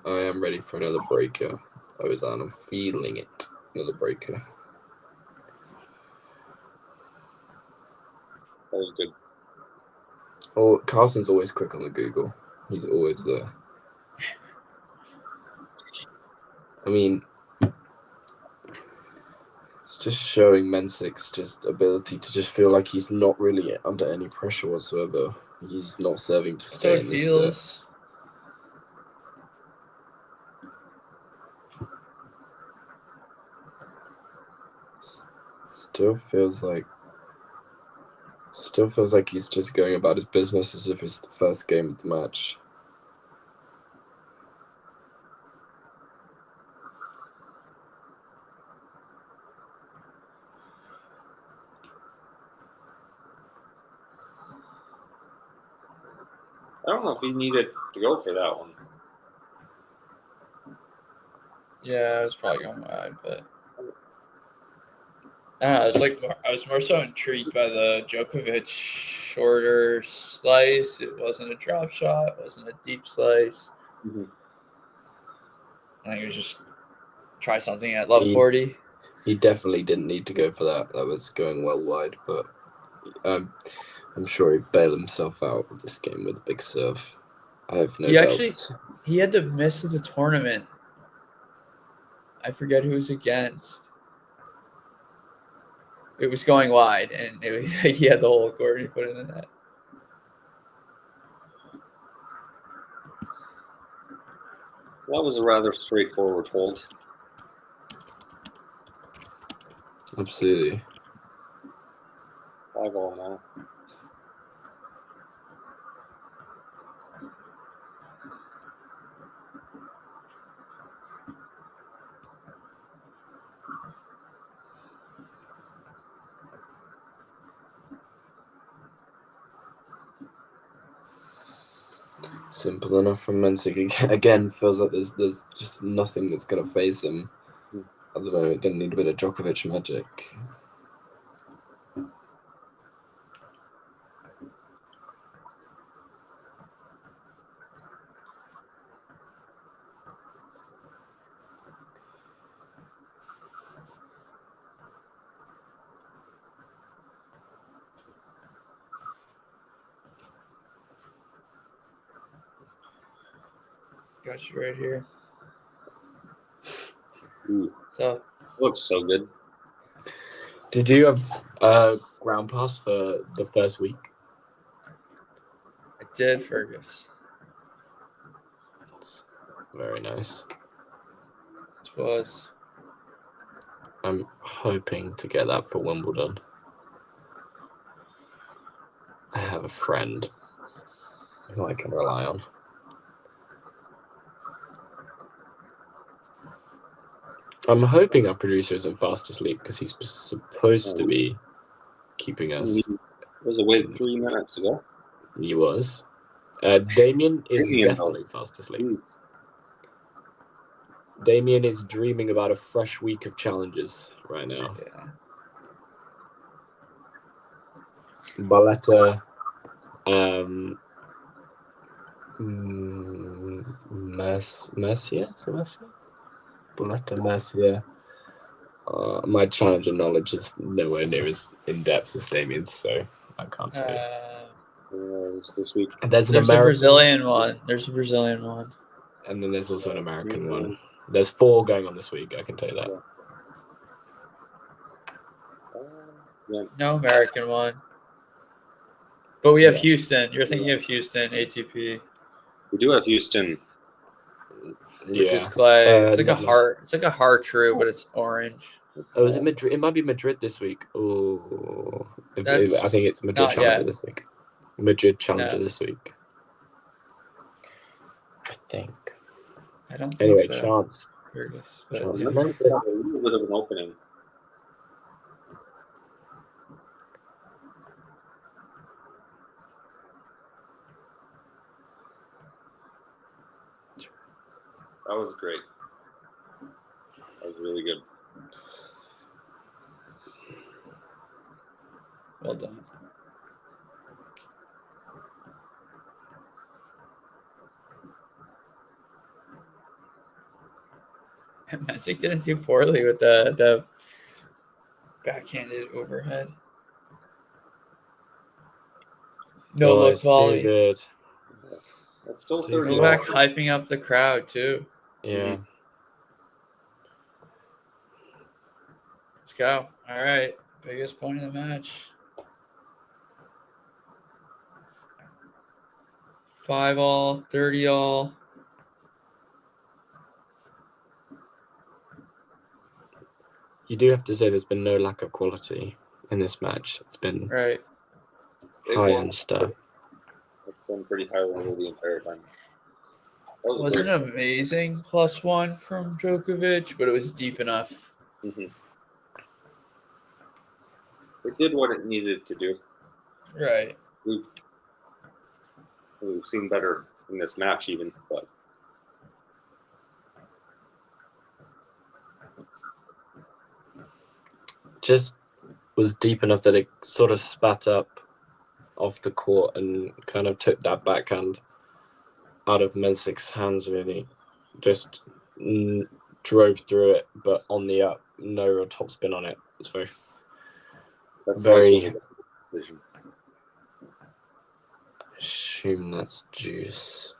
I am ready for another breaker. I was on. I'm feeling it. Another breaker. That was good. Oh, Carlson's always quick on the Google. He's always there. I mean, it's just showing Mensik's just ability to just feel like he's not really under any pressure whatsoever. He's not serving to stay in this set. Still feels like he's just going about his business as if it's the first game of the match. I don't know if he needed to go for that one. Yeah, I was probably going wide, but I don't know. I was more so intrigued by the Djokovic shorter slice. It wasn't a drop shot. It wasn't a deep slice. Mm-hmm. I think it was just try something at love 40. He definitely didn't need to go for that. That was going well wide, but I'm sure he bailed himself out of this game with a big serve. I have no doubts. He had the miss of the tournament. I forget who it was against. It was going wide, and it was like he had the whole court and he put it in the net. That was a rather straightforward hold. Absolutely. 5-all now. Simple enough from Mensik. Again, feels like there's just nothing that's going to phase him at the moment. Going to need a bit of Djokovic magic. Got you right here. Ooh, So looks so good. Did you have a ground pass for the first week? I did, Fergus. It's very nice. It was. I'm hoping to get that for Wimbledon. I have a friend who I can rely on. I'm hoping our producer isn't fast asleep because he's supposed to be keeping us. He was awake 3 minutes ago. He was. Damien is definitely fast asleep. Damien is dreaming about a fresh week of challenges right now. Yeah. Balletta, Mercier? Balletta, Mercier. My challenger knowledge is nowhere near as in-depth as Damien's, so I can't tell you. This week. There's a Brazilian one. There's a Brazilian one. And then there's also an American one. There's 4 going on this week, I can tell you that. No American one. But we have Houston. You're thinking of Houston, ATP. We do have Houston. Which is clay. It's like a heart. It's like a heart true, but it's orange. Is it Madrid? It might be Madrid this week. Oh, I think it's Madrid Challenger this week. Madrid Challenger this week. I think. I don't think anyway, so. chance. Chance. A little bit of an opening. That was great. That was really good. Well done. Mensik didn't do poorly with the backhanded overhead. No look volley. Too good. That's still 30. Novak hyping up the crowd too. Yeah. Let's go. All right. Biggest point of the match. 5-all, 30-all. You do have to say there's been no lack of quality in this match. It's been high-end stuff. It's been pretty high level the entire time. It wasn't amazing +1 from Djokovic, but it was deep enough. It did what it needed to do. Right. We've seen better in this match even, but just was deep enough that it sort of spat up off the court and kind of took that backhand out of Mensik's hands, really. Just drove through it, but on the up, no real topspin on it. It's very decision. I assume that's deuce.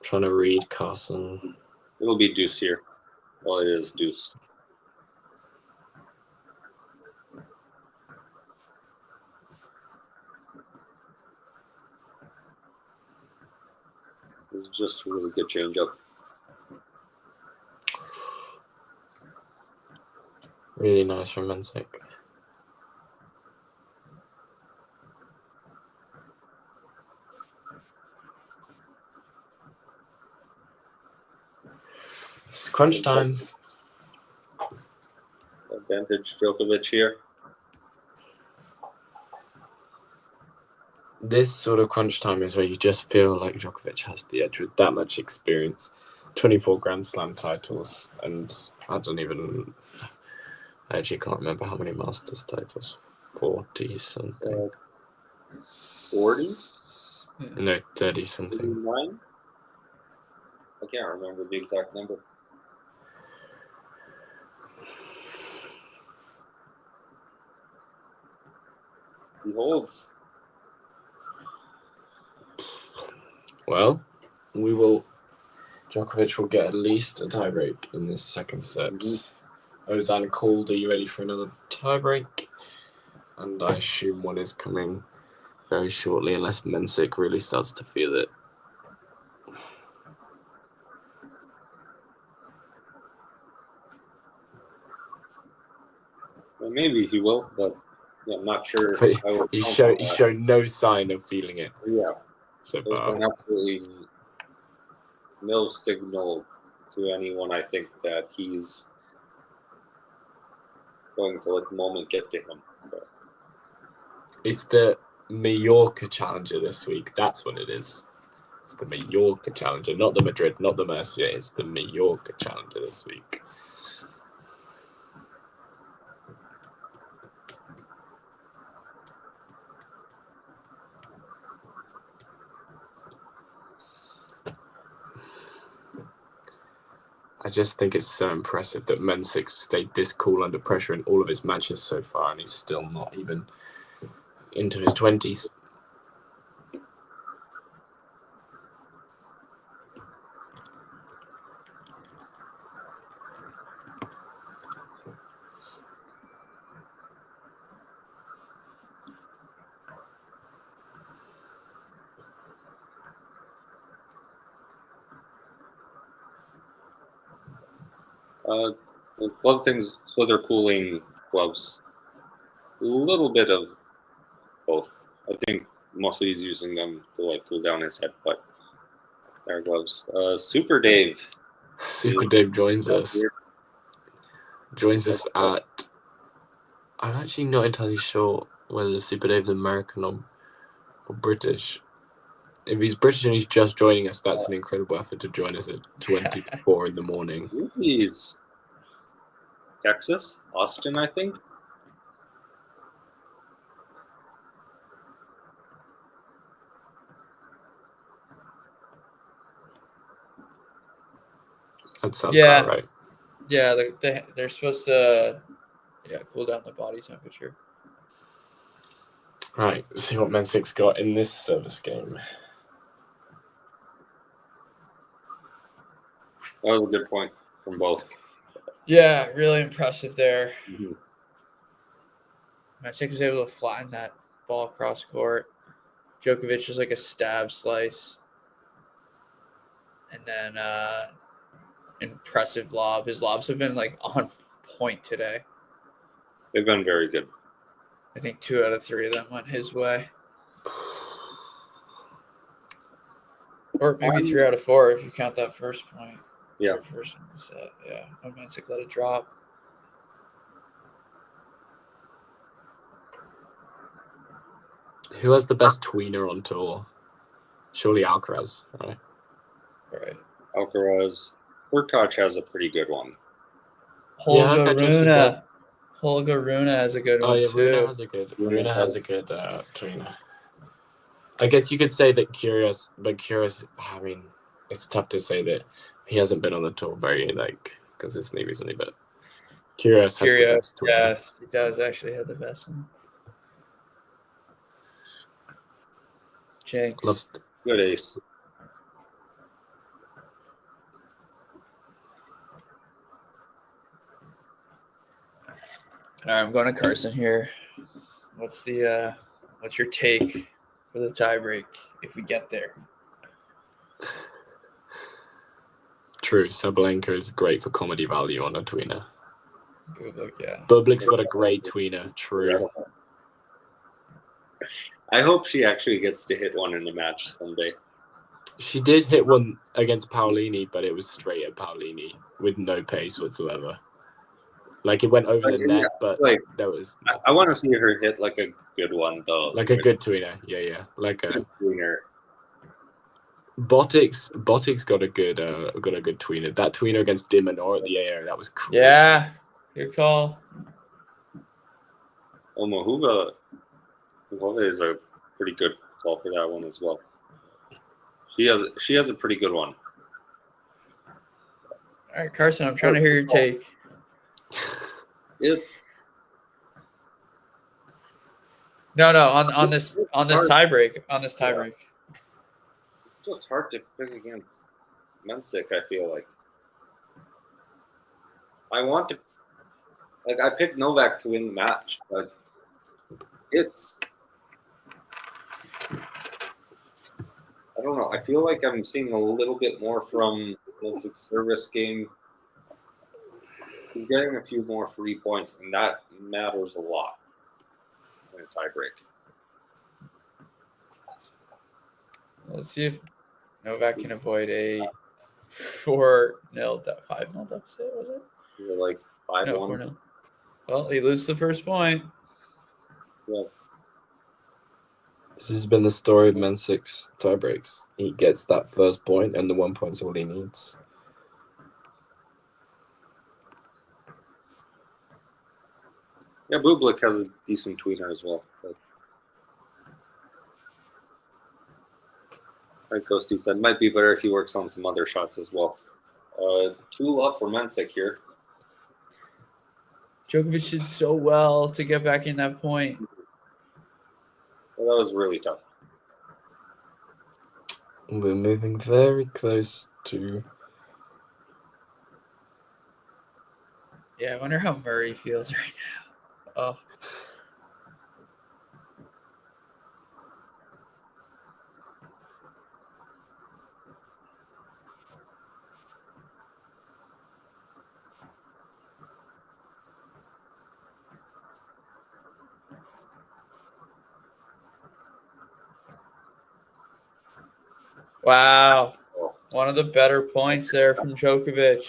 Trying to read Carson. It'll be deuce here. Well, it is deuce. It was just a really good changeup. Really nice from Mensik. It's crunch time. Advantage Djokovic here. This sort of crunch time is where you just feel like Djokovic has the edge with that much experience. 24 Grand Slam titles, and I actually can't remember how many Masters titles. 40 something. 40? No, 30 something. 39? I can't remember the exact number. He holds. Well, we will Djokovic will get at least a tiebreak in this second set. Ozan called, are you ready for another tiebreak? And I assume one is coming very shortly, unless Mensik really starts to feel it. Well, maybe he will, but yeah, I'm not sure. But I will he's count on shown no sign of feeling it. Yeah, so there's far. been absolutely no signal to anyone. I think that he's going to let the moment get to him. So it's the Mallorca Challenger this week. That's what it is. It's the Mallorca Challenger, not the Madrid, not the Murcia. It's the Mallorca Challenger this week. I just think it's so impressive that Mensik stayed this cool under pressure in all of his matches so far, and he's still not even into his 20s. the glove things, so they're cooling gloves. A little bit of both. I think mostly he's using them to like cool down his head, but they're gloves. Super Dave. Super Dave joins us. Joins us at. I'm actually not entirely sure whether Super Dave's American or British. If he's British and he's just joining us, that's an incredible effort to join us at 24 in the morning. He's Texas, Austin, I think. That sounds about right. Yeah, they're supposed to cool down the body temperature. Right, let's see what Mensik's got in this service game. That was a good point from both. Yeah, really impressive there. Mensik was able to flatten that ball across court. Djokovic is like a stab slice. And then impressive lob. His lobs have been like on point today. They've been very good. I think 2 out of 3 of them went his way. Or maybe 3 out of 4 if you count that first point. Yeah. First set. Yeah. Mensik let it drop. Who has the best tweener on tour? Surely Alcaraz, right? Right. Alcaraz. Hurkacz has a pretty good one. Holger Rune. Holger Rune has a good one yeah, too. Rune has a good tweener. I guess you could say that Kyrgios, but Kyrgios, I mean, it's tough to say that he hasn't been on the tour very consistently recently, but Kyrgios has the best tweener. Yes, he does actually have the best one. Jinx. Good ace. All right, I'm going to Carson here. What's your take for the tiebreak if we get there? True, Sabalenka is great for comedy value on a tweener. Bublik, yeah. Bublik's got a great tweener. True. I hope she actually gets to hit one in the match someday. She did hit one against Paolini, but it was straight at Paolini with no pace whatsoever. Like it went over the net, but like there was. I want to see her hit like a good one though. Like a good tweener, yeah, like a tweener. Botic's got a good tweener. That tweener against Dimonor at the AO, that was crazy. Yeah, good call. Oh, Mahuva is a pretty good call for that one as well. She has a pretty good one. All right, Carson, I'm trying to hear your take. It's no on this tiebreak. It's just hard to pick against Mensik, I feel like. I want to, like, I picked Novak to win the match, but it's, I don't know. I feel like I'm seeing a little bit more from Mensik's service game. He's getting a few more free points, and that matters a lot in a tiebreak. Let's see if Novak can avoid a 4-0, 5-0 deficit, was it? You're like 5-1. No, 4-0. Well, he loses the first point. Yeah. This has been the story of Mensik's tiebreaks. He gets that first point, and the 1 point's all he needs. Yeah, Bublik has a decent tweener as well. But like Ghosty said, might be better if he works on some other shots as well. 2-love for Mensik here. Djokovic did so well to get back in that point. Well, that was really tough. We're moving very close to... Yeah, I wonder how Murray feels right now. Oh. Wow. One of the better points there from Djokovic.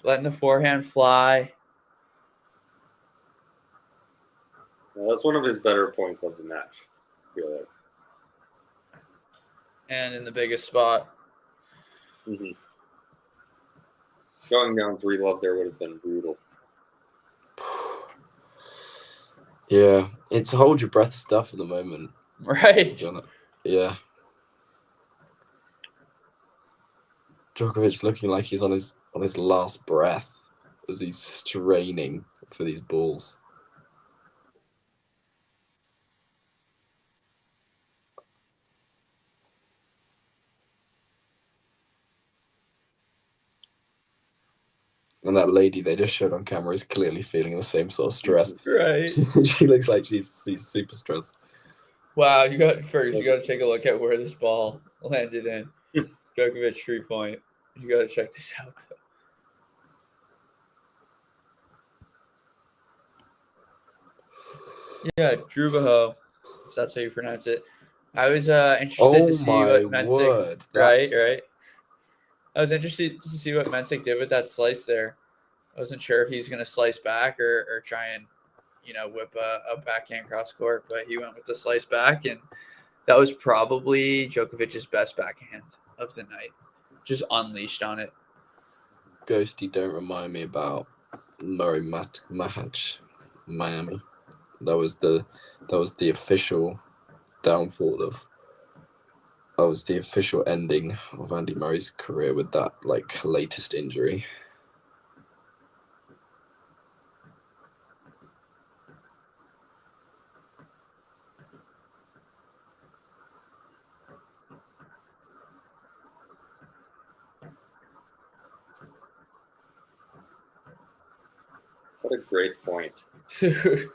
Letting the forehand fly. Well, that's one of his better points of the match, I feel like. And in the biggest spot. Mm-hmm. Going down 3-love there would have been brutal. Yeah, it's hold your breath stuff at the moment. Right. Yeah. Djokovic looking like he's on his last breath as he's straining for these balls. And that lady they just showed on camera is clearly feeling the same sort of stress. Right. She looks like she's super stressed. Wow, you got to take a look at where this ball landed in. Djokovic 3-point. You got to check this out, though. Yeah, Drubaho, if that's how you pronounce it. I was interested to see what Mensik. Right. I was interested to see what Mensik did with that slice there. I wasn't sure if he's going to slice back or try and, whip a backhand cross court, but he went with the slice back, and that was probably Djokovic's best backhand of the night. Just unleashed on it. Ghosty, don't remind me about Murray Mahach, Miami. That was the official downfall of. That was the official ending of Andy Murray's career with that latest injury. What a great point. Dude,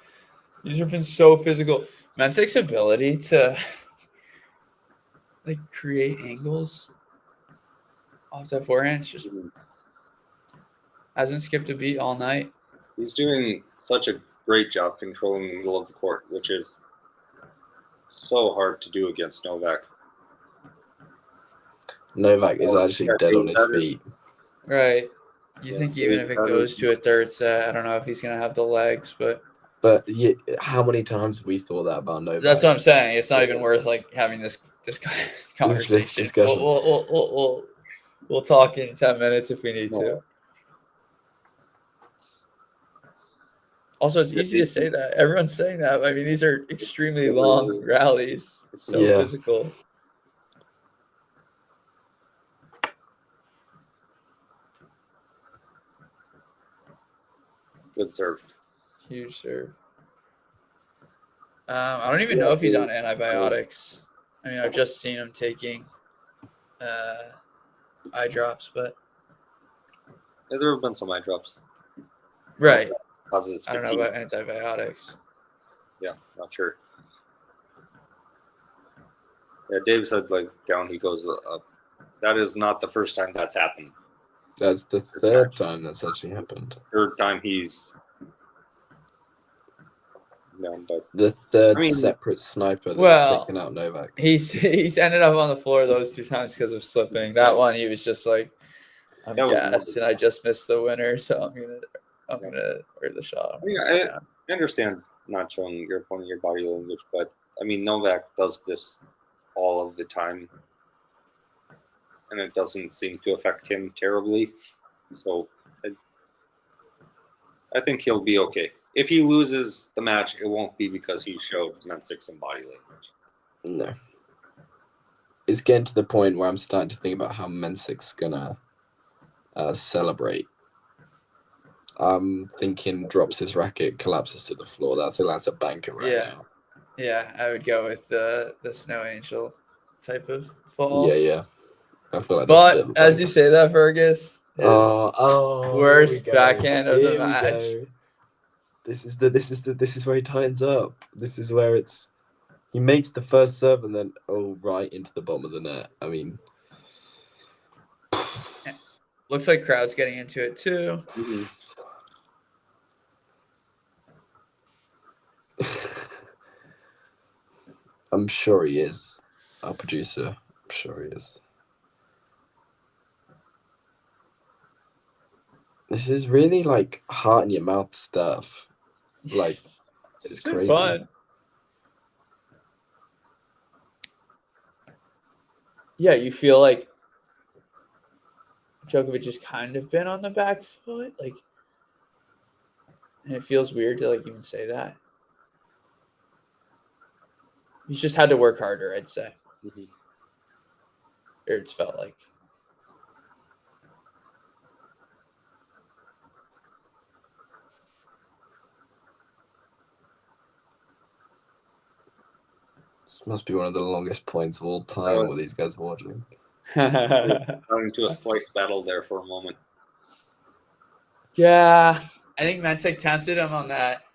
these have been so physical. Mensik's ability to create angles off that forehand just hasn't skipped a beat all night. He's doing such a great job controlling the middle of the court, which is so hard to do against Novak. Novak is actually dead on his feet. Right. You think even if it goes to a third set, I don't know if he's going to have the legs, but yeah, how many times have we thought that about Novak? That's what I'm saying. It's not even worth having this conversation. This discussion. We'll talk in 10 minutes if we need to. Also, it's easy to say that. Everyone's saying that. I mean, these are extremely long rallies. So physical. Good serve. Huge serve. I don't even know if he's on antibiotics. I mean, I've just seen him taking eye drops, but Yeah, there have been some eye drops. right. Causes I don't know fatigue. about antibiotics. Yeah, not sure. Yeah, Dave said like down he goes up. That is not the first time that's happened. That's the third time that's actually happened. Third time he's down, but The third I mean, separate sniper that's Well, taken out Novak. He's ended up on the floor those 2 times because of slipping. That one he was just like, I'm That was gassed and I just missed the winner, so I'm gonna wear the shot. I mean, I understand not showing your opponent your body language, but I mean Novak does this all of the time, and it doesn't seem to affect him terribly. So I think he'll be okay. If he loses the match, it won't be because he showed Mensik some body language. No. It's getting to the point where I'm starting to think about how Mensik's gonna celebrate. I'm thinking drops his racket, collapses to the floor. That's a banker right now. Yeah, I would go with the snow angel type of fall. Yeah. I feel like that's a But bit of a as you banker. say that, Fergus, his worst here we go. backhand of the Here we match. go. This is where he tightens up. This is where he makes the first serve and then right into the bottom of the net. I mean, Looks like crowd's getting into it too. Mm-hmm. I'm sure he is. Our producer, I'm sure he is. This is really like heart in your mouth stuff. Like, this is crazy. Fun. Yeah, you feel like Djokovic has kind of been on the back foot, like, and it feels weird to like even say that. He's just had to work harder, I'd say. Mm-hmm. Or it's felt like. This must be one of the longest points of all time where these guys are watching. Going to a slice battle there for a moment. Yeah, I think Mensik tempted him on that.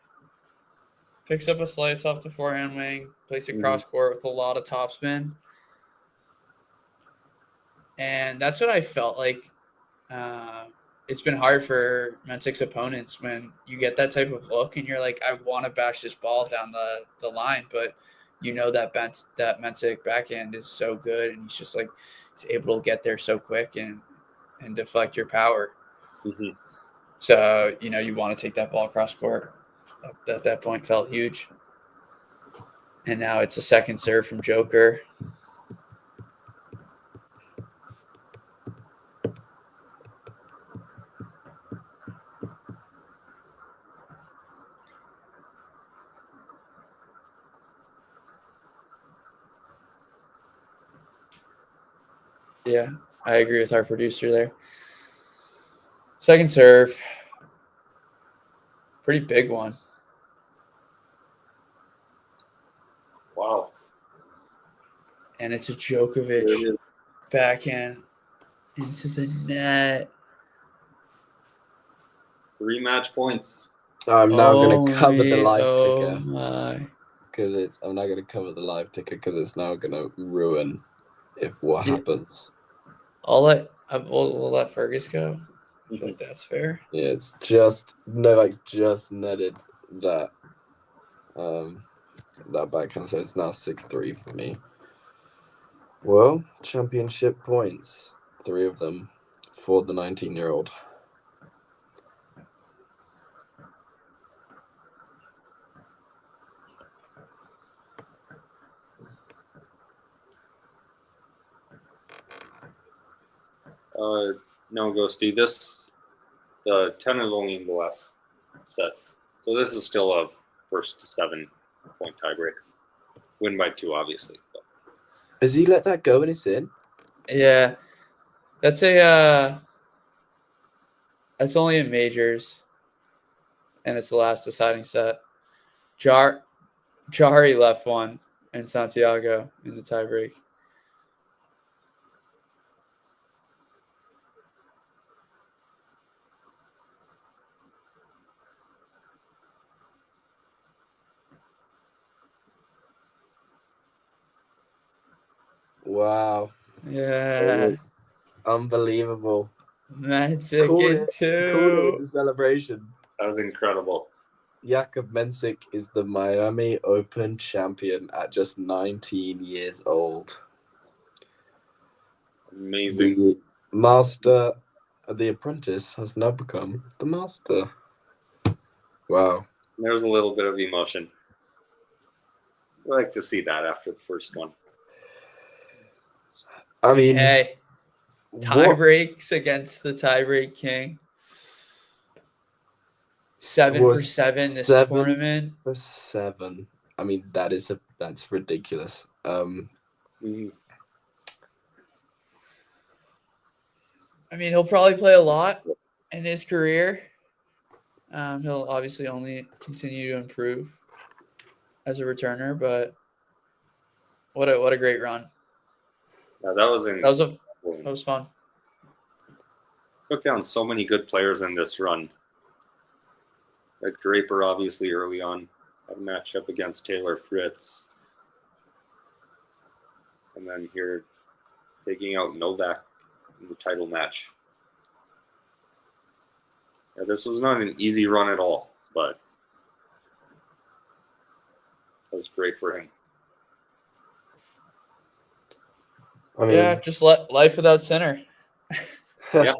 Picks up a slice off the forehand wing, plays it cross court with a lot of topspin. And that's what I felt like. It's been hard for Mensik's opponents when you get that type of look and you're like, I want to bash this ball down the line, but you know that Mensik backhand is so good, and he's just like he's able to get there so quick and deflect your power. Mm-hmm. So you want to take that ball across court. At that point, felt huge. And now it's a second serve from Joker. Yeah, I agree with our producer there. Second serve. Pretty big one. Wow. And it's a Djokovic backhand into the net. 3 match points. I'm now going to cover the live oh ticker. My. Because I'm not going to cover the live ticker because it's now going to ruin what happens. We'll let Fergus go. I feel like that's fair. Yeah, it's just Novak's just netted that backhand, so it's now 6-3 for me. Well, championship points, 3 of them for the 19-year-old. No, Ghosty. The 10 is only in the last set. So this is still a first to 7 point tiebreak. Win by 2, obviously. But. Has he let that go and it's in? Yeah. That's only in majors. And it's the last deciding set. Jari left one in Santiago in the tiebreak. Wow. Yeah. Unbelievable. Mensik Called in it two. the celebration. That was incredible. Jakub Mensik is the Miami Open champion at just 19 years old. Amazing. The master, the apprentice, has now become the master. Wow. There was a little bit of emotion. I like to see that after the first one. I mean, hey, tie breaks against the tiebreak king. 7 for 7 this tournament. 7 for 7. I mean, that's ridiculous. I mean, he'll probably play a lot in his career. He'll obviously only continue to improve as a returner, but what a great run. Yeah, that was fun. Took down so many good players in this run. Like Draper, obviously early on, had a matchup against Taylor Fritz, and then here taking out Novak in the title match. Yeah, this was not an easy run at all, but it was great for him. I mean, yeah, just life without center. Yeah.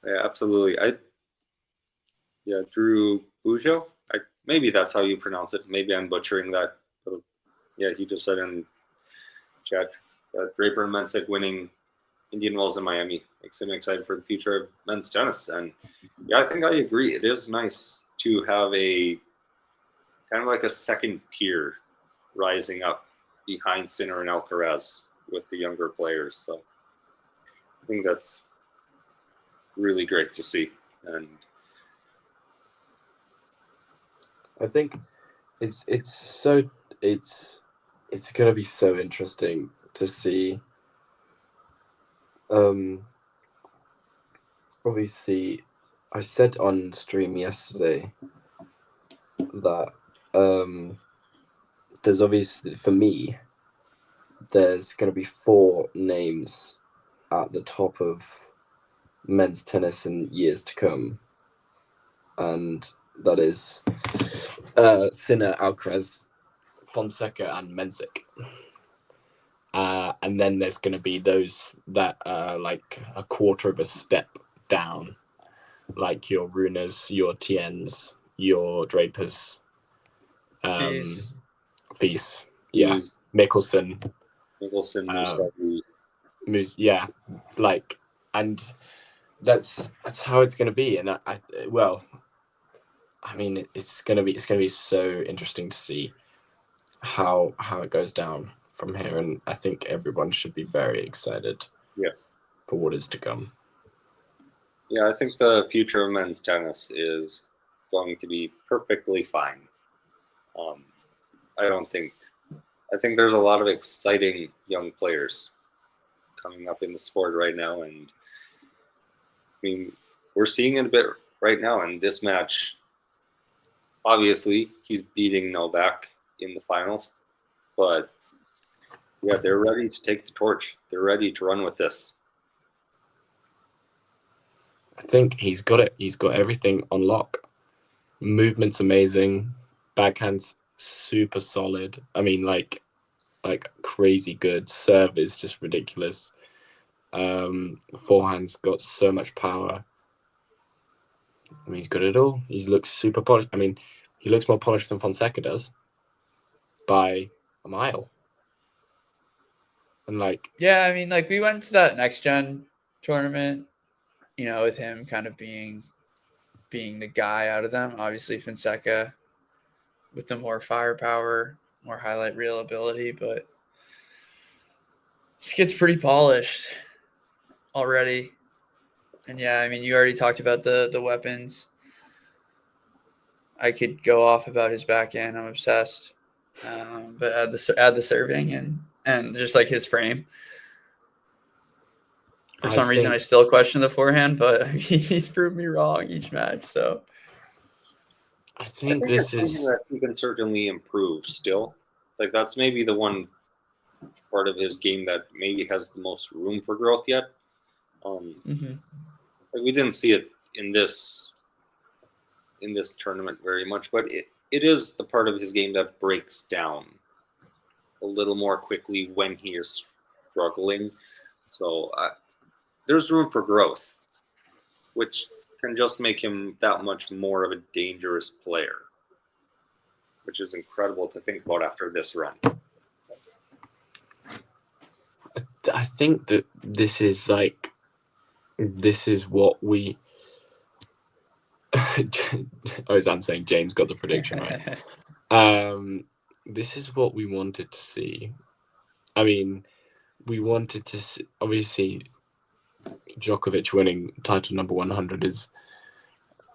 Yeah, absolutely. Drew Bujo. Maybe that's how you pronounce it. Maybe I'm butchering that. But yeah, he just said in chat that Draper and Mensik winning Indian Wells in Miami makes him excited for the future of men's tennis. And yeah, I think I agree. It is nice to have a kind of like a second tier rising up behind Sinner and Alcaraz with the younger players. So I think that's really great to see. And I think it's gonna be so interesting to see. Obviously, I said on stream yesterday that there's obviously, for me, there's going to be 4 names at the top of men's tennis in years to come, and that is Sinner, Alcaraz, Fonseca, and Mensik. And then there's going to be those that are like a quarter of a step down, like your Runers, your Tiens, your Drapers, Fees, yeah, Mickelson, yeah, like, and that's how it's going to be. And I mean, it's going to be so interesting to see how it goes down from here, and I think everyone should be very excited. Yes, for what is to come. Yeah, I think the future of men's tennis is going to be perfectly fine. I think there's a lot of exciting young players coming up in the sport right now, and I mean, we're seeing it a bit right now in this match. Obviously, he's beating Novak in the finals, but yeah, they're ready to take the torch. They're ready to run with this. I think he's got it. He's got everything on lock. Movement's amazing. Backhand's super solid. I mean, like crazy good. Serve is just ridiculous. Forehand's got so much power. I mean, he's got it all. He looks super polished. I mean, he looks more polished than Fonseca does by a mile. And yeah, I mean, like we went to that next gen tournament, with him kind of being the guy out of them. Obviously, Fonseca with the more firepower, more highlight reel ability, but this kid's pretty polished already. And yeah, I mean, you already talked about the weapons. I could go off about his backhand. I'm obsessed. But add the serving and just like his frame. For some reason, I still question the forehand, but I mean, he's proved me wrong each match. So I think this is something that he can certainly improve still. Like, that's maybe the one part of his game that maybe has the most room for growth yet. Like, we didn't see it in this tournament very much, but it is the part of his game that breaks down a little more quickly when he is struggling. So there's room for growth, which can just make him that much more of a dangerous player, which is incredible to think about after this run. I think that this is what we. I'm saying James got the prediction right. This is what we wanted to see. I mean, we wanted to see, obviously, Djokovic winning title number 100 is,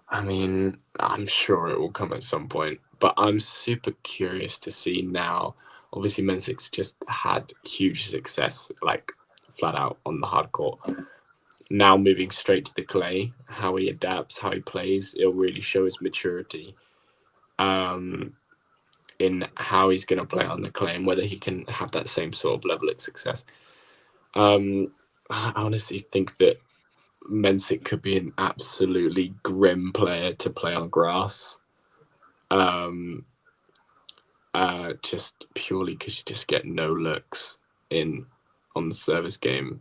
I mean, I'm sure it will come at some point, but I'm super curious to see now. Obviously, Mensik's just had huge success, like flat out on the hard court. Now moving straight to the clay, how he adapts, how he plays, it'll really show his maturity in how he's going to play on the clay and whether he can have that same sort of level of success. I honestly think that Mensik could be an absolutely grim player to play on grass. Just purely because you just get no looks on the service game.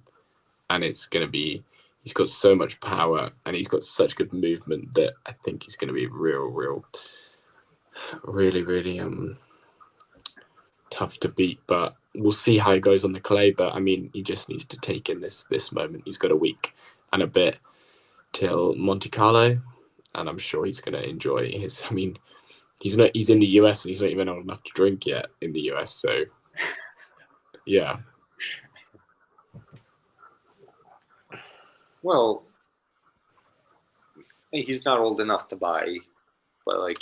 And it's going to be, he's got so much power and he's got such good movement that I think he's going to be really tough to beat. But we'll see how he goes on the clay. But I mean, he just needs to take in this moment. He's got a week and a bit till Monte Carlo, and I'm sure he's going to enjoy his. I mean, he's in the US and he's not even old enough to drink yet in the US. So yeah. Well, he's not old enough to buy, but like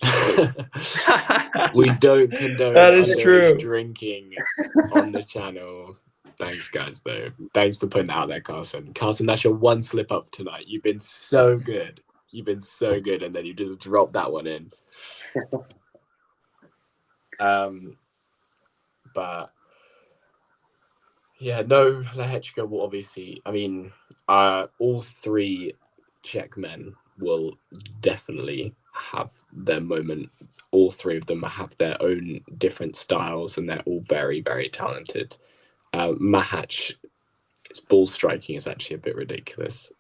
we don't condone that is true drinking on the channel. Thanks, guys. Though, thanks for putting that out there, Carson. Carson, that's your one slip up tonight. You've been so good. And then you just dropped that one in. But yeah, no, Lehechka will obviously. I mean, all three Czech men will definitely have their moment. All three of them have their own different styles, and they're all very, very talented. Mahach, his ball striking is actually a bit ridiculous.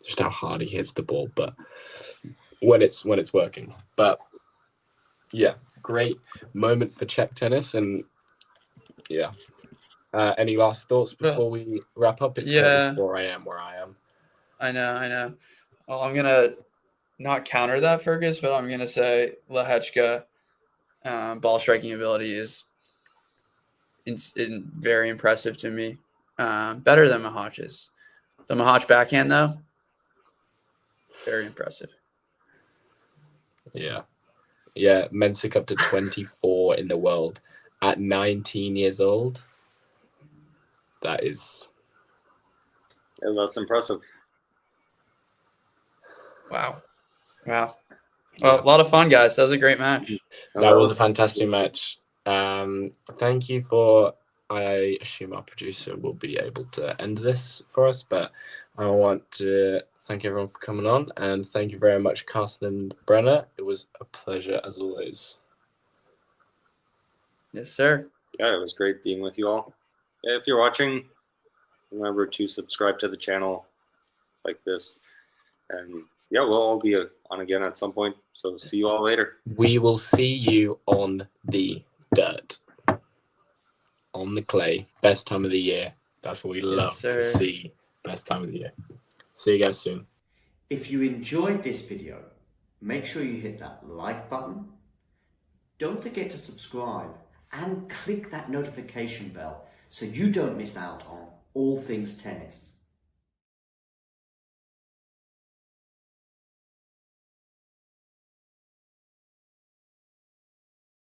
Just how hard he hits the ball, but when it's working. But yeah, great moment for Czech tennis, and yeah. Any last thoughts before we wrap up? It's 4 a.m. where I am. I know. Well, I'm gonna not counter that, Fergus, but I'm gonna say Lehechka ball striking ability is very impressive to me. Better than Mahach's. The Mahach backhand, though, very impressive. Yeah. Mensik up to 24 in the world at 19 years old. That's impressive. Wow. Well, a lot of fun, guys. That was a great match. That was a fantastic match. Thank you for. I assume our producer will be able to end this for us, but I want to thank everyone for coming on, and thank you very much, Carsten and Brenner. It was a pleasure as always. Yes, sir. Yeah, it was great being with you all. If you're watching, remember to subscribe to the channel like this. And yeah, we'll all be on again at some point. So see you all later. We will see you on the dirt. On the clay. Best time of the year. That's what we love to see. Best time of the year. See you guys soon. If you enjoyed this video, make sure you hit that like button. Don't forget to subscribe and click that notification bell so you don't miss out on all things tennis.